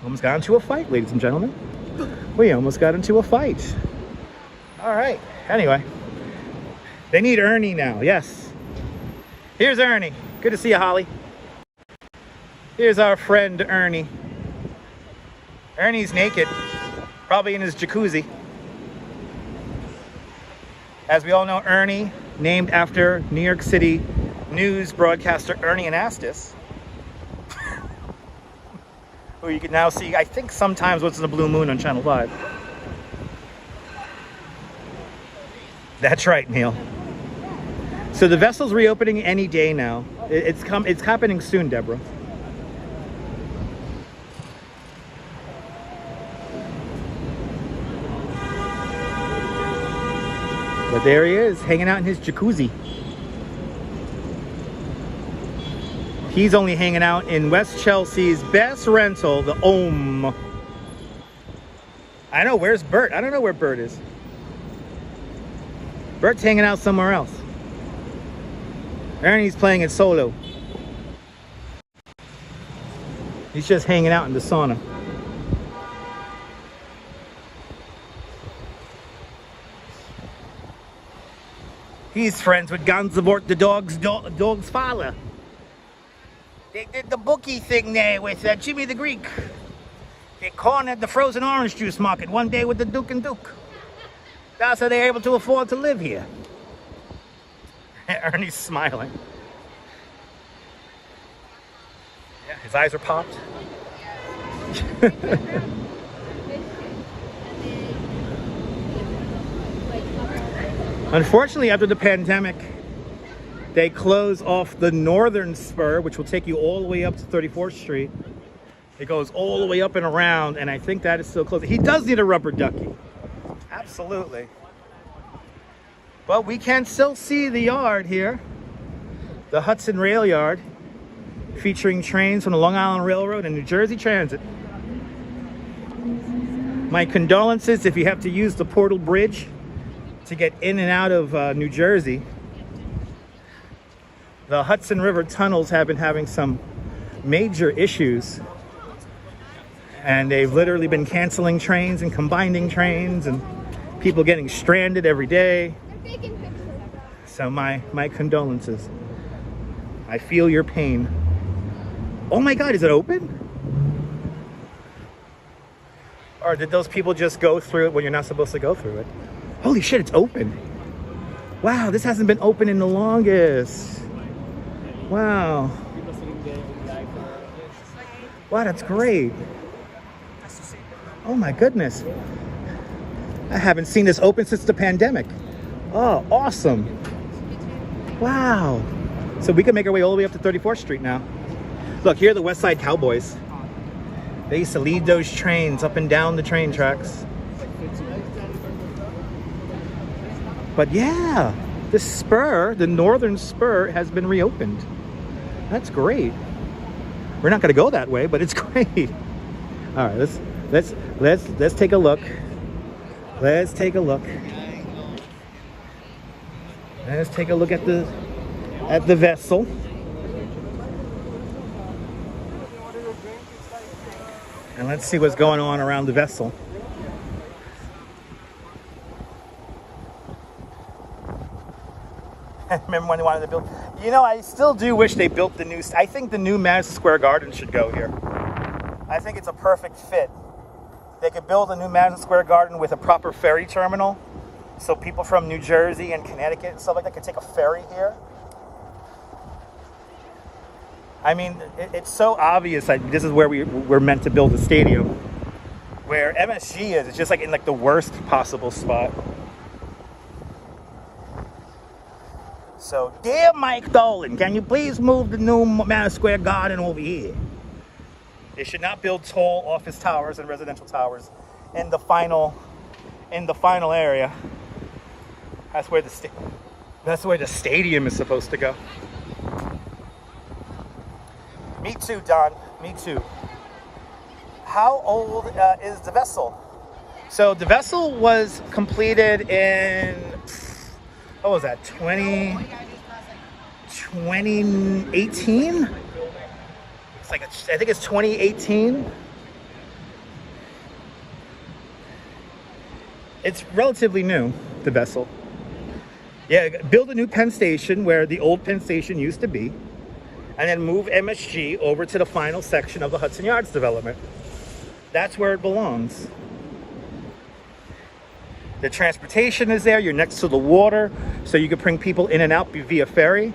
Almost got into a fight, ladies and gentlemen. We almost got into a fight. All right, anyway. They need Ernie now, yes. Here's Ernie. Good to see you, Holly. Here's our friend Ernie. Ernie's naked, probably in his jacuzzi. As we all know, Ernie, named after New York City news broadcaster Ernie Anastas, who you can now see, I think, sometimes What's in the Blue Moon on Channel 5. That's right, Neil. So the vessel's reopening any day now. It's happening soon, Deborah. But there he is, hanging out in his jacuzzi. He's only hanging out in West Chelsea's best rental, the Ohm. I know, where's Bert? I don't know where Bert is. Bert's hanging out somewhere else. Ernie's playing it solo. He's just hanging out in the sauna. He's friends with Ganzabort, the dog's father. They did the bookie thing there with Jimmy the Greek. They cornered the frozen orange juice market one day with the Duke and Duke. That's how they're able to afford to live here. Ernie's smiling. Yeah, his eyes are popped. Unfortunately, after the pandemic, they close off the northern spur, which will take you all the way up to 34th Street. It goes all the way up and around, and I think that is still closed. He does need a rubber ducky. Absolutely. But we can still see the yard here, the Hudson Rail Yard, featuring trains from the Long Island Railroad and New Jersey Transit. My condolences if you have to use the Portal Bridge to get in and out of New Jersey. The Hudson River tunnels have been having some major issues. And they've literally been canceling trains and combining trains and people getting stranded every day. So my condolences. I feel your pain. Oh my God, is it open? Or did those people just go through it when you're not supposed to go through it? Holy shit, it's open. Wow, this hasn't been open in the longest. Wow. Wow, that's great. Oh my goodness. I haven't seen this open since the pandemic. Oh, awesome. Wow. So we can make our way all the way up to 34th Street now. Look, here are the West Side Cowboys. They used to lead those trains up and down the train tracks. But yeah, the Spur, the northern Spur, has been reopened. That's great. We're not going to go that way, but it's great. All right, let's take a look. Let's take a look. Let's take a look at the vessel. And let's see what's going on around the vessel. Remember when they wanted to build? You know, I still do wish they built the new. I think the new Madison Square Garden should go here. I think it's a perfect fit. They could build a new Madison Square Garden with a proper ferry terminal, so people from New Jersey and Connecticut and stuff like that could take a ferry here. I mean, it's so obvious that this is where we're meant to build a stadium. Where MSG is, it's just like in like the worst possible spot. So, dear Mike Dolan, can you please move the new Madison Square Garden over here? They should not build tall office towers and residential towers in the final area. That's where the stadium is supposed to go. Me too, Don. Me too. How old is the vessel? So the vessel was completed in, what was that, 2018? It's like, I think it's 2018. It's relatively new, the vessel. Yeah, build a new Penn Station where the old Penn Station used to be, and then move MSG over to the final section of the Hudson Yards development. That's where it belongs. The transportation is there. You're next to the water, so you can bring people in and out via ferry.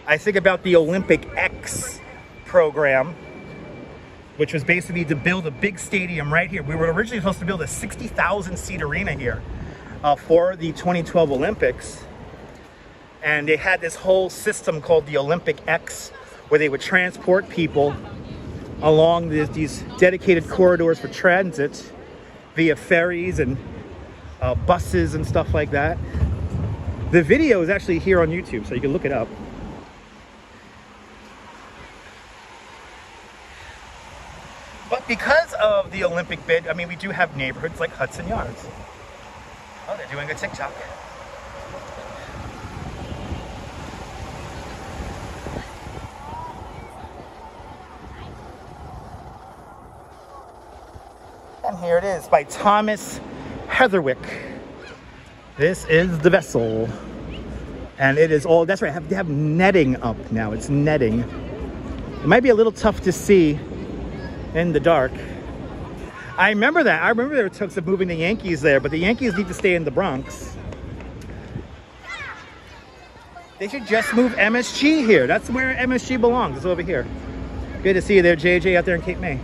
I think about the Olympic X program, which was basically to build a big stadium right here. We were originally supposed to build a 60,000 seat arena here for the 2012 Olympics. And they had this whole system called the Olympic X, where they would transport people along these dedicated corridors for transit via ferries and buses and stuff like that. The video is actually here on YouTube, so you can look it up. But because of the Olympic bid, I mean, we do have neighborhoods like Hudson Yards. Oh, they're doing a TikTok. And here it is by Thomas Heatherwick. This is the vessel. And it is all, that's right, they have netting up now. It's netting. It might be a little tough to see in the dark. I remember that. I remember there were talks of moving the Yankees there, but the Yankees need to stay in the Bronx. They should just move MSG here. That's where MSG belongs. It's over here. Good to see you there, JJ, out there in Cape May.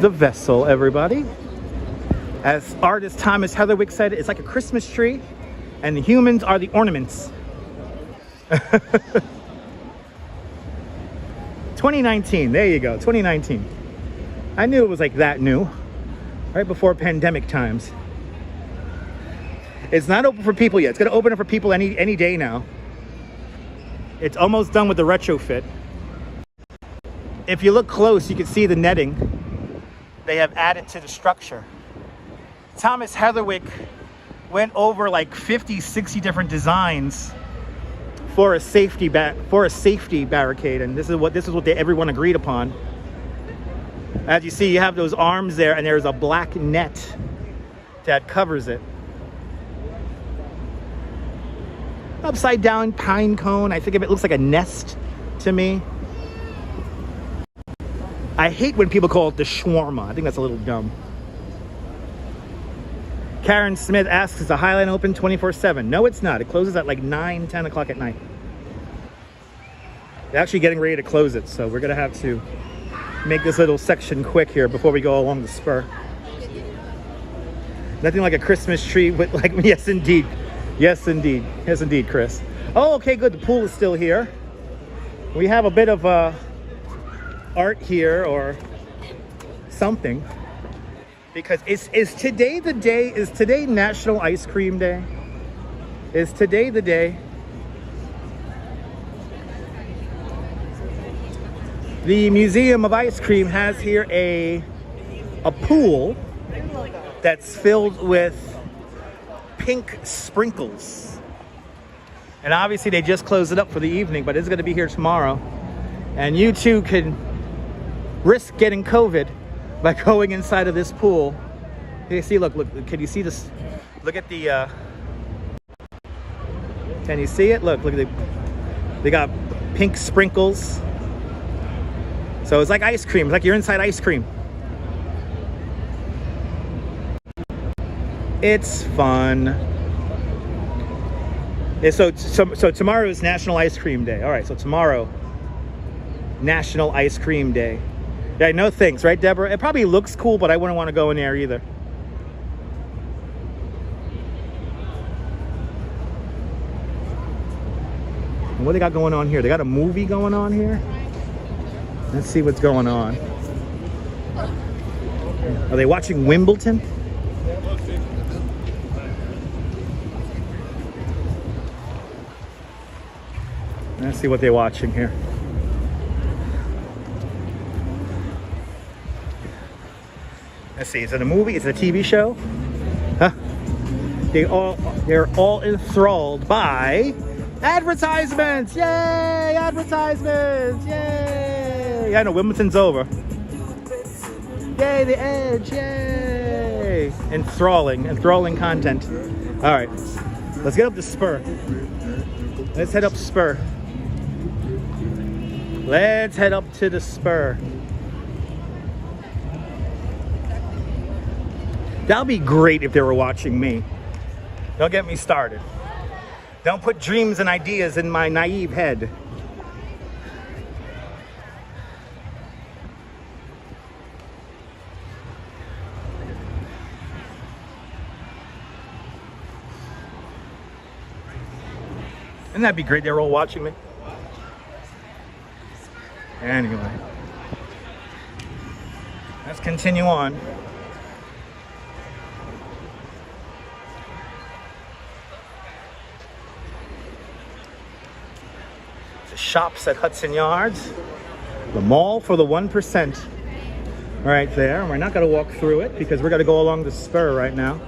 The vessel, everybody. As artist Thomas Heatherwick said, it's like a Christmas tree, and the humans are the ornaments. 2019, there you go, 2019. I knew it was like that new, right before pandemic times. It's not open for people yet. It's gonna open up for people any day now. It's almost done with the retrofit. If you look close, you can see the netting they have added to the structure Thomas Heatherwick went over like 50, 60 different designs for a safety barricade, and this is what everyone agreed upon. As you see, you have those arms there, and there's a black net that covers it. Upside down pine cone. I think of it looks like a nest to me. I hate when people call it the shawarma. I think that's a little dumb. Karen Smith asks, is the Highline open 24/7? No, it's not. It closes at like 9, 10 o'clock at night. They're actually getting ready to close it, so we're going to have to make this little section quick here before we go along the spur. Nothing like a Christmas tree with like, yes indeed. Yes indeed. Yes indeed, Chris. Oh, okay, good. The pool is still here. We have a bit of art here or something. Because is today the day? Is today National Ice Cream Day? Is today the day? The Museum of Ice Cream has here a pool that's filled with pink sprinkles. And obviously they just closed it up for the evening, but it's going to be here tomorrow. And you too can risk getting COVID by going inside of this pool. You see, look, can you see this? Look at the, can you see it? Look at they got pink sprinkles. So it's like ice cream, it's like you're inside ice cream. It's fun. And so tomorrow is National Ice Cream Day. All right, so tomorrow, National Ice Cream Day. Yeah, no thanks, right, Deborah? It probably looks cool, but I wouldn't want to go in there either. And what they got going on here? They got a movie going on here? Let's see what's going on. Are they watching Wimbledon? Let's see what they're watching here. Let's see, is it a movie? Is it a TV show? Huh? They're all enthralled by advertisements! Yay! Advertisements! Yay! I know, Wimbledon's over. Yay, the Edge! Yay! Enthralling content. All right, let's get up to Spur. Let's head up Spur. Let's head up to the Spur. That'll be great if they were watching me. Don't get me started. Don't put dreams and ideas in my naive head. Wouldn't that be great? They were all watching me. Anyway, let's continue on. The shops at Hudson Yards. The mall for the 1%. Right there. We're not going to walk through it because we're going to go along the Spur right now.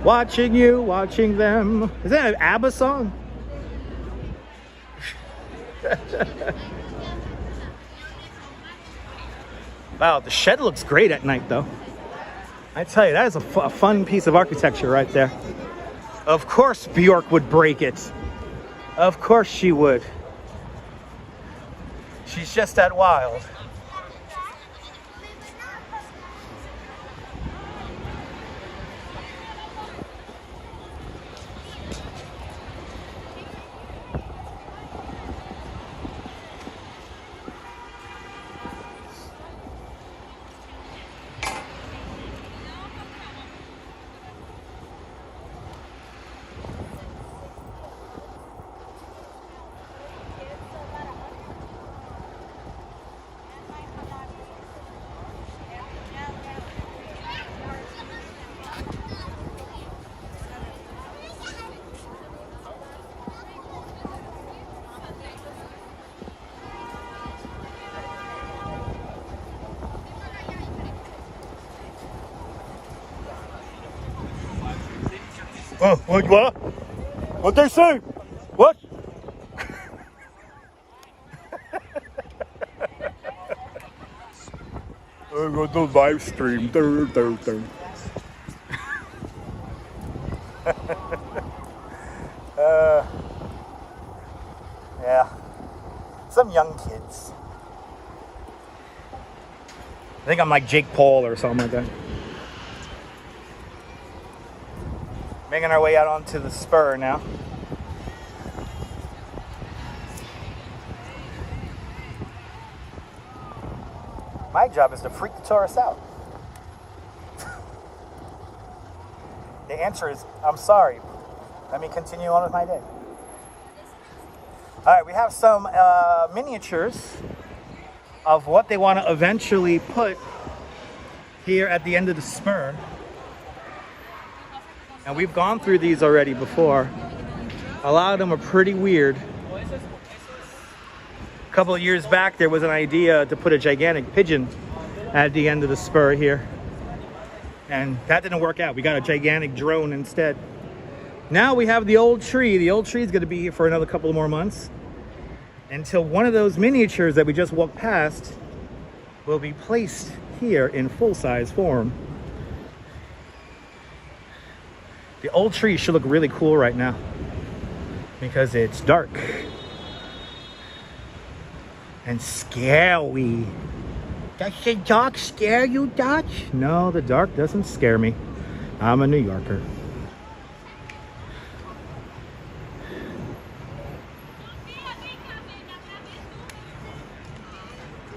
Watching you, watching them. Is that an ABBA song? Wow, the shed looks great at night though. I tell you, that is a fun piece of architecture right there. Of course Bjork would break it. Of course she would. She's just that wild. What? What they say? What? I got the live stream. Yeah. Some young kids. I think I'm like Jake Paul or something like that. Making our way out onto the Spur now. My job is to freak the tourists out. The answer is, I'm sorry. Let me continue on with my day. All right, we have some miniatures of what they want to eventually put here at the end of the Spur. And we've gone through these already before. A lot of them are pretty weird. A couple of years back, there was an idea to put a gigantic pigeon at the end of the Spur here. And that didn't work out. We got a gigantic drone instead. Now we have the old tree. The old tree is going to be here for another couple of more months until one of those miniatures that we just walked past will be placed here in full-size form. The old tree should look really cool right now because it's dark and scary. Does the dark scare you, Dutch? No, the dark doesn't scare me. I'm a New Yorker.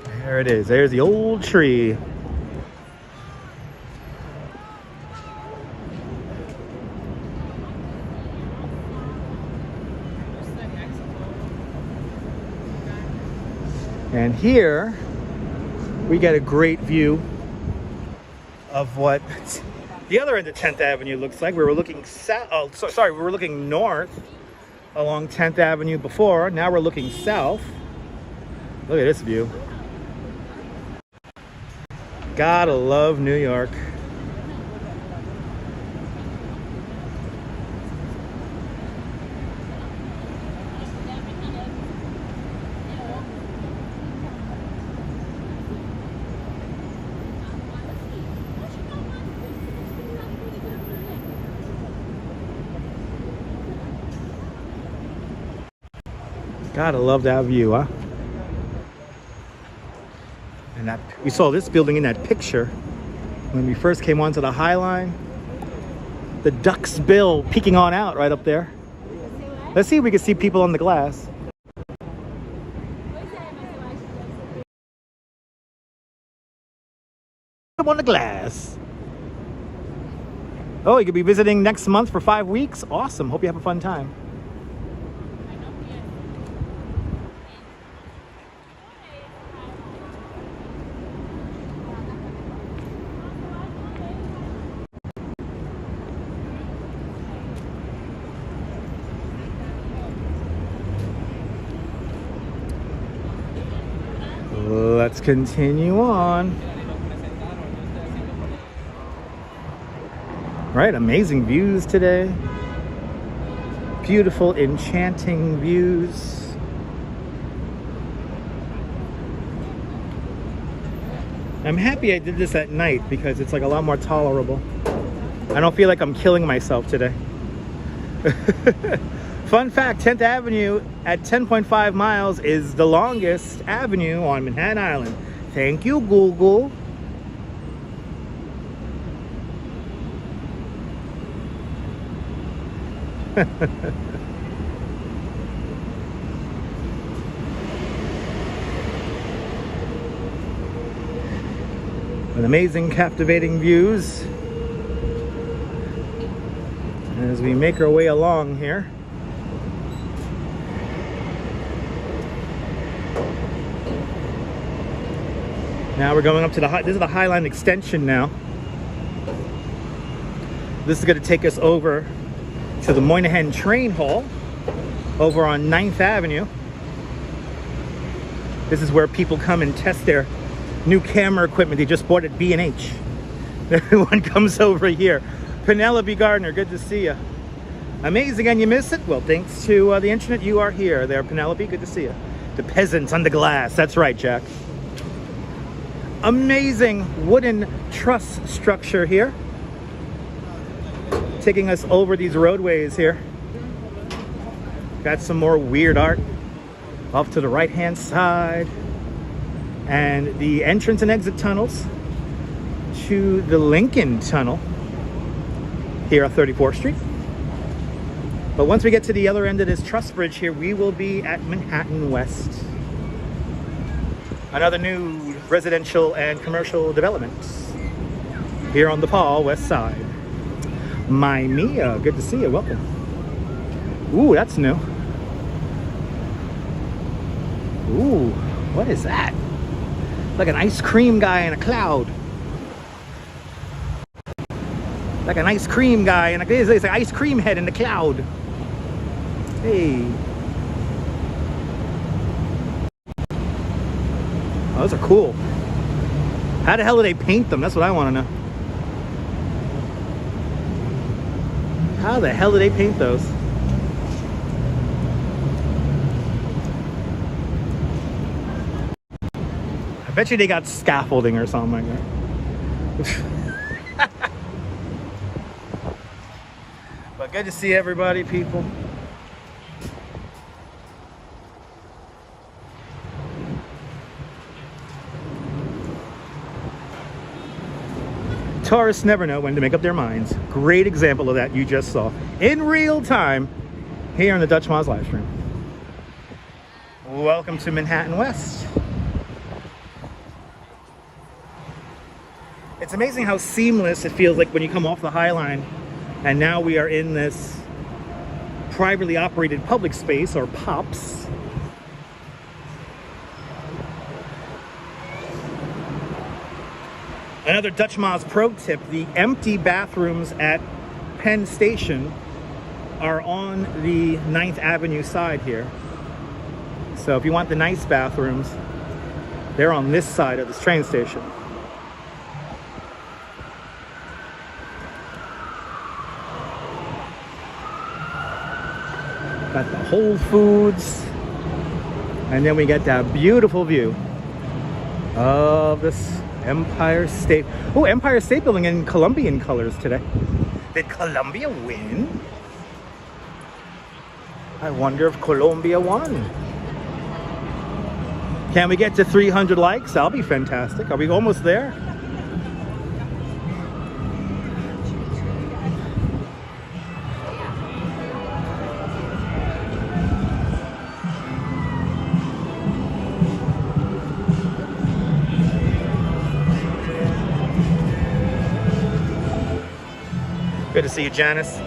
There it is. There's the old tree. And here we get a great view of what the other end of 10th Avenue looks like. We were looking we were looking north along 10th Avenue before. Now we're looking south. Look at this view. Gotta love New York. Gotta love that view, huh? And that we saw this building in that picture when we first came onto the High Line. The duck's bill peeking on out right up there. Let's see if we can see people on the glass. On the glass. Oh, you could be visiting next month for 5 weeks. Awesome. Hope you have a fun time. Let's continue on. Right, amazing views today. Beautiful, enchanting views. I'm happy I did this at night because it's like a lot more tolerable. I don't feel like I'm killing myself today. Fun fact, 10th Avenue at 10.5 miles is the longest avenue on Manhattan Island. Thank you, Google. With amazing, captivating views as we make our way along here. Now we're going up to this is the High Line extension now. This is going to take us over to the Moynihan Train Hall over on 9th Avenue. This is where people come and test their new camera equipment they just bought at B&H. Everyone comes over here. Penelope Gardner, good to see you. Amazing, and you miss it? Well, thanks to the internet, you are here. There, Penelope, good to see you. The peasants on the glass. That's right, Jack. Amazing wooden truss structure here. Taking us over these roadways here. Got some more weird art off to the right-hand side. And the entrance and exit tunnels to the Lincoln Tunnel here on 34th Street. But once we get to the other end of this truss bridge here, we will be at Manhattan West. Another new residential and commercial development here on the Paul West Side. My Mia, good to see you, welcome. Ooh, that's new. Ooh, what is that? Like an ice cream guy in a cloud. Like an ice cream guy in a, it's an ice cream head in the cloud. Hey. Oh, those are cool. How the hell do they paint them? That's what I want to know. How the hell do they paint those? I bet you they got scaffolding or something like that. But good to see everybody, people. Tourists never know when to make up their minds. Great example of that you just saw in real time here on the Dutch Moz live stream. Welcome to Manhattan West. It's amazing how seamless it feels like when you come off the High Line and now we are in this privately operated public space, or POPs. Another Dutch Moz pro tip, the empty bathrooms at Penn Station are on the 9th Avenue side here. So if you want the nice bathrooms, they're on this side of this train station. Got the Whole Foods, and then we get that beautiful view of this Empire State. Oh, Empire State Building in Colombian colors today. Did Colombia win? I wonder if Colombia won. Can we get to 300 likes? That'll be fantastic. Are we almost there? Good to see you, Janice.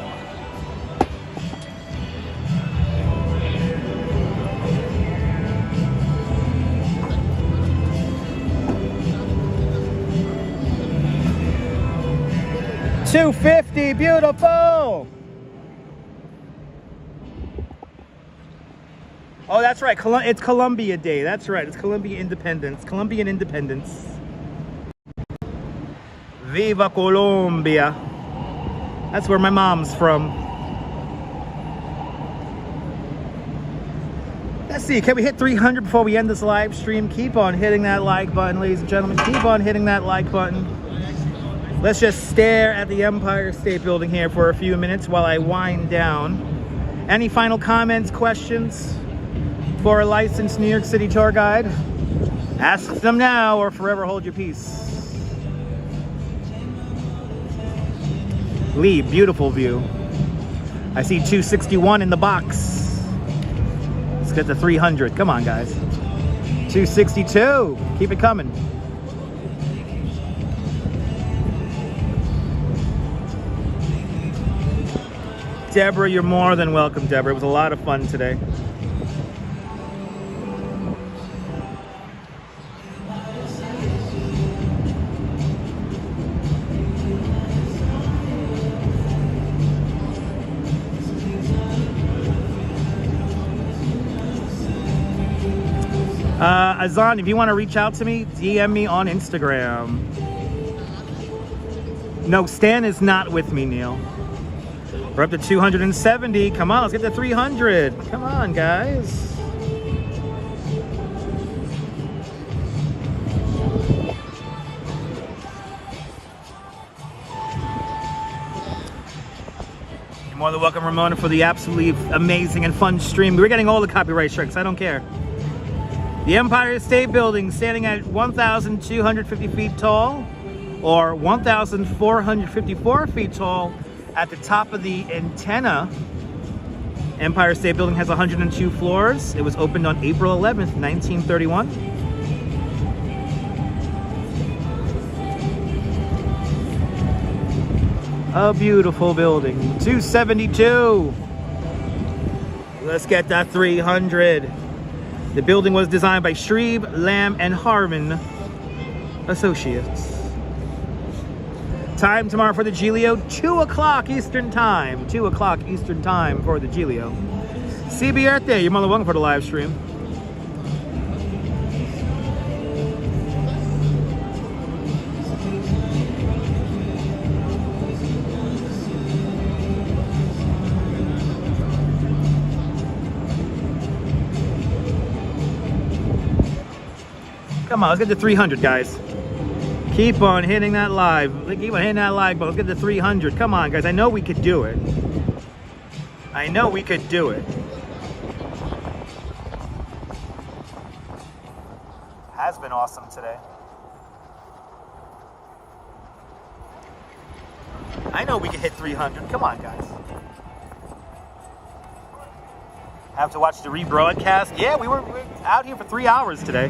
$2.50, beautiful. Oh, that's right. It's Columbia Day. That's right. It's Columbia Independence. Colombian Independence. Viva Colombia. That's where my mom's from. Let's see, can we hit 300 before we end this live stream? Keep on hitting that like button, ladies and gentlemen. Keep on hitting that like button. Let's just stare at the Empire State Building here for a few minutes while I wind down. Any final comments, questions for a licensed New York City tour guide? Ask them now or forever hold your peace. Lee, beautiful view. I see 261 in the box. Let's get to 300. Come on, guys. 262. Keep it coming. Deborah, you're more than welcome, Deborah. It was a lot of fun today. Azan, if you want to reach out to me, DM me on Instagram. No, Stan is not with me, Neil. We're up to 270. Come on, let's get to 300. Come on, guys. You're more than welcome, Ramona, for the absolutely amazing and fun stream. We're getting all the copyright strikes. I don't care. The Empire State Building, standing at 1,250 feet tall, or 1,454 feet tall at the top of the antenna. Empire State Building has 102 floors. It was opened on April 11th, 1931. A beautiful building. 272. Let's get that 300. The building was designed by Shreve, Lamb, and Harmon Associates. Time tomorrow for the Giglio, 2 o'clock Eastern Time. 2 o'clock Eastern Time for the Giglio. CB Earth, you're more than welcome for the live stream. Come on, let's get to 300, guys. Keep on hitting that live. Keep on hitting that like button. Let's get to 300. Come on, guys. I know we could do it. I know we could do it. Has been awesome today. I know we can hit 300. Come on, guys. Have to watch the rebroadcast. Yeah, we were out here for 3 hours today.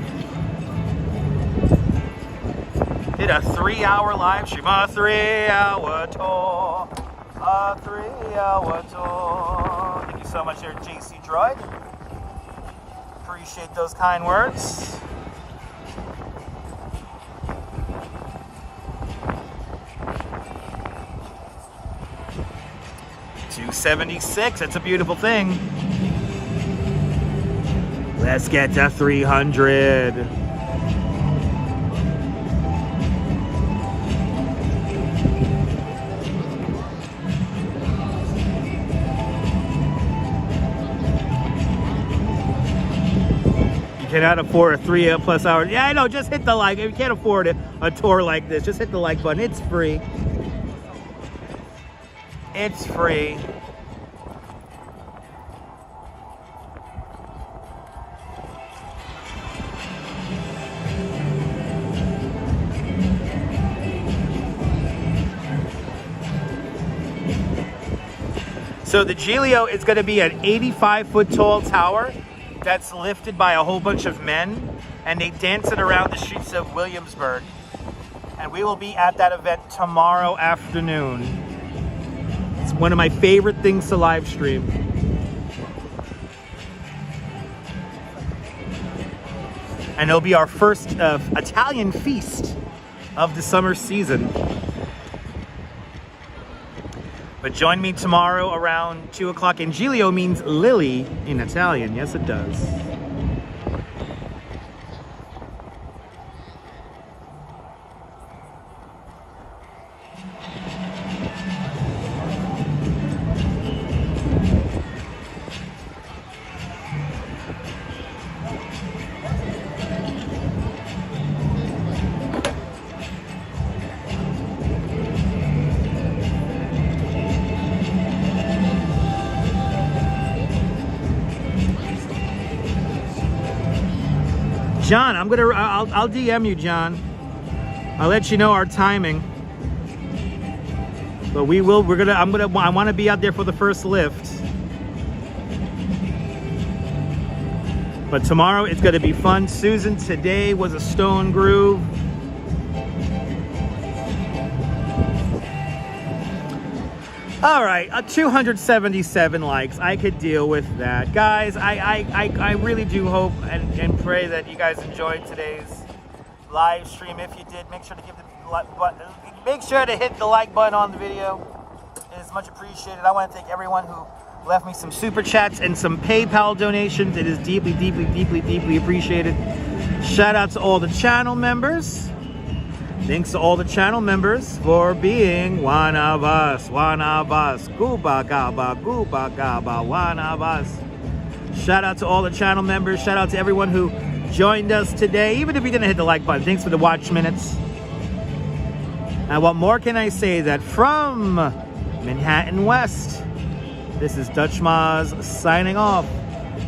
Did a 3-hour live stream, a 3-hour tour, a 3-hour tour. Thank you so much there, JC Droid. Appreciate those kind words. $276, that's a beautiful thing. Let's get to 300. Cannot afford a 3+ hour. Yeah, I know. Just hit the like. If you can't afford it, a tour like this, just hit the like button. It's free. It's free. So the Giglio is going to be an 85-foot tall tower that's lifted by a whole bunch of men, and they dance it around the streets of Williamsburg. And we will be at that event tomorrow afternoon. It's one of my favorite things to live stream. And it'll be our first Italian feast of the summer season. But join me tomorrow around 2 o'clock. And Giglio means lily in Italian. Yes, it does. John, I'll DM you, John. I'll let you know our timing. But I want to be out there for the first lift. But tomorrow it's going to be fun. Susan, today was a stone groove. All right, 277 likes. I could deal with that. Guys, I really do hope and pray that you guys enjoyed today's live stream. If you did, make sure to give the like button. Make sure to hit the like button on the video. It is much appreciated. I want to thank everyone who left me some super chats and some PayPal donations. It is deeply, deeply, deeply, deeply appreciated. Shout out to all the channel members. Thanks to all the channel members for being one of us. One of us. Gooba gaba, one of us. Shout out to all the channel members. Shout out to everyone who joined us today. Even if you didn't hit the like button, thanks for the watch minutes. And what more can I say that from Manhattan West, this is Dutch Maz signing off.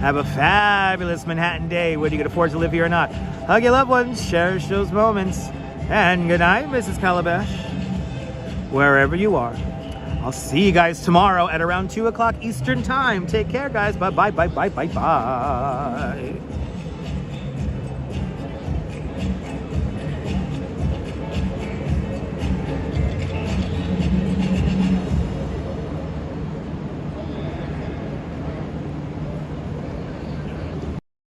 Have a fabulous Manhattan day, whether you can afford to live here or not. Hug your loved ones, cherish those moments. And good night, Mrs. Calabash, wherever you are. I'll see you guys tomorrow at around 2 o'clock Eastern time. Take care, guys. Bye, bye, bye, bye, bye, bye.